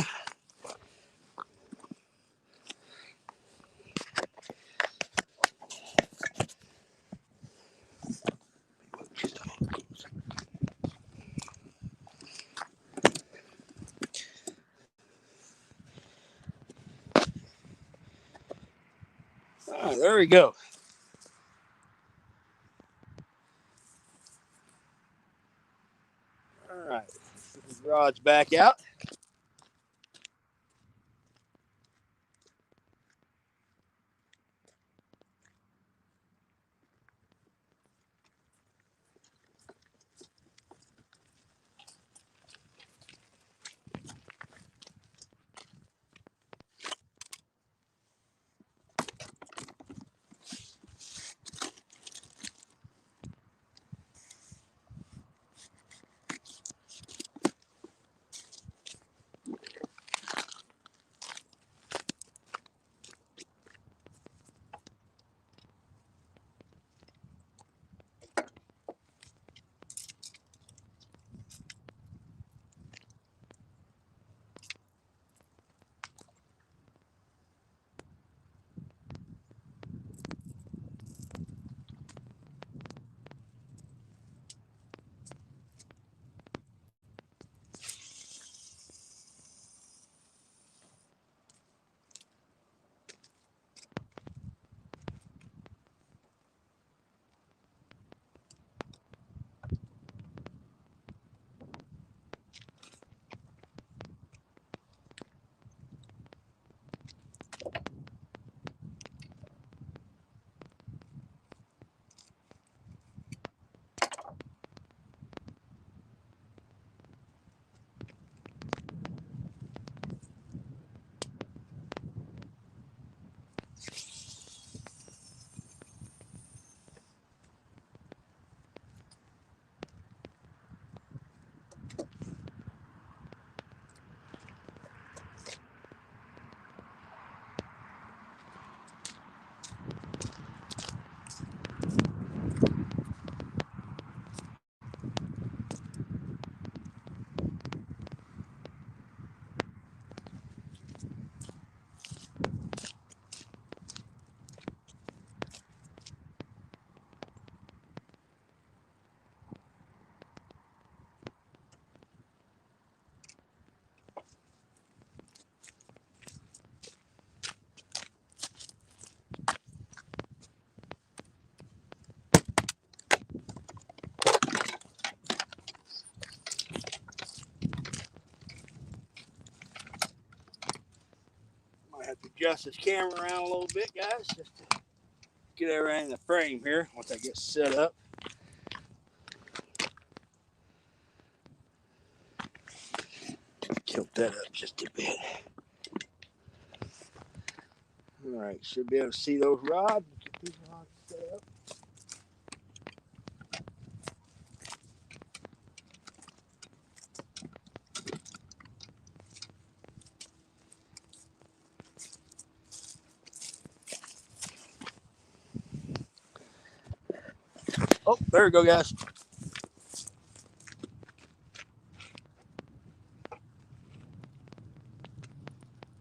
All right, there we go. All right, the rod's back out. Might have to adjust this camera around a little bit, guys, just to get everything in the frame here once I get set up. Tilt that up just a bit. All right, should be able to see those rods. Get these rods set up. Oh, there we go, guys.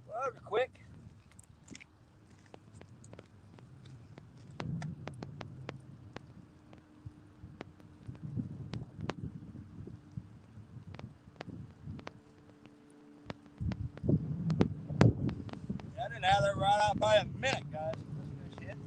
Well, that was quick. I didn't have that right out by a minute, guys. That's good shit.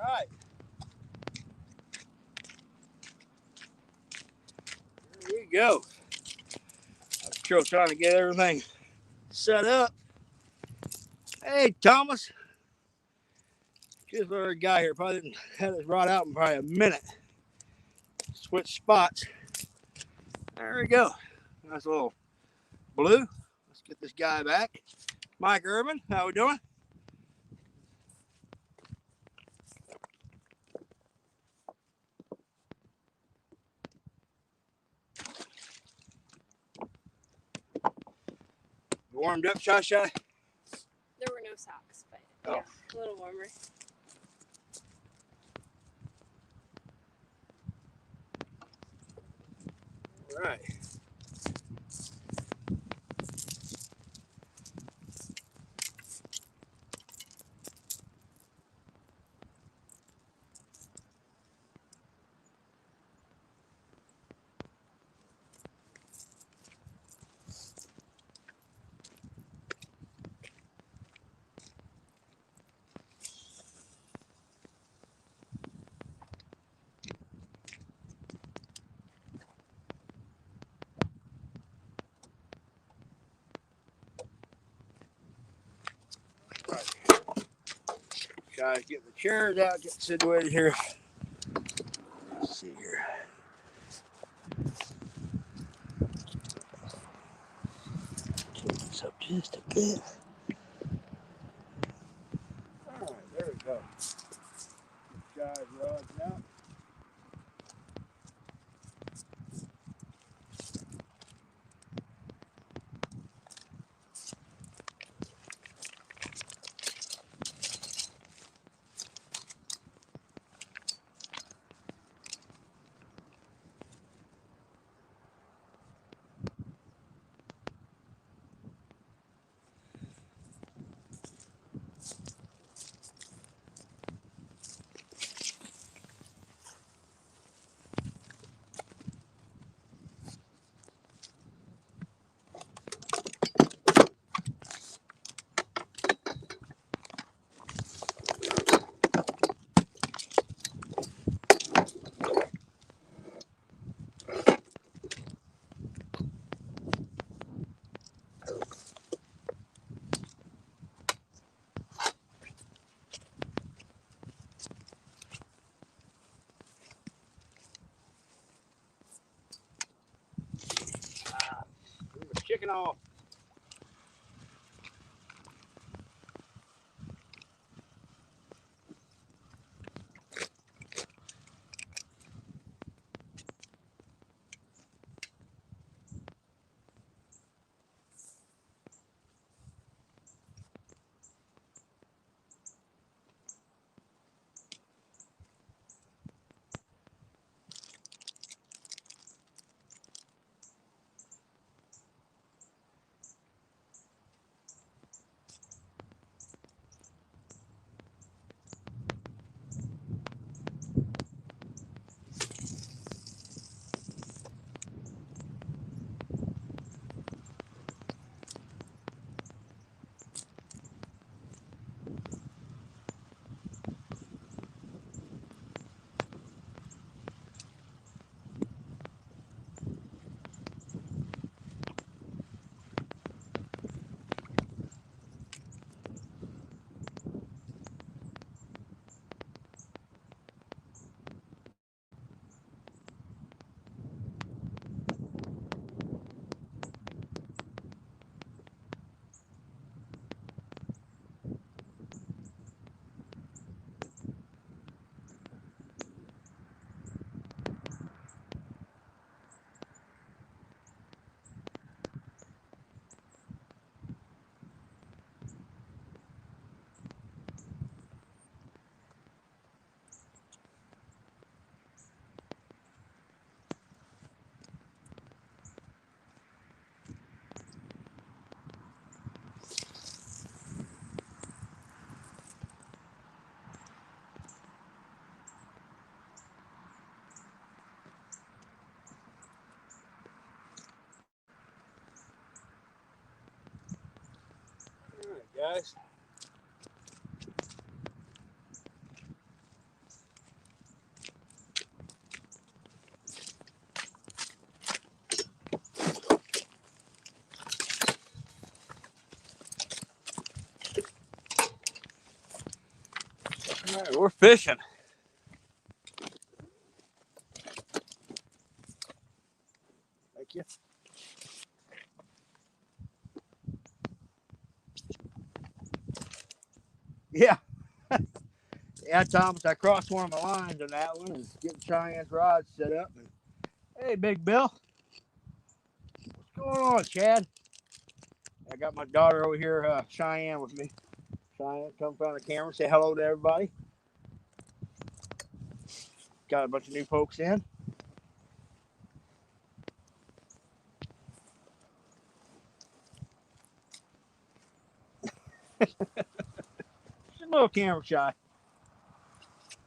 All right. There you go. I'm still trying to get everything set up. Hey, Thomas. Just our guy here. Probably didn't have his rod out in probably a minute. Switch spots. There we go. Nice little blue. Let's get this guy back. Mike Urban, how we doing? You warmed up, Shy? There were no socks, but yeah, a little warmer. All right. Guys, get the chairs out, get situated here. Let's see here. Turn this up just a bit. All right, there we go. Guys, rods out. Chicken off. guys. All right, we're fishing. Thank you. Yeah. Yeah, Thomas, I crossed one of my lines on that one and getting Cheyenne's rod set up. And, hey, Big Bill. What's going on, Chad? I got my daughter over here, Cheyenne, with me. Cheyenne, come in front of the camera, say hello to everybody. Got a bunch of new folks in. She's a little camera shy.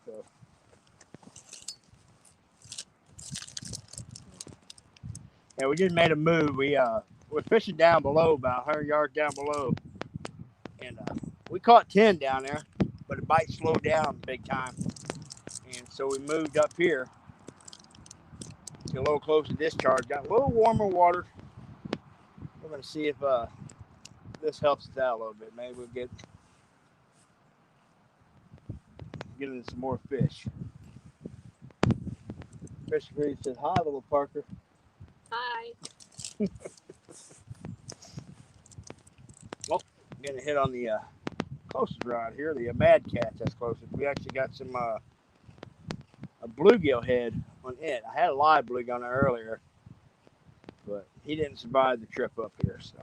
So. Yeah, we just made a move. We're fishing down below, about 100 yards down below, and we caught 10 down there, but the bite slowed down big time, and so we moved up here to a little closer to discharge. Got a little warmer water. We're gonna see if this helps us out a little bit. Maybe we'll get in some more fish. Fish Reed says, "Hi, little Parker." Hi. Well, getting a hit on the closest rod here, the Mad Cat. That's closest. We actually got some a bluegill head on it. I had a live bluegill on there earlier, but he didn't survive the trip up here. So.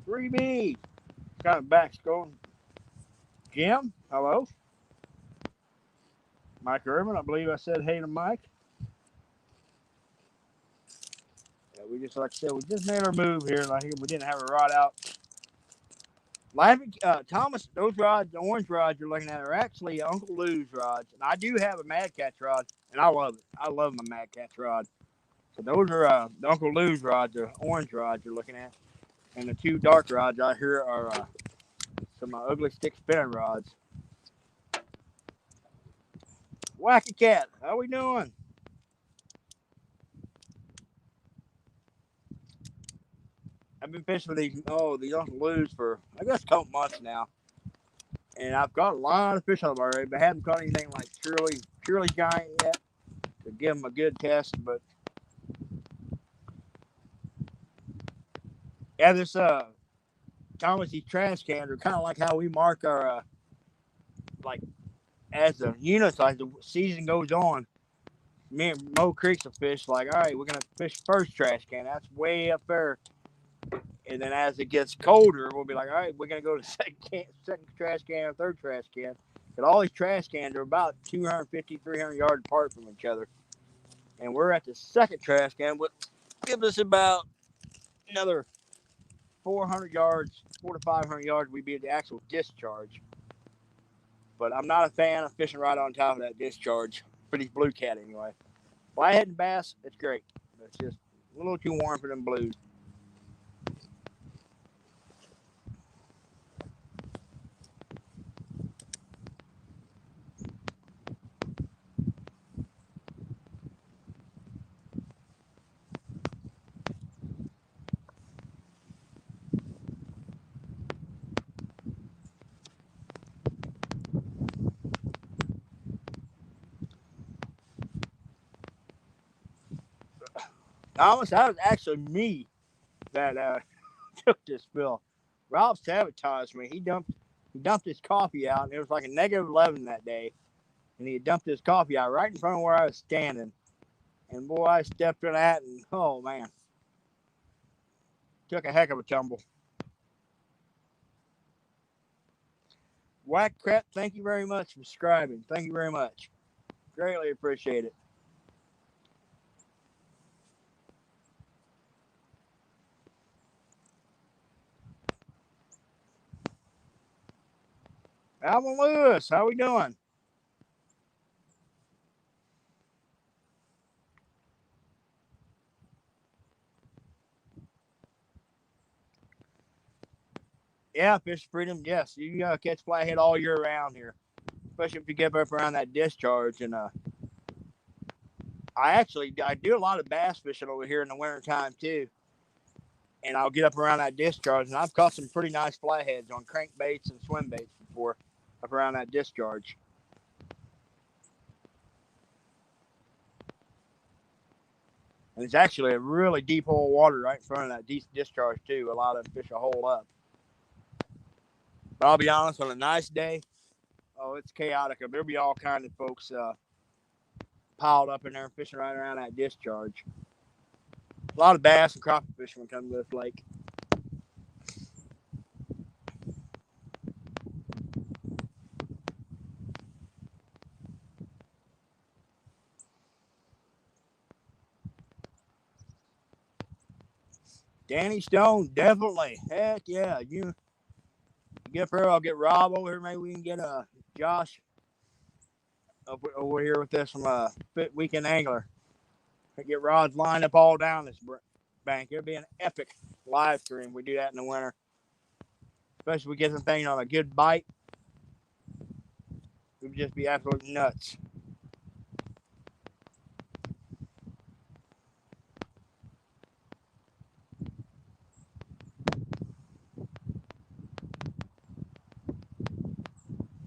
Freebie, kind of back's going. Jim, hello. Mike Irvin, I believe I said hey to Mike. Yeah, we just, like I said, we just made our move here. Like we didn't have a rod out. Laughing, Thomas, those rods, the orange rods you're looking at, are actually Uncle Lou's rods. And I do have a Mad Cat's rod, and I love it. I love my Mad Cat's rod. So those are the Uncle Lou's rods, the orange rods you're looking at. And the two dark rods out here are some ugly stick spinning rods. Wacky Cat, how we doing? I've been fishing with these Uncle Lou's for, I guess, a couple months now. And I've got a lot of fish on them already, but I haven't caught anything like truly giant yet to give them a good test. But yeah, this Thomas, these trash cans are kind of like how we mark our like as the units, like the season goes on. Me and Mo Creek's a fish. Like, all right, we're gonna fish first trash can. That's way up there. And then as it gets colder, we'll be like, all right, we're gonna go to second trash can or third trash can. But all these trash cans are about 250, 300 yards apart from each other. And we're at the second trash can, which gives us about another 400 yards, 400 to 500 yards. We'd be at the actual discharge. But I'm not a fan of fishing right on top of that discharge for these blue cat anyway. Flathead and bass, it's great. It's just a little too warm for them blues. Thomas, that was actually me that took this spill. Rob sabotaged me. He dumped his coffee out, and it was like a -11 that day. And he dumped his coffee out right in front of where I was standing. And boy, I stepped in that, and oh man, took a heck of a tumble. Whack Crap, thank you very much for subscribing. Thank you very much. Greatly appreciate it. Alvin Lewis, how we doing? Yeah, fish freedom. Yes, you catch flathead all year round here, especially if you get up around that discharge. And I do a lot of bass fishing over here in the wintertime too. And I'll get up around that discharge, and I've caught some pretty nice flatheads on crankbaits and swim baits before up around that discharge. And it's actually a really deep hole of water right in front of that discharge too. A lot of fish will hole up. But I'll be honest, on a nice day, oh, it's chaotic. There'll be all kinds of folks piled up in there fishing right around that discharge. A lot of bass and crappie fishermen come to this lake. Danny Stone, definitely. Heck yeah. You get her, I'll get Rob over here. Maybe we can get Josh over here with us from Fit Weekend Angler. Get rods lined up all down this bank. It'll be an epic live stream. We do that in the winter. Especially if we get some thing on a good bite. It would just be absolutely nuts.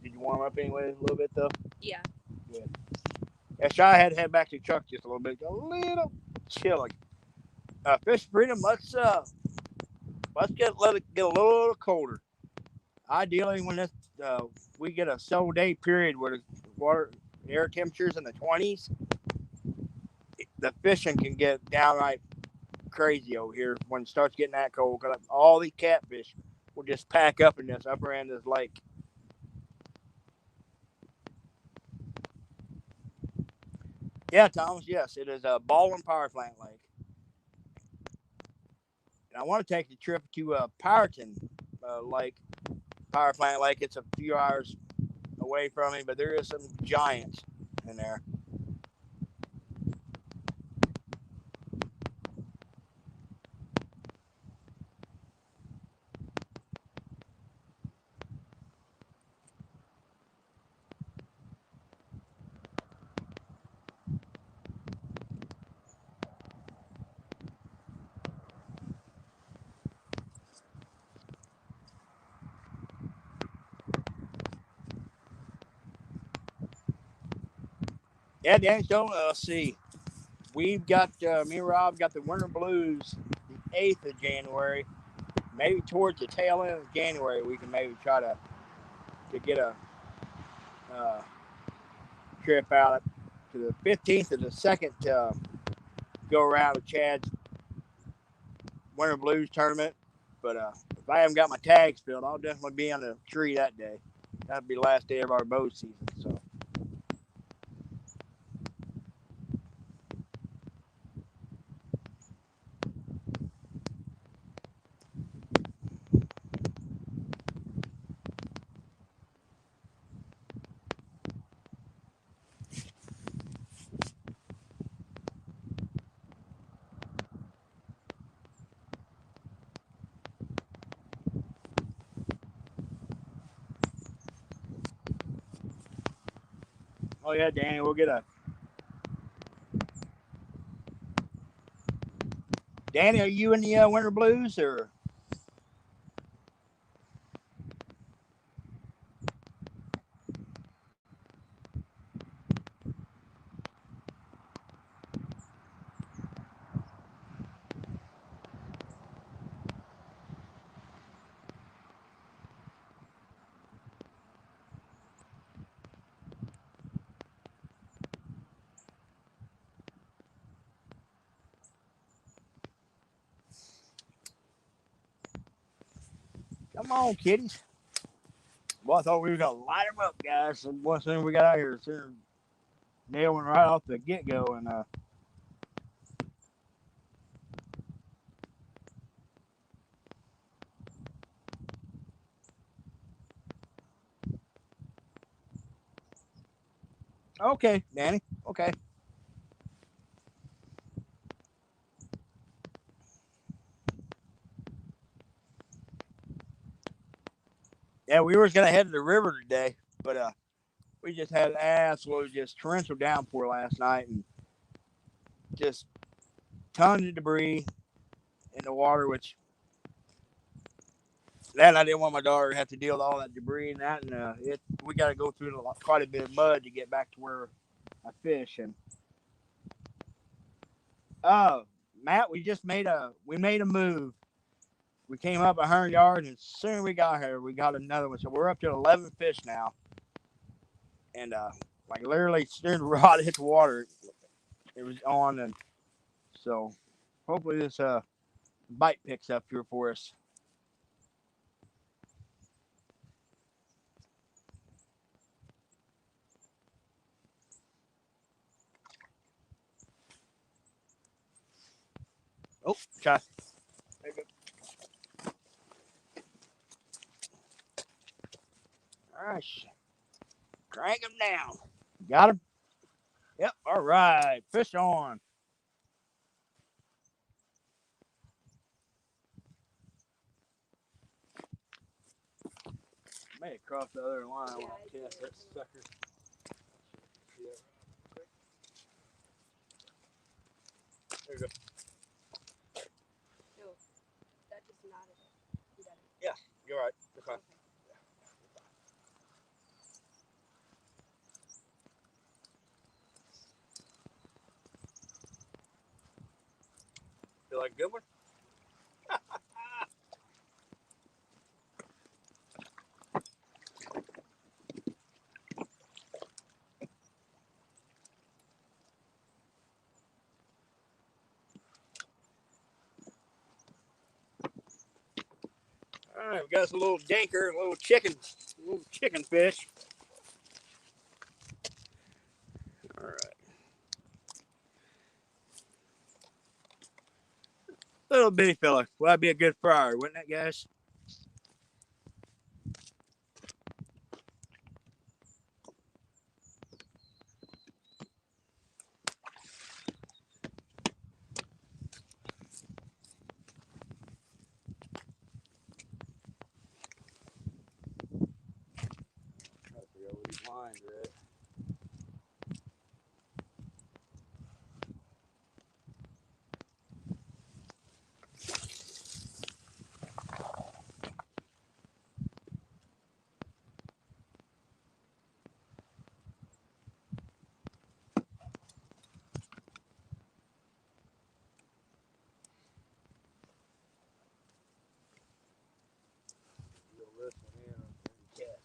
Did you warm up anyway a little bit though? Yeah. Good. Yeah, Shy had to head back to the truck just a little bit. A little chilly. Fish freedom. Let's let it get a little colder. Ideally, when this we get a several day period where the water air temperatures in the 20s, the fishing can get downright crazy over here when it starts getting that cold. Because all these catfish will just pack up in this upper end of this lake. Yeah, Thomas. Yes, it is a Baldwin Power Plant Lake. And I want to take the trip to Powerton Lake, Power Plant Lake. It's a few hours away from me, but there is some giants in there. Yeah, Dan, so let's see. We've got, me and Rob got the Winter Blues the 8th of January. Maybe towards the tail end of January, we can maybe try to get a uh, trip out to the 15th of the second go around with Chad's Winter Blues tournament. But if I haven't got my tags filled, I'll definitely be on the tree that day. That'll be the last day of our bow season. So. Oh yeah, Danny, we'll get a. Danny, are you in the Winter Blues or? Come on, kiddies. Well, I thought we were gonna light them up, guys. So as soon as we got out here, soon nailing right off the get go, and Okay, Danny. Okay. Yeah, we were gonna head to the river today, but we just had absolute just torrential downpour last night, and just tons of debris in the water. Which that I didn't want my daughter to have to deal with all that debris and that, and we got to go through quite a bit of mud to get back to where I fish. And uh, Matt, we made a move. We came up 100 yards, and as soon as we got here, we got another one. So we're up to 11 fish now, and like literally, as soon as the rod hit the water, it was on, and so hopefully this bite picks up here for us. Oh, try. All right, crank him down. Got him. Yep. All right, fish on. Made it cross the other line. Yeah, I'll cast that sucker. There you go. No, that just nodded it. You got it. Yeah, you're right. Okay. Feel like a good one? All right, we got us a little dinker, a little chicken fish. All right, little bitty fella. Well, that'd be a good fryer, wouldn't that, guys? I forgot what these lines are at. This one here, cast.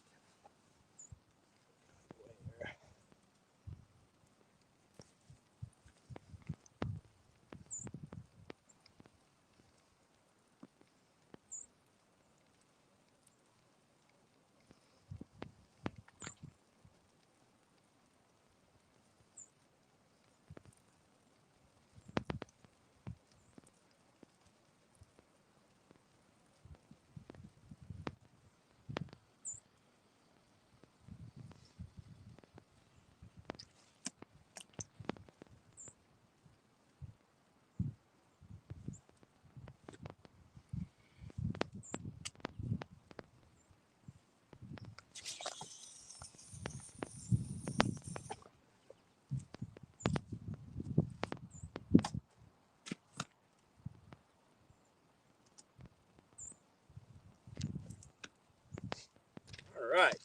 All right.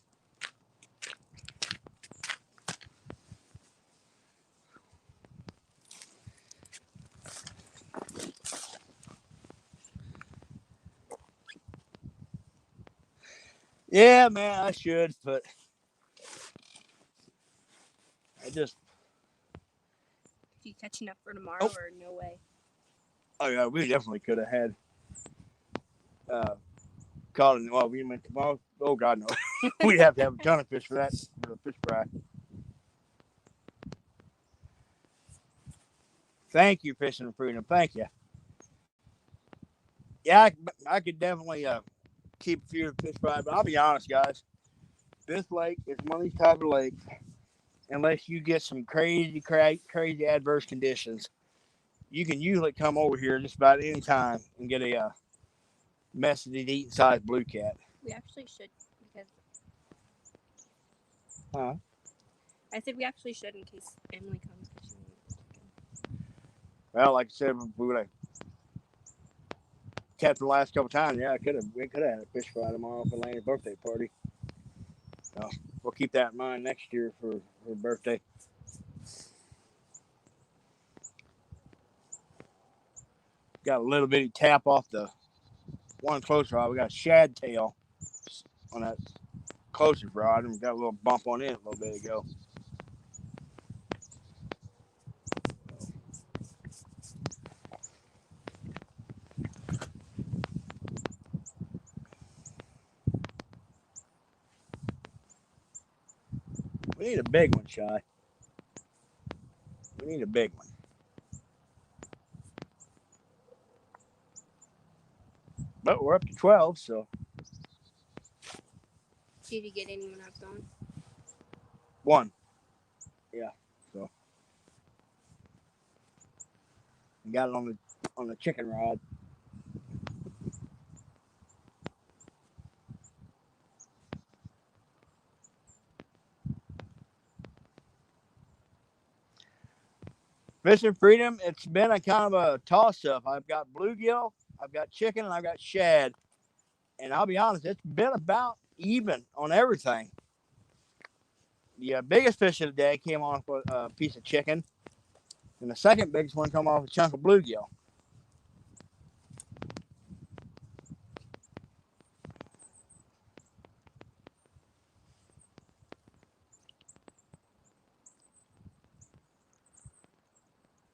Yeah, man, I should, but I just. Do you catch enough for tomorrow Oh, or no way? oh yeah, we definitely could have had uh, caught it. Well, we went tomorrow. Oh God, no. We'd have to have a ton of fish for that for the fish fry. Thank you, Fishing and Freedom. Thank you. Yeah, I could definitely keep a few fish fry, but I'll be honest, guys. This lake is one of these type of lakes unless you get some crazy adverse conditions. You can usually come over here just about any time and get a message eating size blue cat. We actually should because Huh? I said we actually should in case Emily comes. Well, like I said, we would have kept the last couple times. Yeah, we could have had a fish fry tomorrow for Lane's birthday party. So we'll keep that in mind next year for her birthday. Got a little bitty tap off the one close rod. We got a shad tail on that closest rod, and we got a little bump on it a little bit ago. We need a big one, Shy. We need a big one. But we're up to 12, so. Did you get anyone up on? One. Yeah, so. We got it on the chicken rod. Fishing Freedom, it's been a kind of a toss-up. I've got bluegill, I've got chicken, and I've got shad. And I'll be honest, it's been about even on everything. The biggest fish of the day came off a piece of chicken, and the second biggest one come off a chunk of bluegill.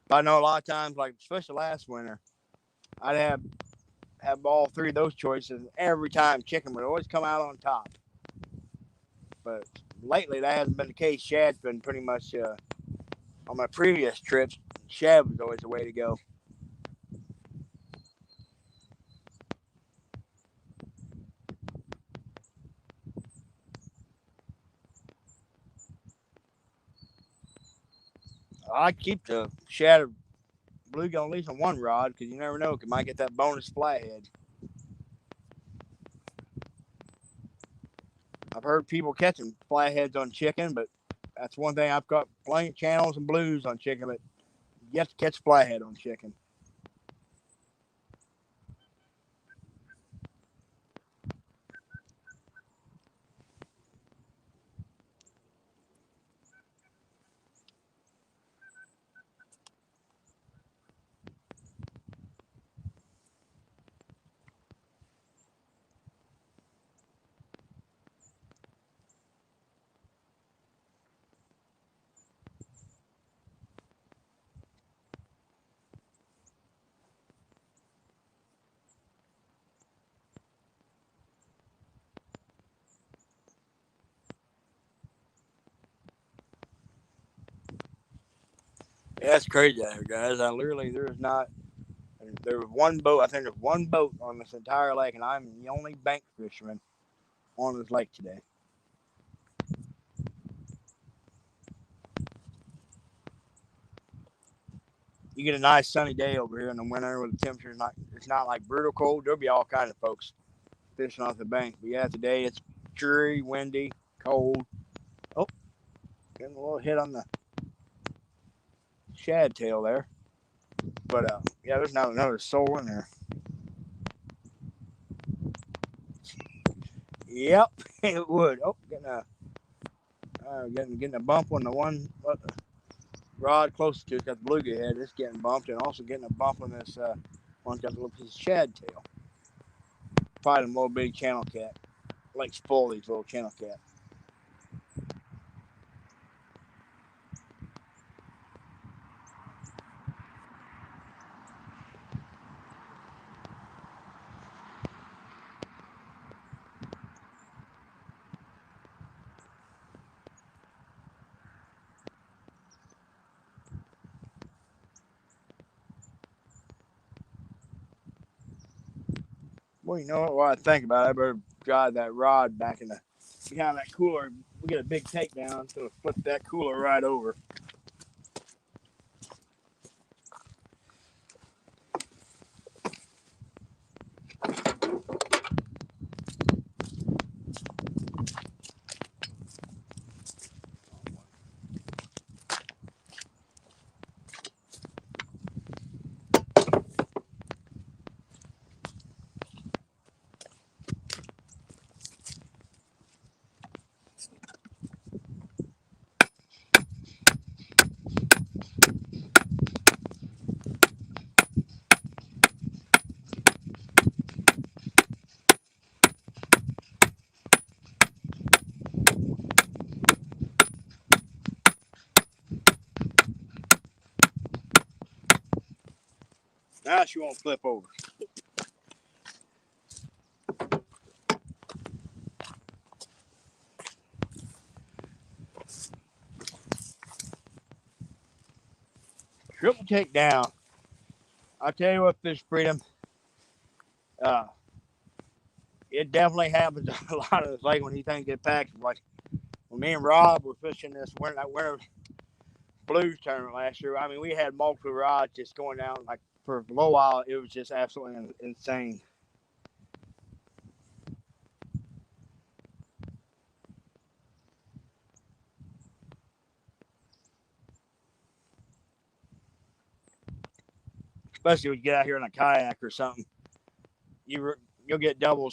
But I know a lot of times, like especially last winter, I'd have all three of those choices. Every time chicken would always come out on top. But lately that hasn't been the case. Shad's been pretty much on my previous trips. Shad was always the way to go. I keep the shad or bluegill at least on one rod because you never know, it might get that bonus flathead. I've heard people catching flatheads on chicken, but that's one thing I've got plenty of channels and blues on chicken, but you have to catch flathead on chicken. Yeah, that's crazy out here, guys. I literally there's not there was one boat. I think there's one boat on this entire lake, and I'm the only bank fisherman on this lake today. You get a nice sunny day over here in the winter where the temperature's not it's not like brutal cold. There'll be all kinds of folks fishing off the bank. But yeah, today it's dreary, windy, cold. Oh, getting a little hit on the shad tail there. But yeah, there's not another soul in there. Yep, it would. Oh, getting a bump on the one rod closest to it. Got the bluegill head. It's getting bumped, and also getting a bump on this one's got a little piece of shad tail. Probably a little bitty channel cat. Lake's full of these little channel cat. Well, you know what? While I think about it, I better drive that rod back in the behind that cooler. We get a big takedown. It's gonna flip that cooler right over. Now she won't flip over. Triple takedown. I tell you what, Fish Freedom. It definitely happens a lot of like when these things get packed. Like when me and Rob were fishing this winter blues tournament last year. I mean, we had multiple rods just going down. Like for a little while, it was just absolutely insane. Especially when you get out here in a kayak or something, you'll get double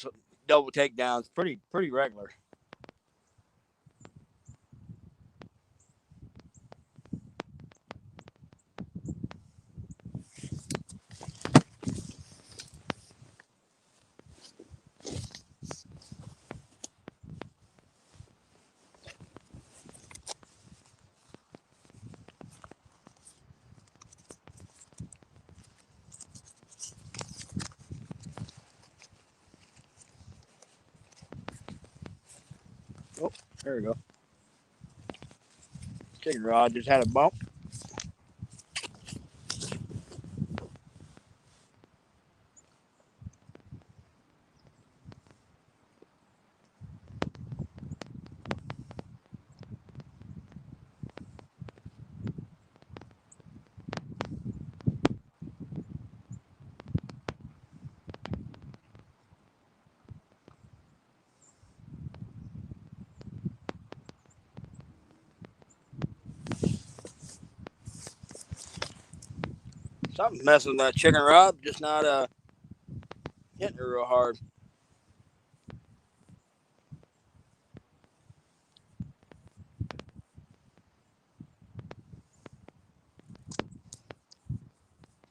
takedowns pretty regular. Oh, there we go. Chicken rod just had a bump. Something's messing with that chicken rod, just not hitting it real hard.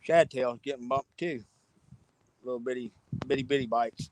Shad tail's getting bumped too. Little bitty bites.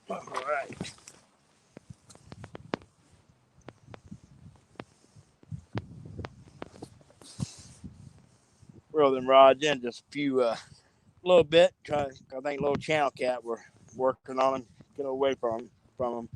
All right. Reel them rods in just a little bit. I think little channel cat were working on them, get away from them.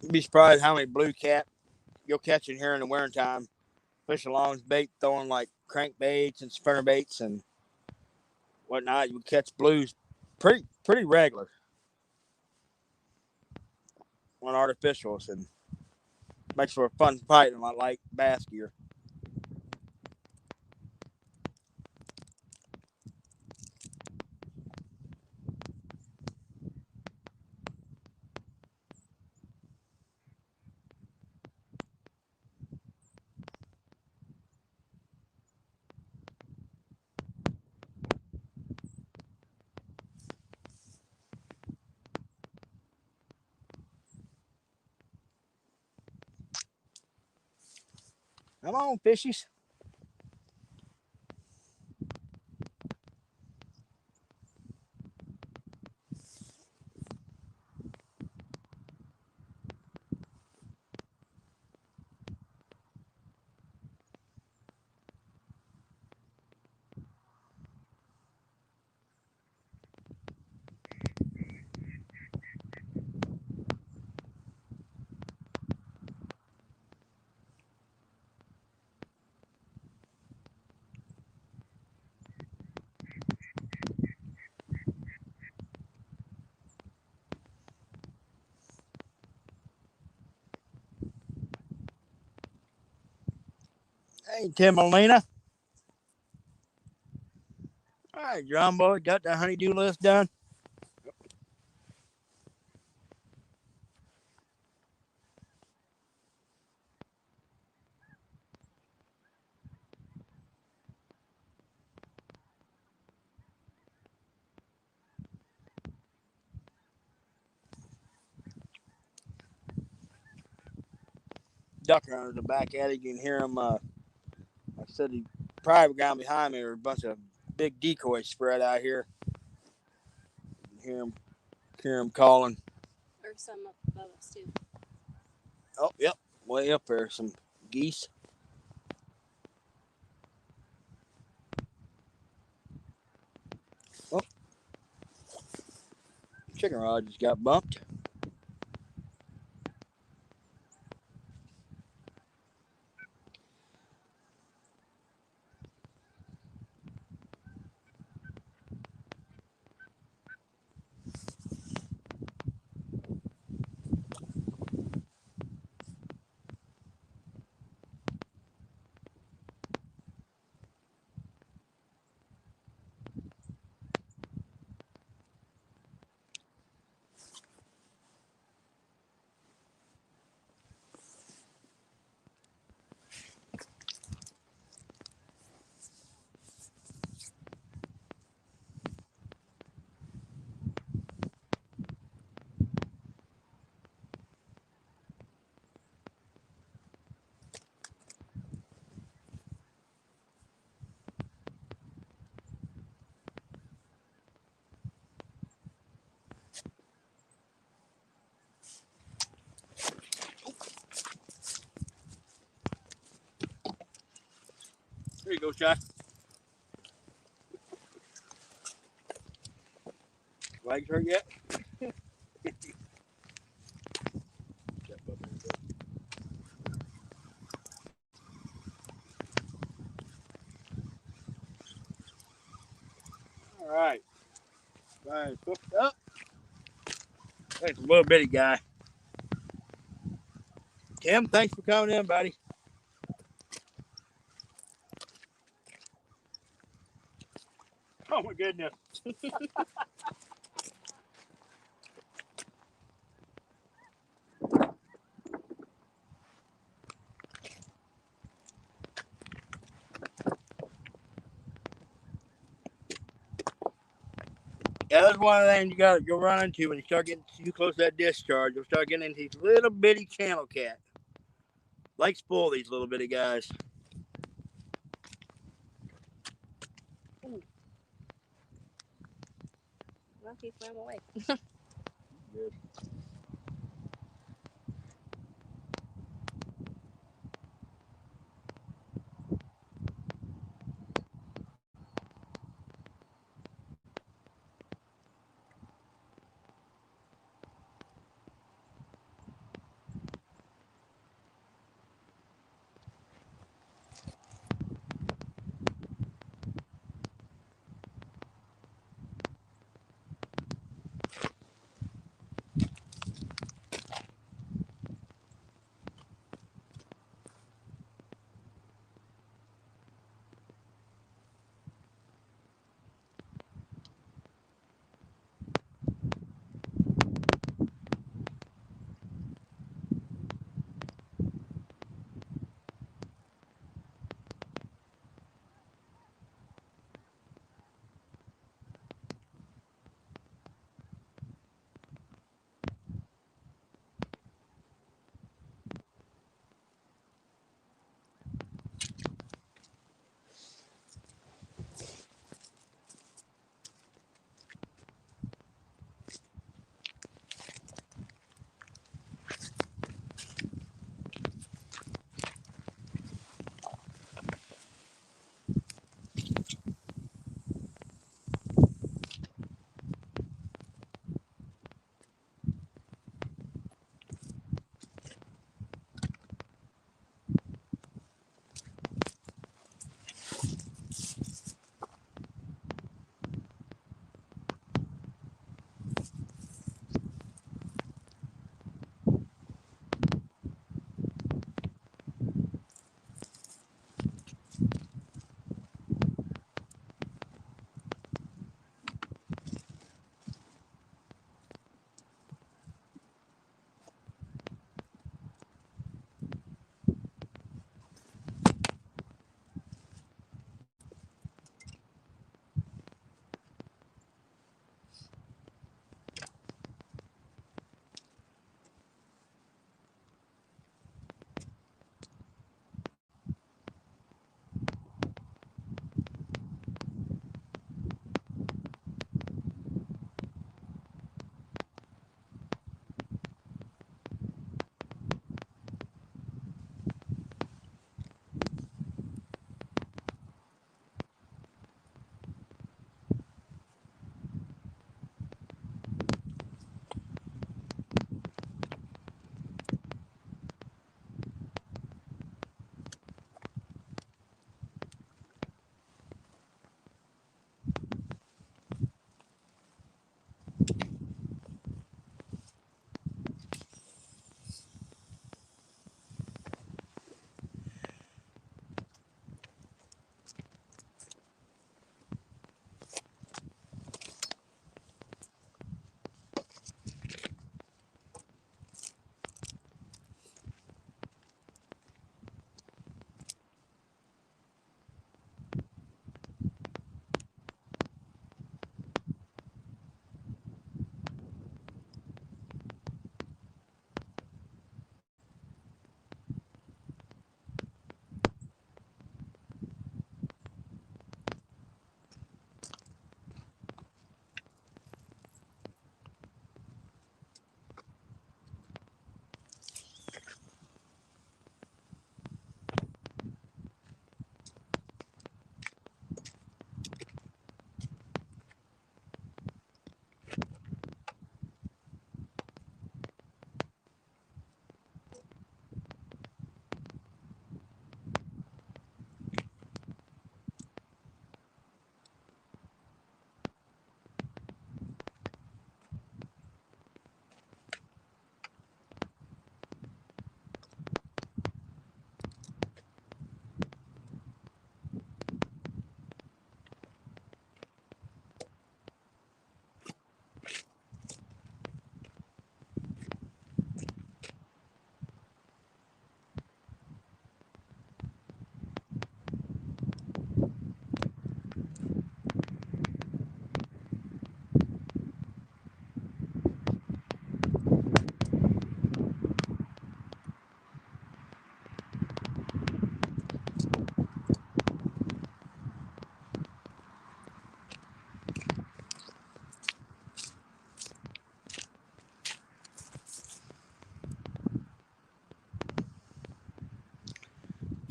You'd be surprised how many blue cat you'll catch in here in the wintertime. Fishing along bait, throwing like crankbaits and spinner baits and whatnot. You would catch blues pretty regular on artificials and makes for a fun fight in like bass gear. Come on, fishies. Hey, Timalina. All right, John boy, got the honeydew list done. Ducker under the back attic. You can hear him. Like I said, the private ground behind me are a bunch of big decoys spread out here. You can hear him calling. Or some up above us too. Oh, yep, way up there, some geese. Oh, chicken rod just got bumped. Here you go, Chuck. Legs hurt yet? All right. Fine, cooked up. Thanks, a little bitty guy. Tim, thanks for coming in, buddy. Oh my goodness. Yeah, that's one of the things you'll run into when you start getting too close to that discharge. You'll start getting into these little bitty channel cat. Like spoil these little bitty guys. Well, he swam away. Good.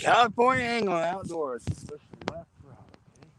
California angling outdoors. Push the left rod, okay.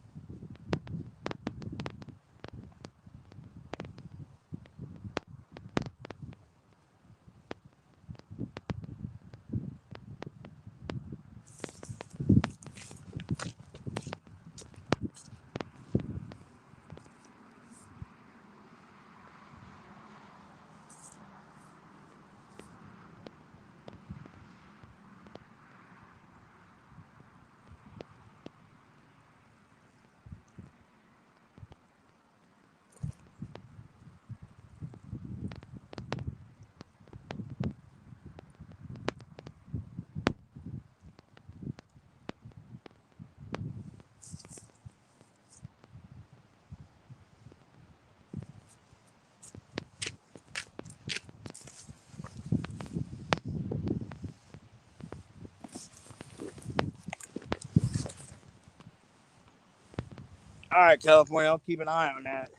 All right, California, I'll keep an eye on that.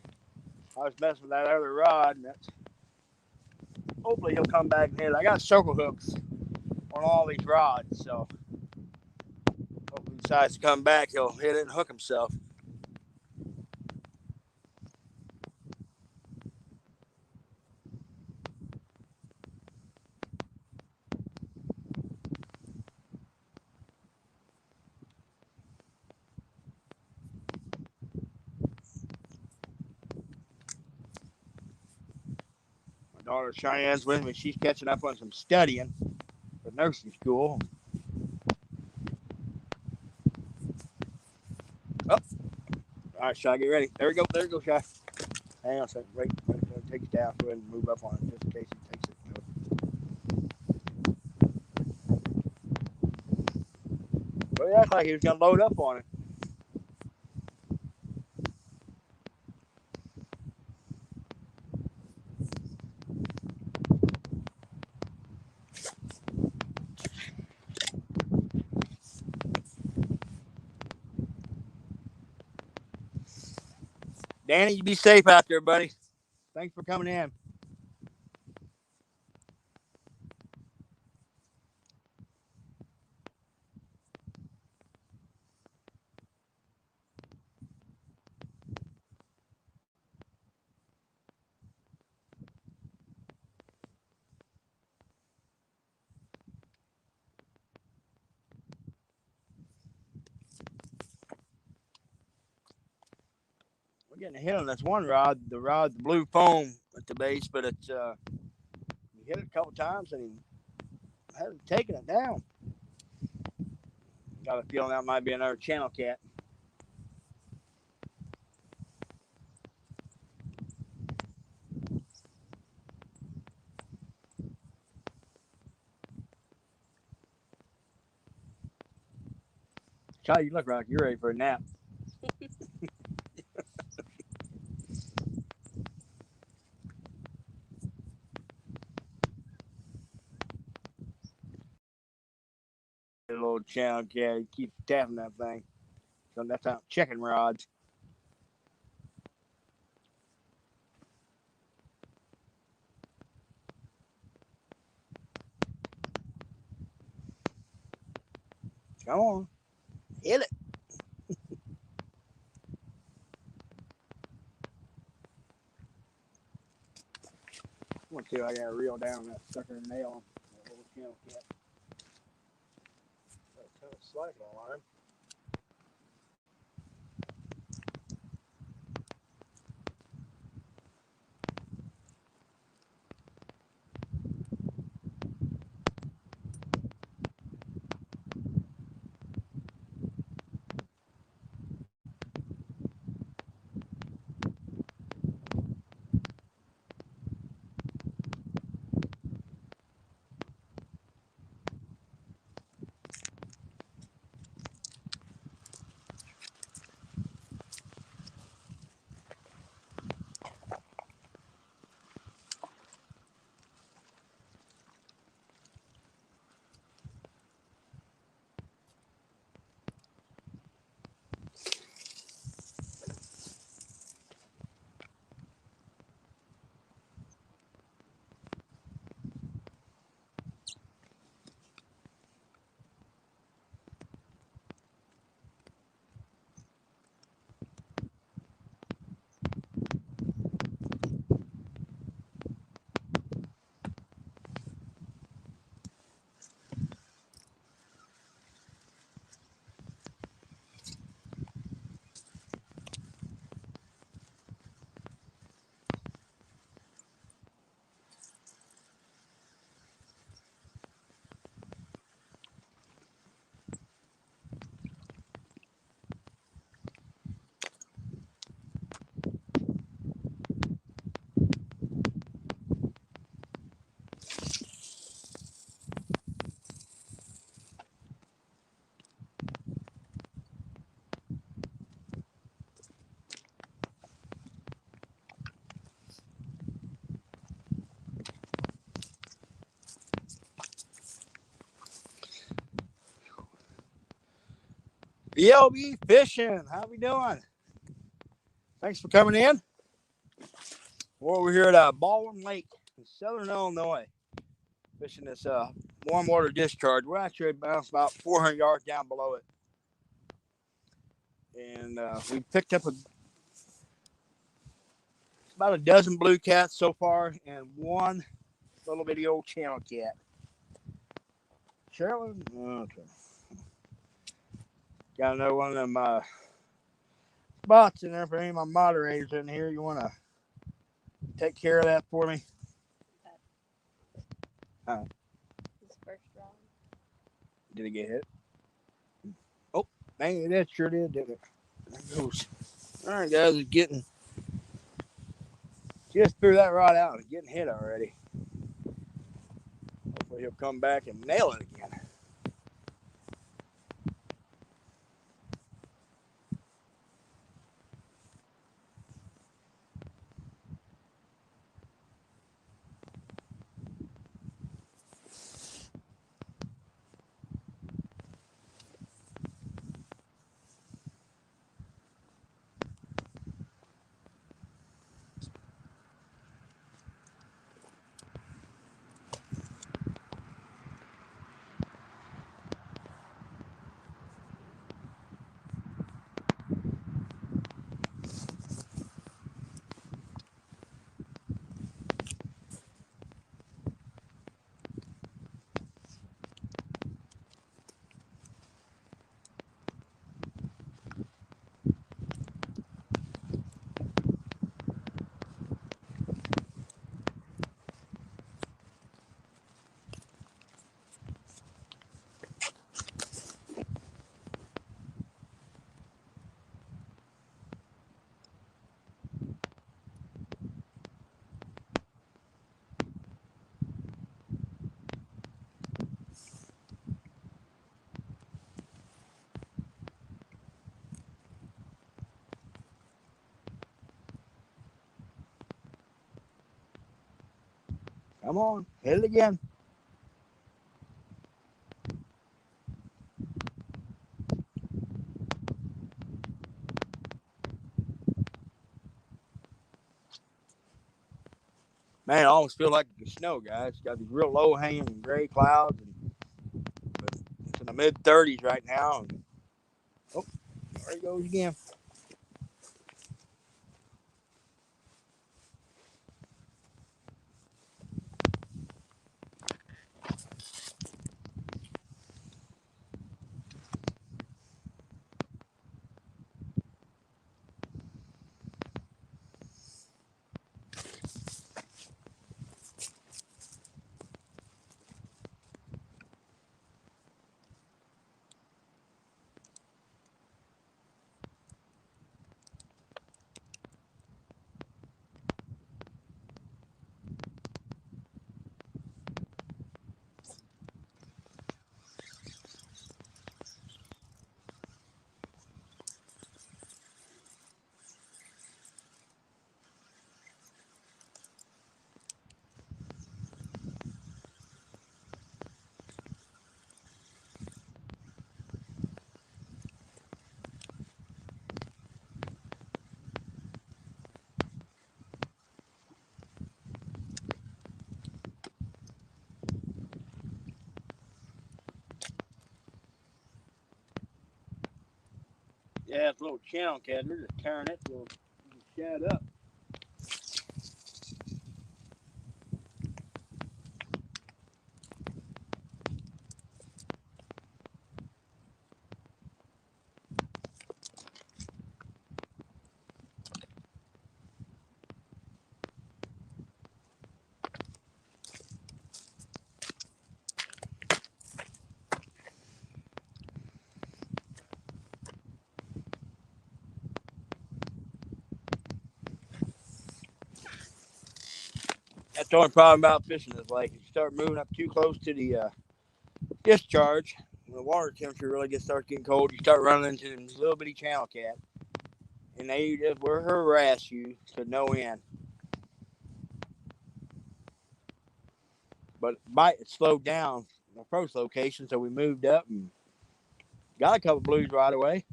I was messing with that other rod, and that's hopefully he'll come back and hit it. I got circle hooks on all these rods, so hopefully he decides to come back, he'll hit it and hook himself. My daughter Cheyenne's with me. She's catching up on some studying for nursing school. Oh, all right, Shy, get ready. There we go. There we go, Shy. Hang on a second. Wait. It takes down. Go ahead and move up on it just in case he takes it. Well, it acts like he was going to load up on it. Danny, you be safe out there, buddy. Thanks for coming in. We're getting a hit on this one rod, the blue foam at the base, but it's he hit it a couple times and he hasn't taken it down. Got a feeling that might be another channel cat. Child, you look like you're ready for a nap. A little channel cat, he keeps tapping that thing. So that's how chicken rods. Come on, hit it. I'm gonna see if I got a reel down that sucker nail. That little channel cat. That's kind of slack on him. BLB Fishing. How we doing? Thanks for coming in. Well, we're here at Baldwin Lake in southern Illinois, fishing this warm water discharge. We're actually about 400 yards down below it. And we picked up about a dozen blue cats so far and one little bitty old channel cat. Sherilyn? Okay. Got another one of them spots in there for any of my moderators in here. You want to take care of that for me? This first round. Did it get hit? Oh, dang, that sure did, didn't it? There it goes. All right, guys, it's getting... Just threw that rod out and getting hit already. Hopefully he'll come back and nail it again. Come on, hit it again. Man, I almost feel like the snow, guys. It's got these real low-hanging gray clouds. But it's in the mid-30s right now. And, oh, there he goes again. Yeah, it's a little channel cat. They're just tearing it little shad up. That's the only problem about fishing this lake. If you start moving up too close to the discharge, when the water temperature really starts getting cold, you start running into these little bitty channel cat. And they just will harass you to no end. But bite slowed down in the first location, so we moved up and Got a couple blues right away.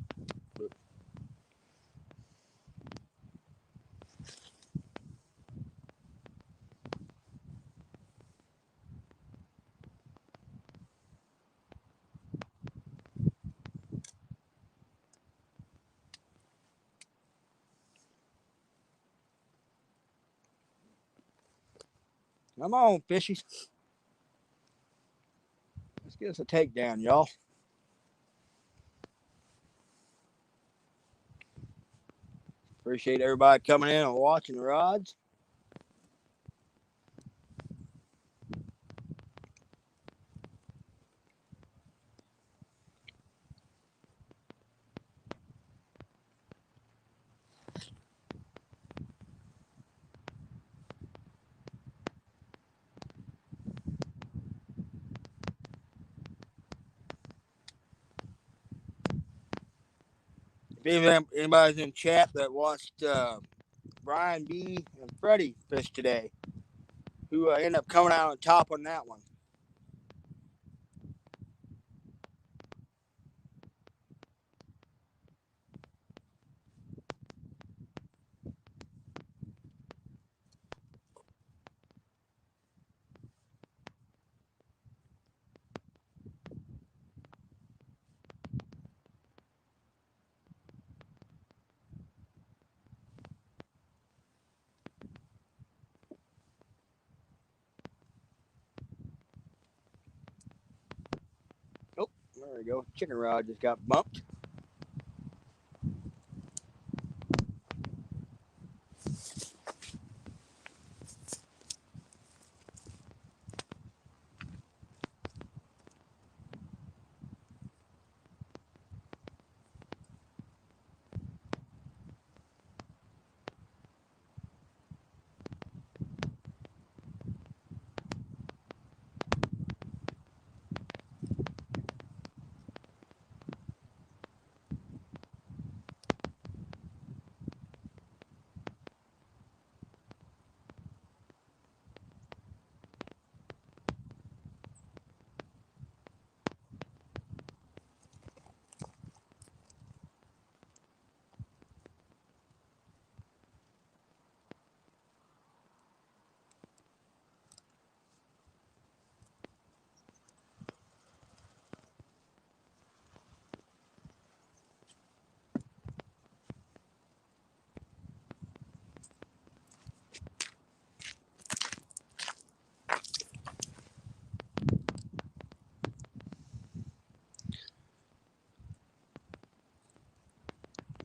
Come on, fishies. Let's get us a takedown, y'all. Appreciate everybody coming in and watching the rods. If anybody's in chat that watched Brian B. and Freddie fish today, who ended up coming out on top on that one. Oh, there we go. Chicken rod just got bumped.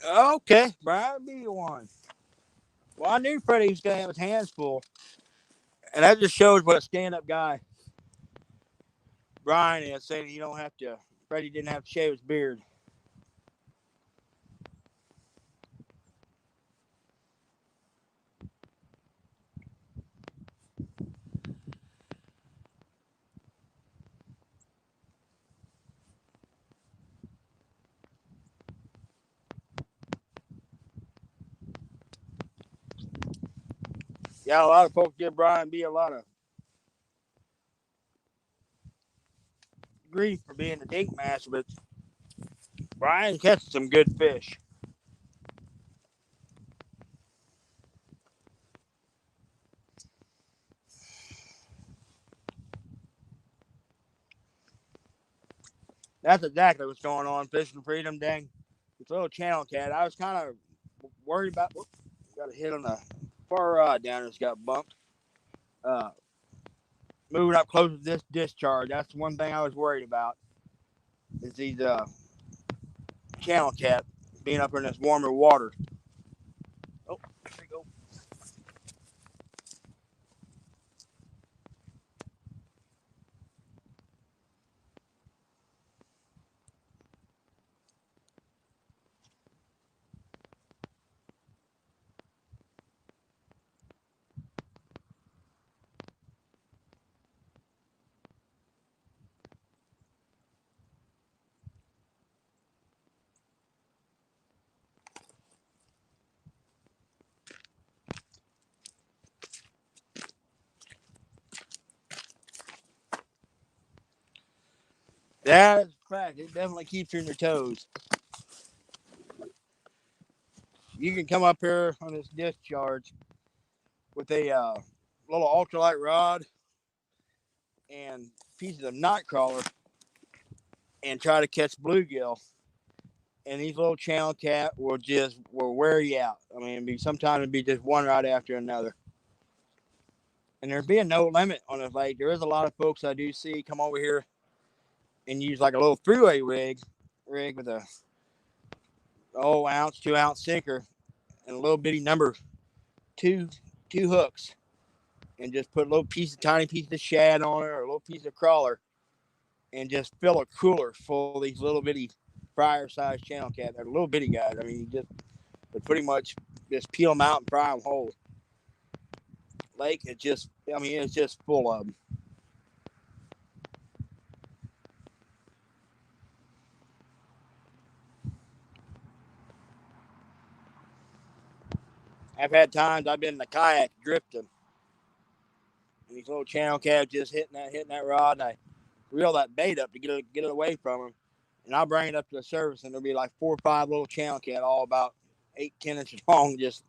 Okay, Brian B. won. Well, I knew Freddie was going to have his hands full. And that just shows what a stand-up guy Brian is, saying you don't have to, Freddie didn't have to shave his beard. Yeah, a lot of folks give Brian B. a lot of grief for being a dink master, but Brian catches some good fish. That's exactly what's going on. Fishing Freedom, dang. This little channel cat. I was kind of worried about. Whoops, got a hit on the far rod down there. It's got bumped. Moving up close to this discharge. That's the one thing I was worried about. Is these channel cat being up in this warmer water. Oh, there we go. That is fact, it definitely keeps you on your toes. You can come up here on this discharge with a little ultralight rod and pieces of night crawler and try to catch bluegill. And these little channel cat will wear you out. I mean, sometimes it'd be just one right after another. And there's being no limit on this lake. There is a lot of folks I do see come over here and use like a little three-way rig with a ounce, 2 ounce sinker and a little bitty number two hooks, and just put a tiny piece of shad on it or a little piece of crawler, and just fill a cooler full of these little bitty fryer-sized channel cat. They're little bitty guys. I mean, but pretty much just peel them out and fry them whole. Lake, it's just full of them. I've had times I've been in the kayak drifting, and these little channel cats just hitting that rod, and I reel that bait up to get it away from them, and I'll bring it up to the surface, and there'll be like 4 or 5 little channel cat, all about 8-10 inches long, just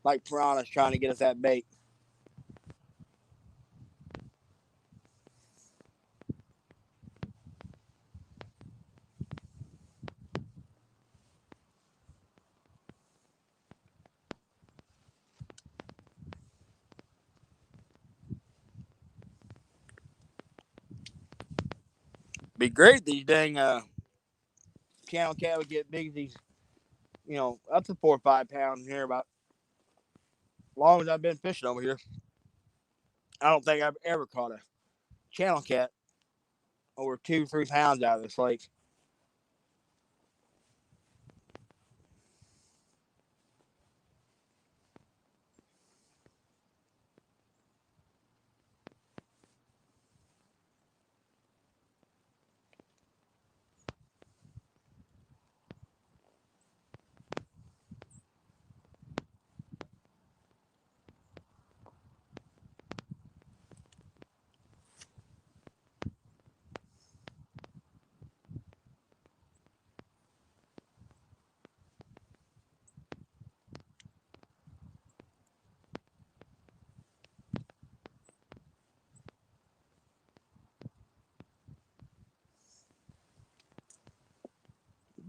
like piranhas trying to get us that bait. Be great these dang channel cat would get big as these, up to 4 or 5 pounds in here. About as long as I've been fishing over here, I don't think I've ever caught a channel cat over 2-3 pounds out of this lake.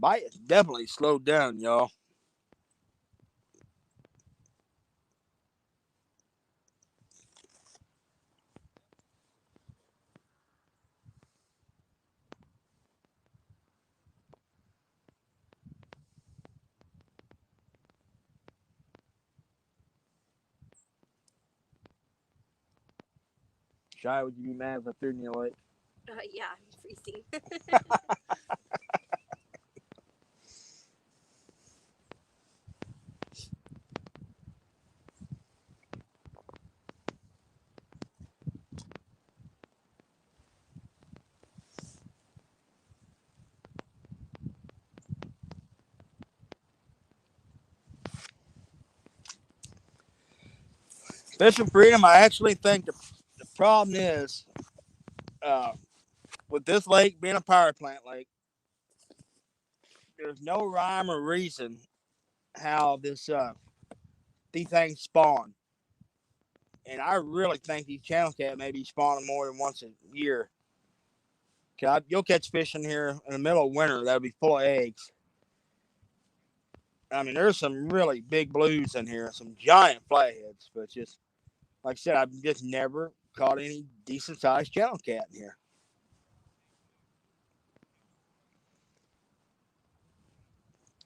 Bite is definitely slowed down, y'all. Shy, would you be mad if I threw in your lake? Yeah, I'm freezing. Fishing freedom, I actually think the problem is uh, with this lake being a power plant lake, there's no rhyme or reason how these things spawn. And I really think these channel cat may be spawning more than once a year. Cause you'll catch fish in here in the middle of winter that'll be full of eggs. I mean, there's some really big blues in here, some giant flatheads, but just like I said, I've just never caught any decent sized channel cat in here.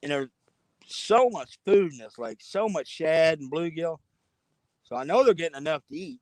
And there's so much food in this lake, so much shad and bluegill. So I know they're getting enough to eat.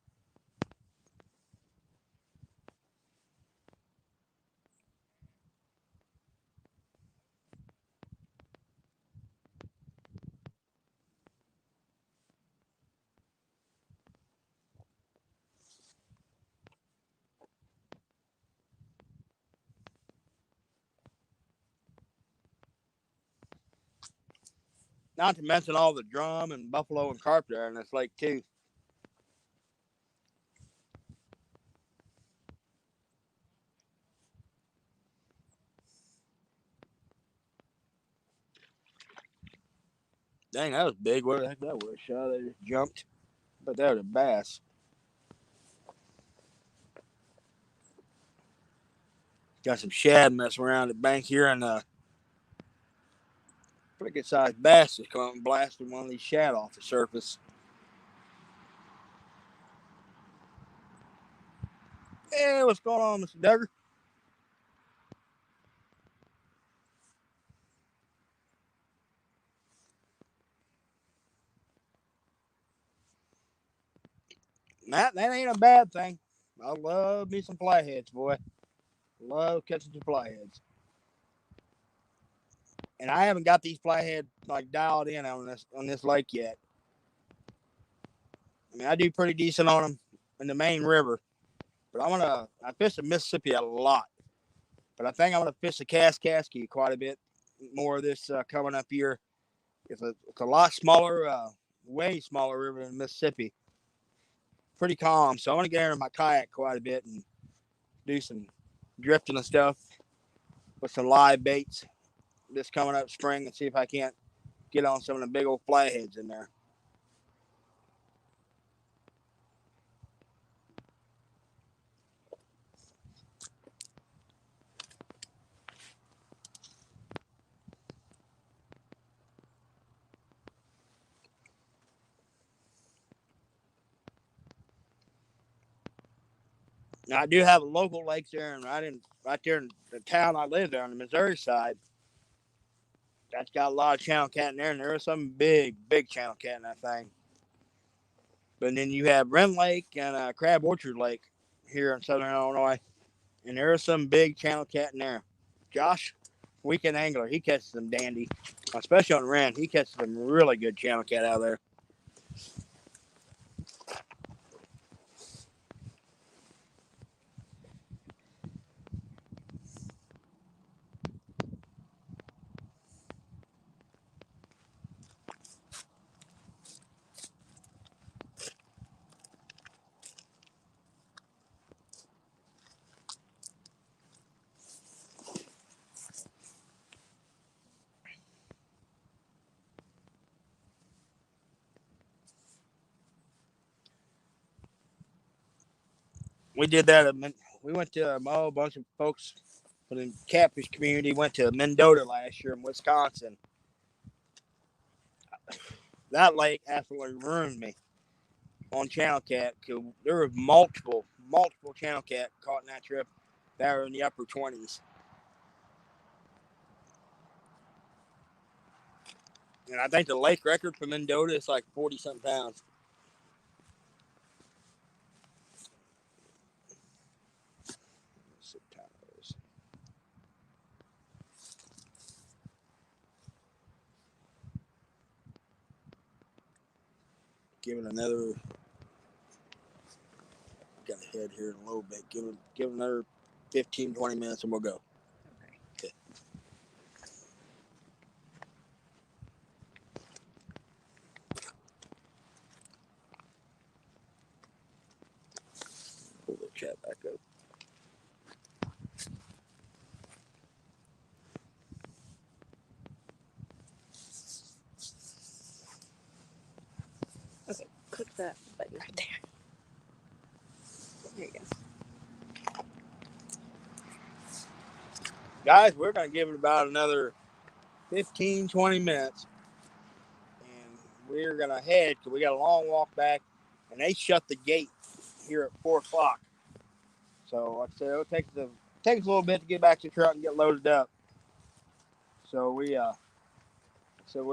Not to mention all the drum and buffalo and carp there in this lake too. Dang, that was big. What the heck that was? They just jumped. But that was a bass. Got some shad messing around the bank here, and pretty good sized bass just come up and blasted one of these shad off the surface. Hey, what's going on, Mr. Duggar? That ain't a bad thing. I love me some flatheads, boy. Love catching some flatheads. And I haven't got these flathead like dialed in on this lake yet. I mean, I do pretty decent on them in the main river, but I fish the Mississippi a lot. But I think I'm gonna fish the Kaskaskia quite a bit more of this coming up here. It's a lot smaller, way smaller river than Mississippi. Pretty calm, so I'm gonna get into my kayak quite a bit and do some drifting and stuff with some live baits this coming up spring and see if I can't get on some of the big old flatheads in there. Now I do have a local lake there, and right there in the town I live there on the Missouri side. That's got a lot of channel cat in there, and there is some big channel cat in that thing. But then you have Wren Lake and Crab Orchard Lake here in southern Illinois, and there is some big channel cat in there. Josh, weekend angler, he catches them dandy, especially on Wren. He catches some really good channel cat out of there. We did that. We went to a whole bunch of folks from the catfish community went to Mendota last year in Wisconsin. That lake absolutely ruined me on channel cat. There were multiple channel cat caught in that trip that were in the upper 20s. And I think the lake record for Mendota is like 40 something pounds. Give it another. Got a head here in a little bit. Give it another 15, 20 minutes and we'll go. Okay. Pull the chat back up. Okay, click that button right there. There you go. Guys, we're going to give it about another 15, 20 minutes. And we're going to head because we got a long walk back. And they shut the gate here at 4 o'clock. So, like I said, it'll take us a little bit to get back to the truck and get loaded up. So, we're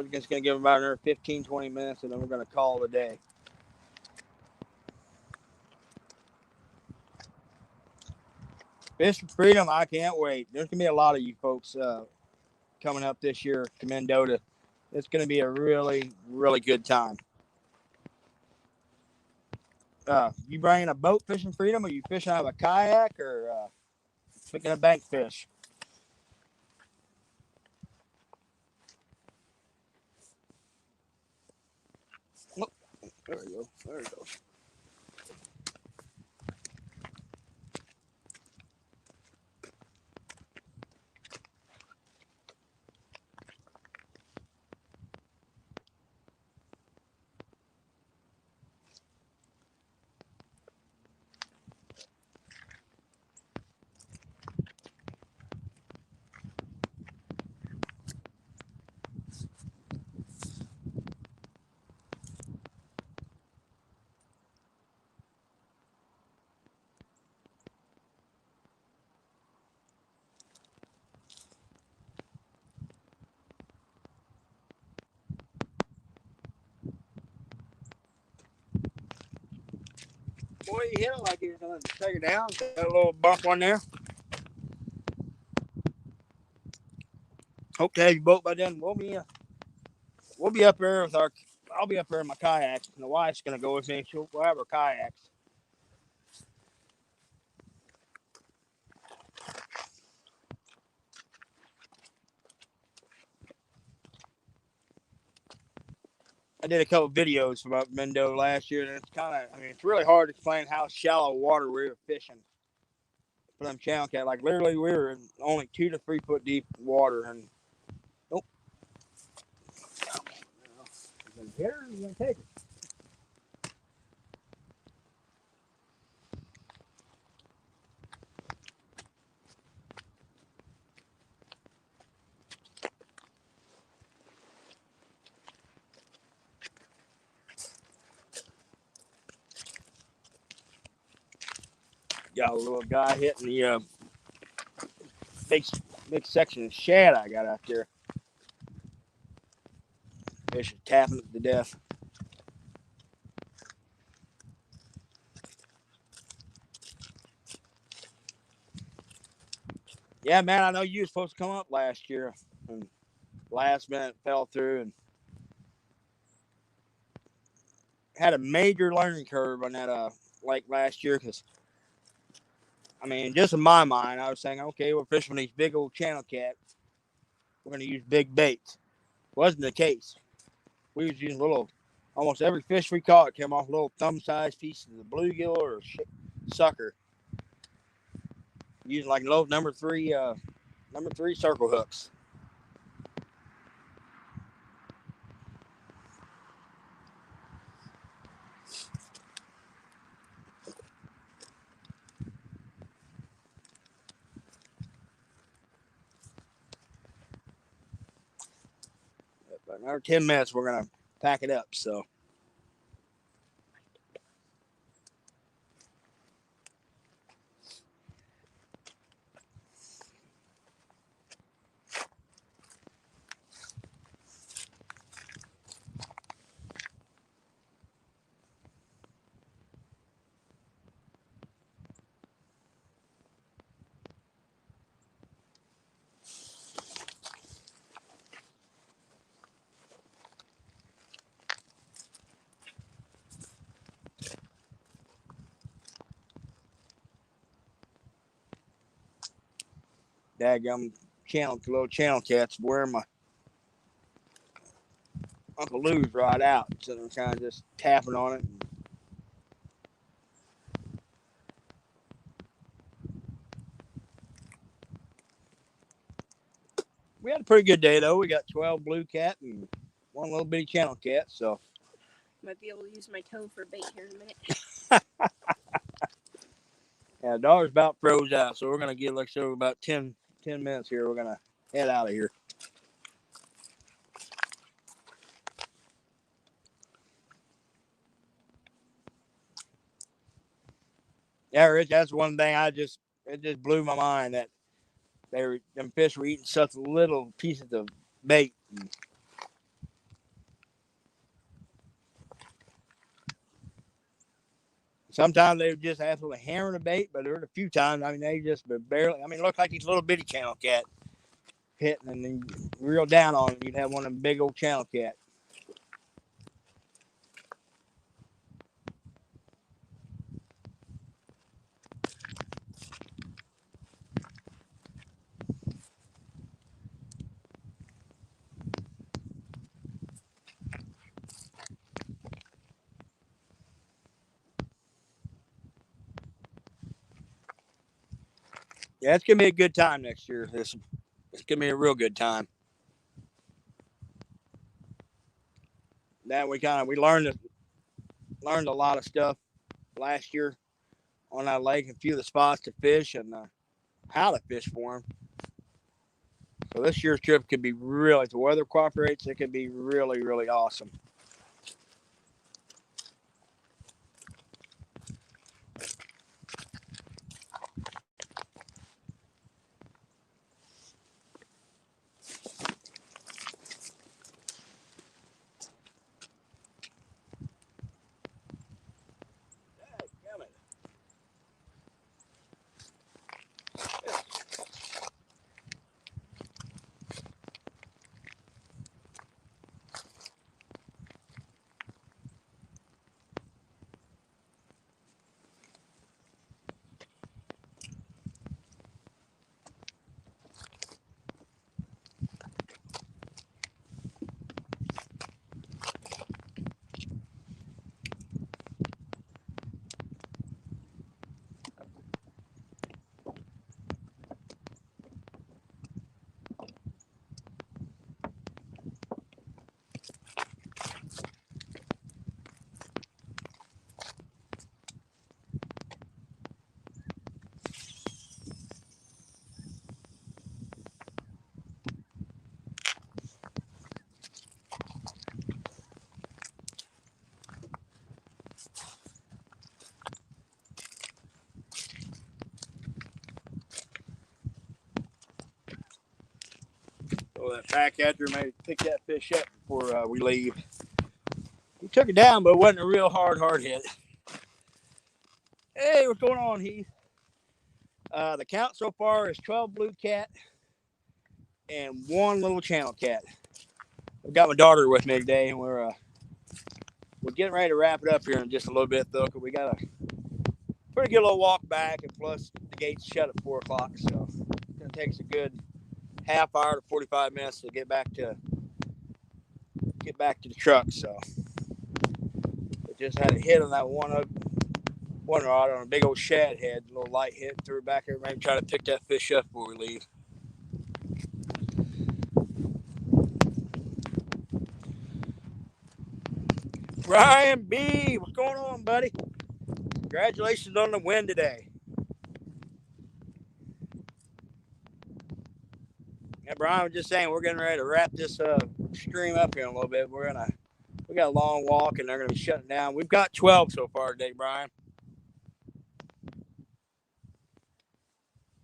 just going to give them about another 15, 20 minutes and then we're going to call it a day. Fish for Freedom, I can't wait. There's going to be a lot of you folks coming up this year to Mendota. It's going to be a really, really good time. You bringing a boat fishing Freedom, or you fishing out of a kayak, or picking a bank fish? Oh, there we go. There we go. boy, you hit it like you're gonna take it down. Got a little bump on there. Hope to have your boat by then. We'll be up there with our. I'll be up there in my kayaks, and the wife's gonna go with me. We'll have her kayaks. I did a couple videos from up Mendo last year, and it's it's really hard to explain how shallow water we were fishing for them channel cat. Like literally, we were in only 2 to 3 foot deep water, and nope. You gonna hit her? Or you gonna take it? Got a little guy hitting the big section of shad I got out there. Fish is tapping it to death. Yeah, man, I know you were supposed to come up last year, and last minute fell through, and had a major learning curve on that lake last year. Because just in my mind, I was saying, okay, we're fishing these big old channel cats. We're going to use big baits. Wasn't the case. We was using almost every fish we caught came off little thumb-sized pieces of bluegill or sucker. Using like little number three circle hooks. But another 10 minutes, we're going to pack it up. So. Daggum little channel cats wearing my Uncle Lou's rod out. So I'm kind of just tapping on it. We had a pretty good day, though. We got 12 bluecat and 1 little bitty channel cat. So might be able to use my toe for bait here in a minute. Yeah, the dog's about froze out. So we're going to get, like, so about 10 minutes here. We're going to head out of here. Yeah, Rich, that's one thing it just blew my mind that them fish were eating such little pieces of bait. Sometimes they were just absolutely hammering the bait, but there were a few times, they just barely, it looked like these little bitty channel cat hitting, and then reel down on it, you'd have one of them big old channel cat. Yeah, it's gonna be a good time next year. It's gonna be a real good time. That we learned a lot of stuff last year on that lake, a few of the spots to fish and how to fish for them. So this year's trip could be really, if the weather cooperates, it could be really, really awesome. pull that back after, maybe pick that fish up before we leave. He took it down, but it wasn't a real hard hit. Hey, what's going on, Heath? The count so far is 12 blue cat and 1 little channel cat. I've got my daughter with me today, and we're getting ready to wrap it up here in just a little bit, though, because we got a pretty good little walk back, and plus the gates shut at 4 o'clock, so it's going to take us a good half hour to 45 minutes to get back to the truck. So we just had a hit on that one rod on a big old shad head, a little light hit, threw it back there, maybe try to pick that fish up before we leave. Brian B, what's going on, buddy? Congratulations on the win today. Yeah, Brian was just saying we're getting ready to wrap this stream up here in a little bit. We got a long walk, and they're gonna be shutting down. We've got 12 so far today, Brian.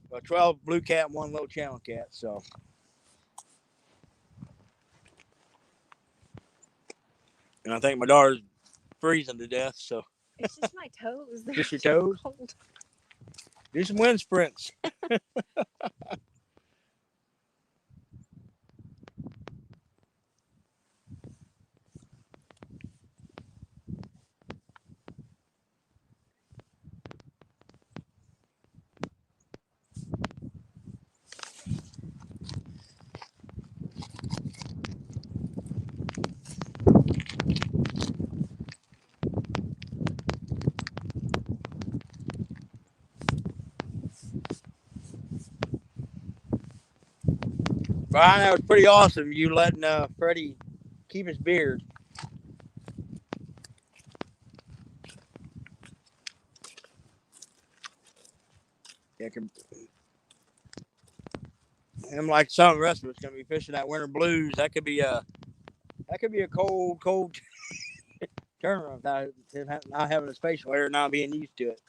Well, 12 blue cat, 1 little channel cat. So, and I think my daughter's freezing to death. So it's just my toes. Just your toes? Cold. Do some wind sprints. Brian, that was pretty awesome. You letting Freddie keep his beard. Yeah, him like some of the rest of us gonna be fishing that winter blues. That could be a cold turnaround without him not having his facial hair, not being used to it.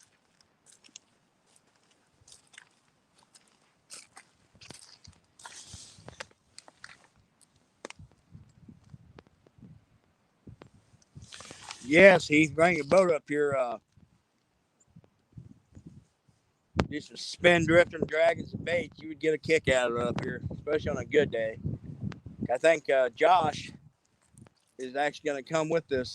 Yes, Heath, bring your boat up here. Do some spin drifting, dragging some baits. You would get a kick out of it up here, especially on a good day. I think Josh is actually going to come with us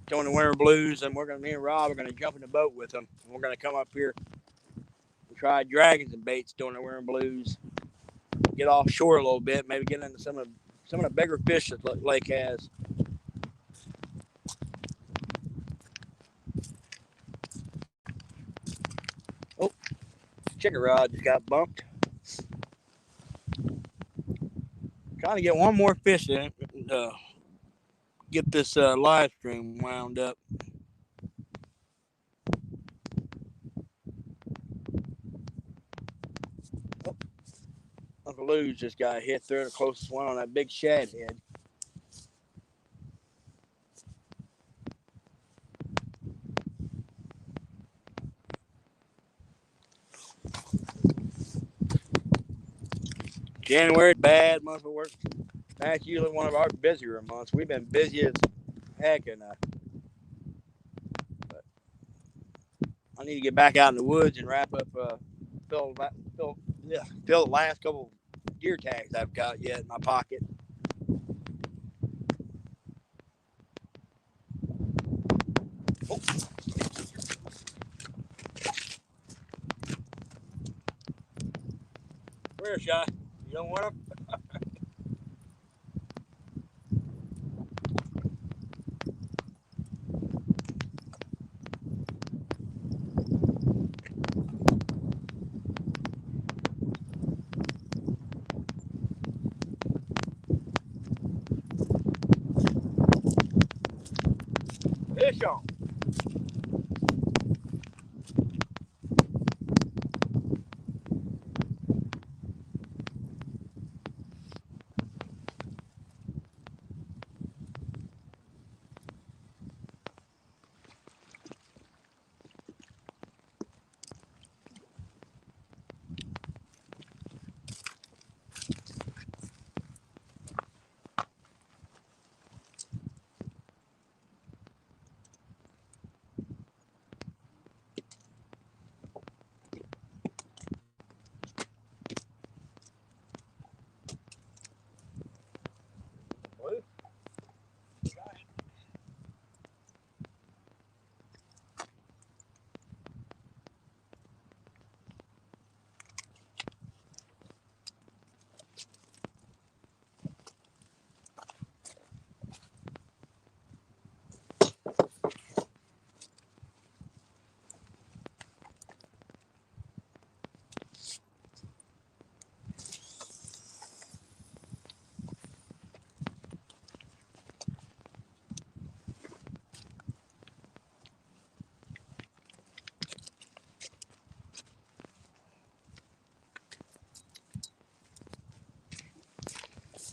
doing the winter blues, and me and Rob are going to jump in the boat with him. And we're going to come up here and try dragging some baits doing the winter blues. Get offshore a little bit, maybe get into some of the bigger fish that the lake has. Oh, chicken rod just got bumped. Trying to get one more fish in, get this live stream wound up. Oh, Uncle Lou's just got hit there, the closest one on that big shad head. January, bad month of work. That's usually one of our busier months. We've been busy as heck, and but I need to get back out in the woods and wrap up, fill the last couple gear tags I've got yet in my pocket. Oh. Where's shot? You don't want them? Fish on.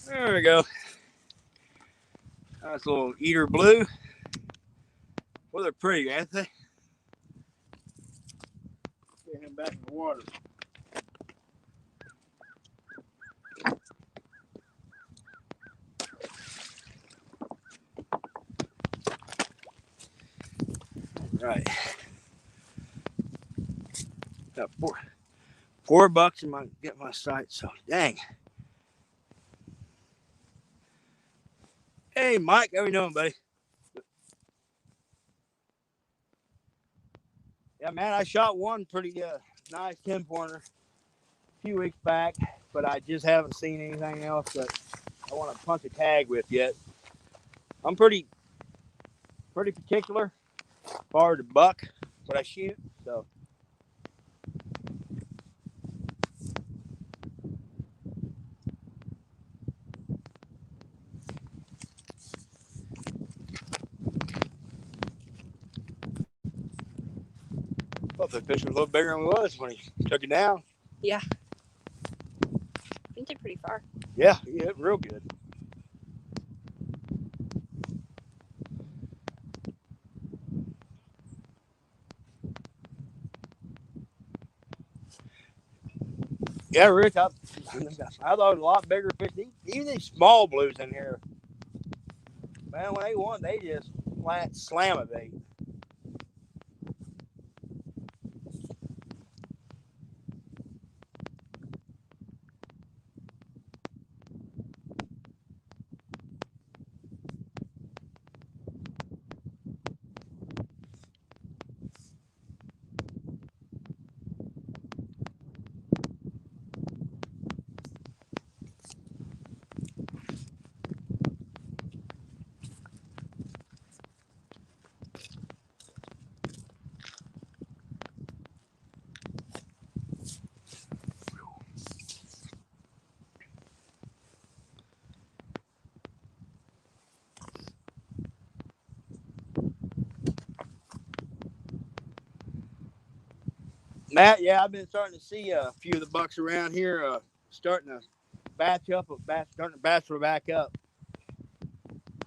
There we go. Nice little eater blue. Well, they're pretty, ain't they? Get him back in the water. Right. Got $4 in my get my sight. So dang. Hey, Mike, how you doing, buddy? Yeah, man, I shot one pretty nice 10-pointer a few weeks back, but I just haven't seen anything else that I want to punch a tag with yet. I'm pretty particular as far as the buck what I shoot. So thought the fish was a little bigger than it was when he took it down. Yeah. He took pretty far. Yeah, he hit real good. Yeah, Rick, I thought it was a lot bigger fish. Even these small blues in here, man, when they want, they just flat slam a bait. Matt, yeah, I've been starting to see a few of the bucks around here starting to starting to bachelor back up.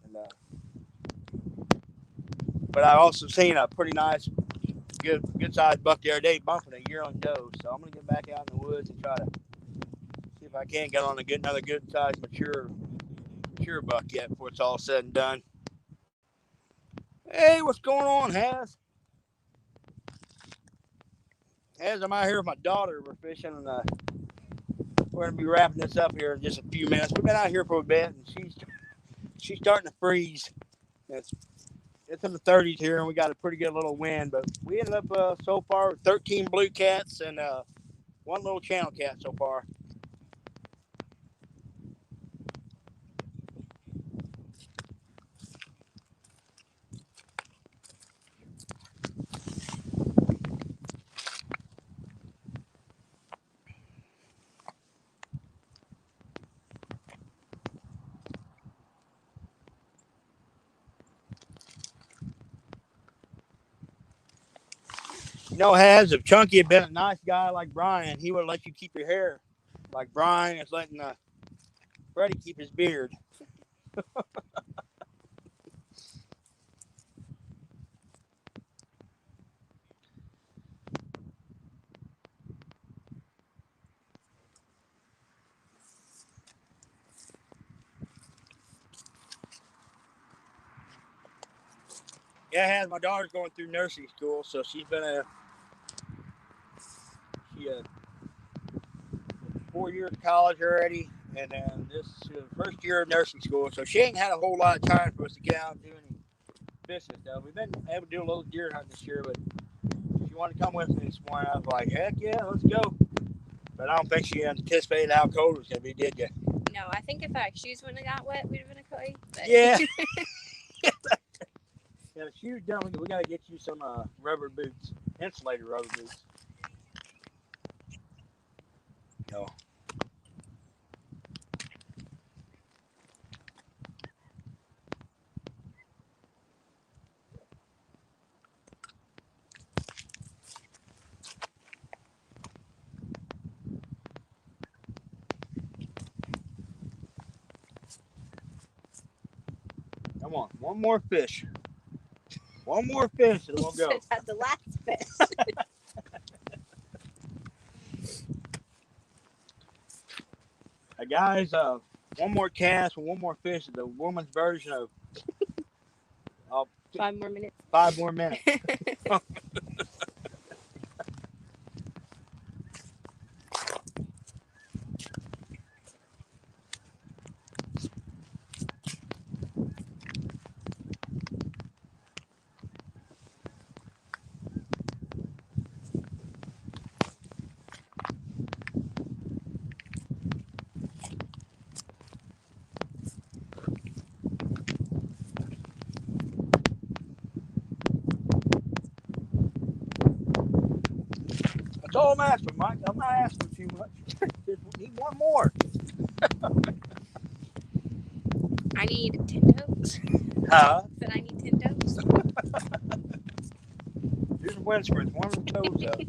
And, but I also seen a pretty nice, good sized buck the other day bumping a yearling doe. So I'm gonna get back out in the woods and try to see if I can get on another good sized mature buck yet before it's all said and done. Hey, what's going on, Haz? Haz, I'm out here with my daughter. We're fishing, and we're gonna be wrapping this up here in just a few minutes. We've been out here for a bit, and she's starting to freeze. It's in the 30s here, and we got a pretty good little wind. But we ended up so far with 13 blue cats and one little channel cat so far. You know, Haz, if Chunky had been a nice guy like Brian, he would have let you keep your hair. Like Brian is letting Freddie keep his beard. Yeah, Haz, my daughter's going through nursing school, so she's been she 4 years of college already, and then this is her first year of nursing school. So she ain't had a whole lot of time for us to get out and do any fishing stuff. We've been able to do a little deer hunting this year, but she wanted to come with me this morning. I was like, heck yeah, let's go. But I don't think she anticipated how cold it was going to be, did you? No, I think if our shoes wouldn't have got wet, we'd have been okay. But... Yeah. Yeah, the shoes done. We got to get you some rubber boots, insulated rubber boots. No. Come on, one more fish. One more fish and we'll go. That's the last fish. Guys, one more cast and one more fish is the woman's version of 5 more minutes. 5 more minutes. That's all I'm asking, Mike. I'm not asking too much. Just need one more. I need 10 toes. Huh? Said I need 10 toes. Here's a windscreen. One of the toes up.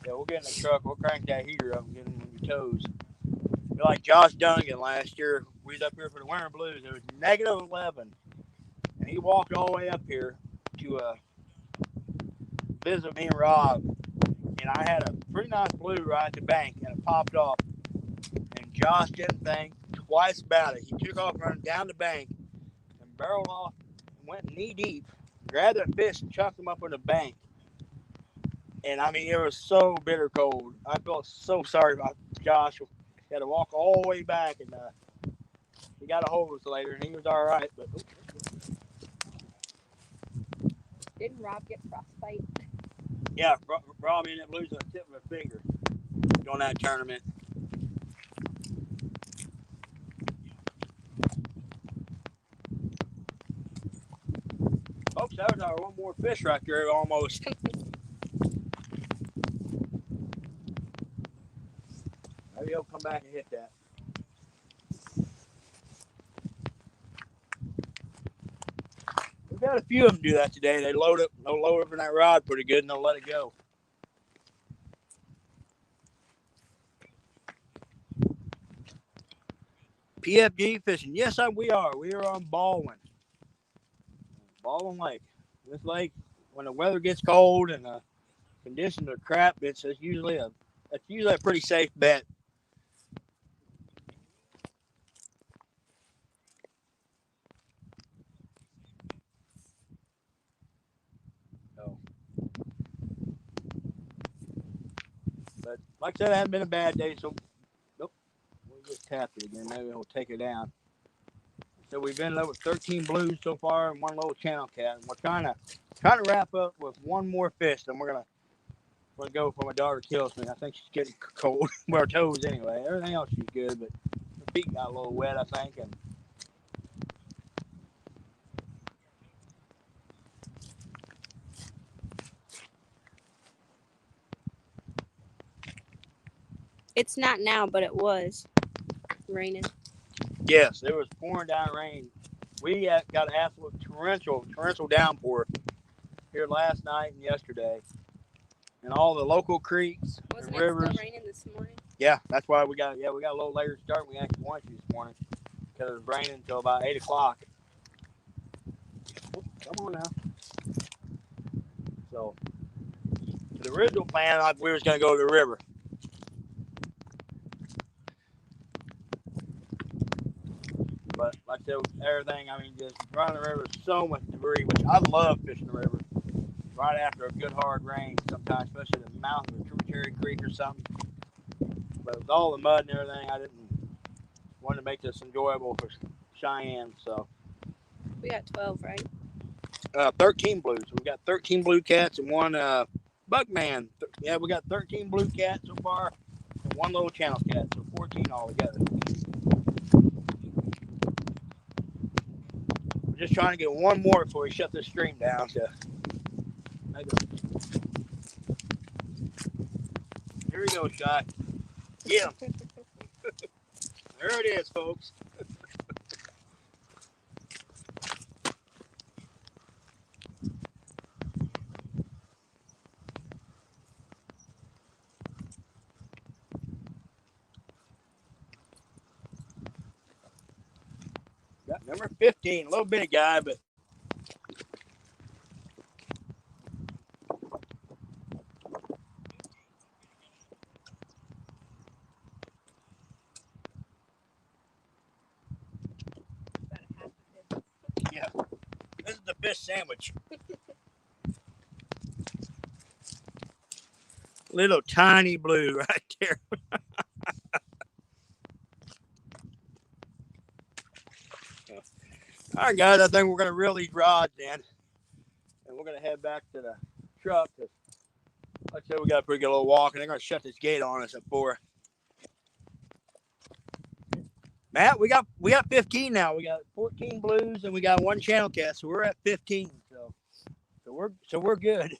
Yeah, we'll get in the truck. We'll crank that heater up and get in your toes. You're like Josh Dungan last year. We was up here for the Winter Blues. It was -11. And he walked all the way up here to visit me and Rob. And I had a pretty nice blue right at the bank. And it popped off. And Josh didn't think twice about it. He took off running down the bank and barreled off and went knee deep. Grabbed that fish and chucked him up on the bank. And I mean, it was so bitter cold. I felt so sorry about Josh. He had to walk all the way back, and he got a hold of us later, and he was all right. But Didn't Rob get frostbite? yeah, Rob ended up losing the tip of a finger during that tournament. Folks, that was our one more fish right there, almost. Maybe he'll come back and hit that. We've had a few of them do that today. They'll load up in that rod pretty good, and they'll let it go. PFG fishing. Yes, we are. We are on Baldwin Lake. This lake, when the weather gets cold and the conditions are crap, it's usually a pretty safe bet. So, but like I said, it hasn't been a bad day. So, nope, we'll just tap it again. Maybe we'll take it down. So we've been over 13 blues so far and one little channel cat. And we're trying to wrap up with one more fish. And we're gonna go before my daughter kills me. I think she's getting cold. Well, her toes anyway. Everything else she's good, but her feet got a little wet, I think. And It's not now, but it was raining. yes, it was pouring down rain. We got an absolute torrential downpour here last night and yesterday, and all the local creeks Wasn't and rivers. It still raining this morning? Yeah, that's why we got a little later start. We actually wanted to this morning because it was raining until about 8 o'clock. Come on now. So the original plan, we was going to go to the river. But like I said, everything, I mean, just running the river is so much debris, which I love fishing the river right after a good hard rain sometimes, especially the mouth of a tributary creek or something. But with all the mud and everything, I didn't want to make this enjoyable for Cheyenne. So we got 12, right? 13 blues. We got 13 blue cats and one buckman. Yeah, we got 13 blue cats so far and one little channel cat, so 14 altogether. We're just trying to get one more before we shut this stream down. So here we go, Shot. Get him. There it is, folks. Number 15, a little bitty guy, but yeah, this is the fish sandwich. Little tiny blue right there. All right, guys, I think we're going to reel these rods in, and we're going to head back to the truck. Like I said, we got a pretty good little walk, and they're going to shut this gate on us at 4. Matt, we got 15 now. We got 14 blues, and we got 1 channel cast, so we're at 15. So we're good.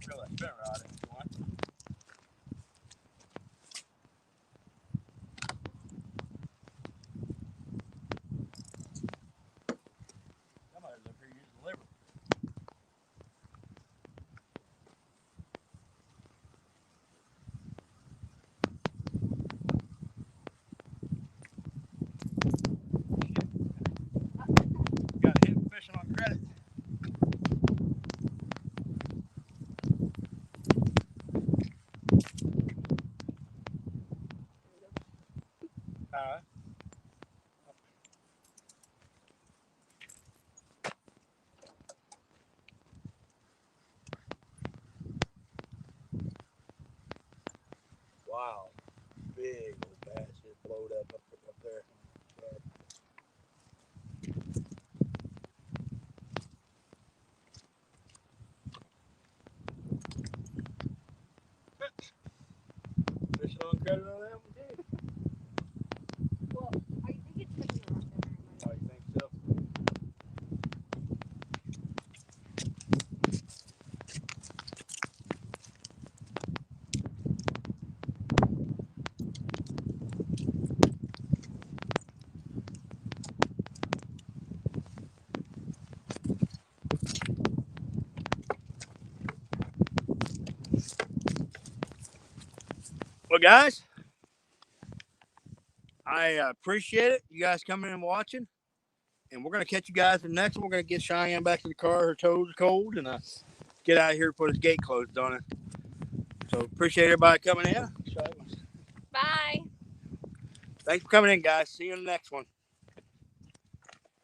Throw that spin rod in if you want. Somebody's up here using the liver. Got hit fishing on credit. Wow, big old bass just blowed up there. Fishing on credit on that one, too. Well, I think it's fishing around there. Oh, you think so? Well, guys, I appreciate it. You guys coming and watching. And we're going to catch you guys in the next one. We're going to get Cheyenne back to the car. Her toes are cold. And get out of here before this gate closed on it. So appreciate everybody coming in. Bye. Thanks for coming in, guys. See you in the next one.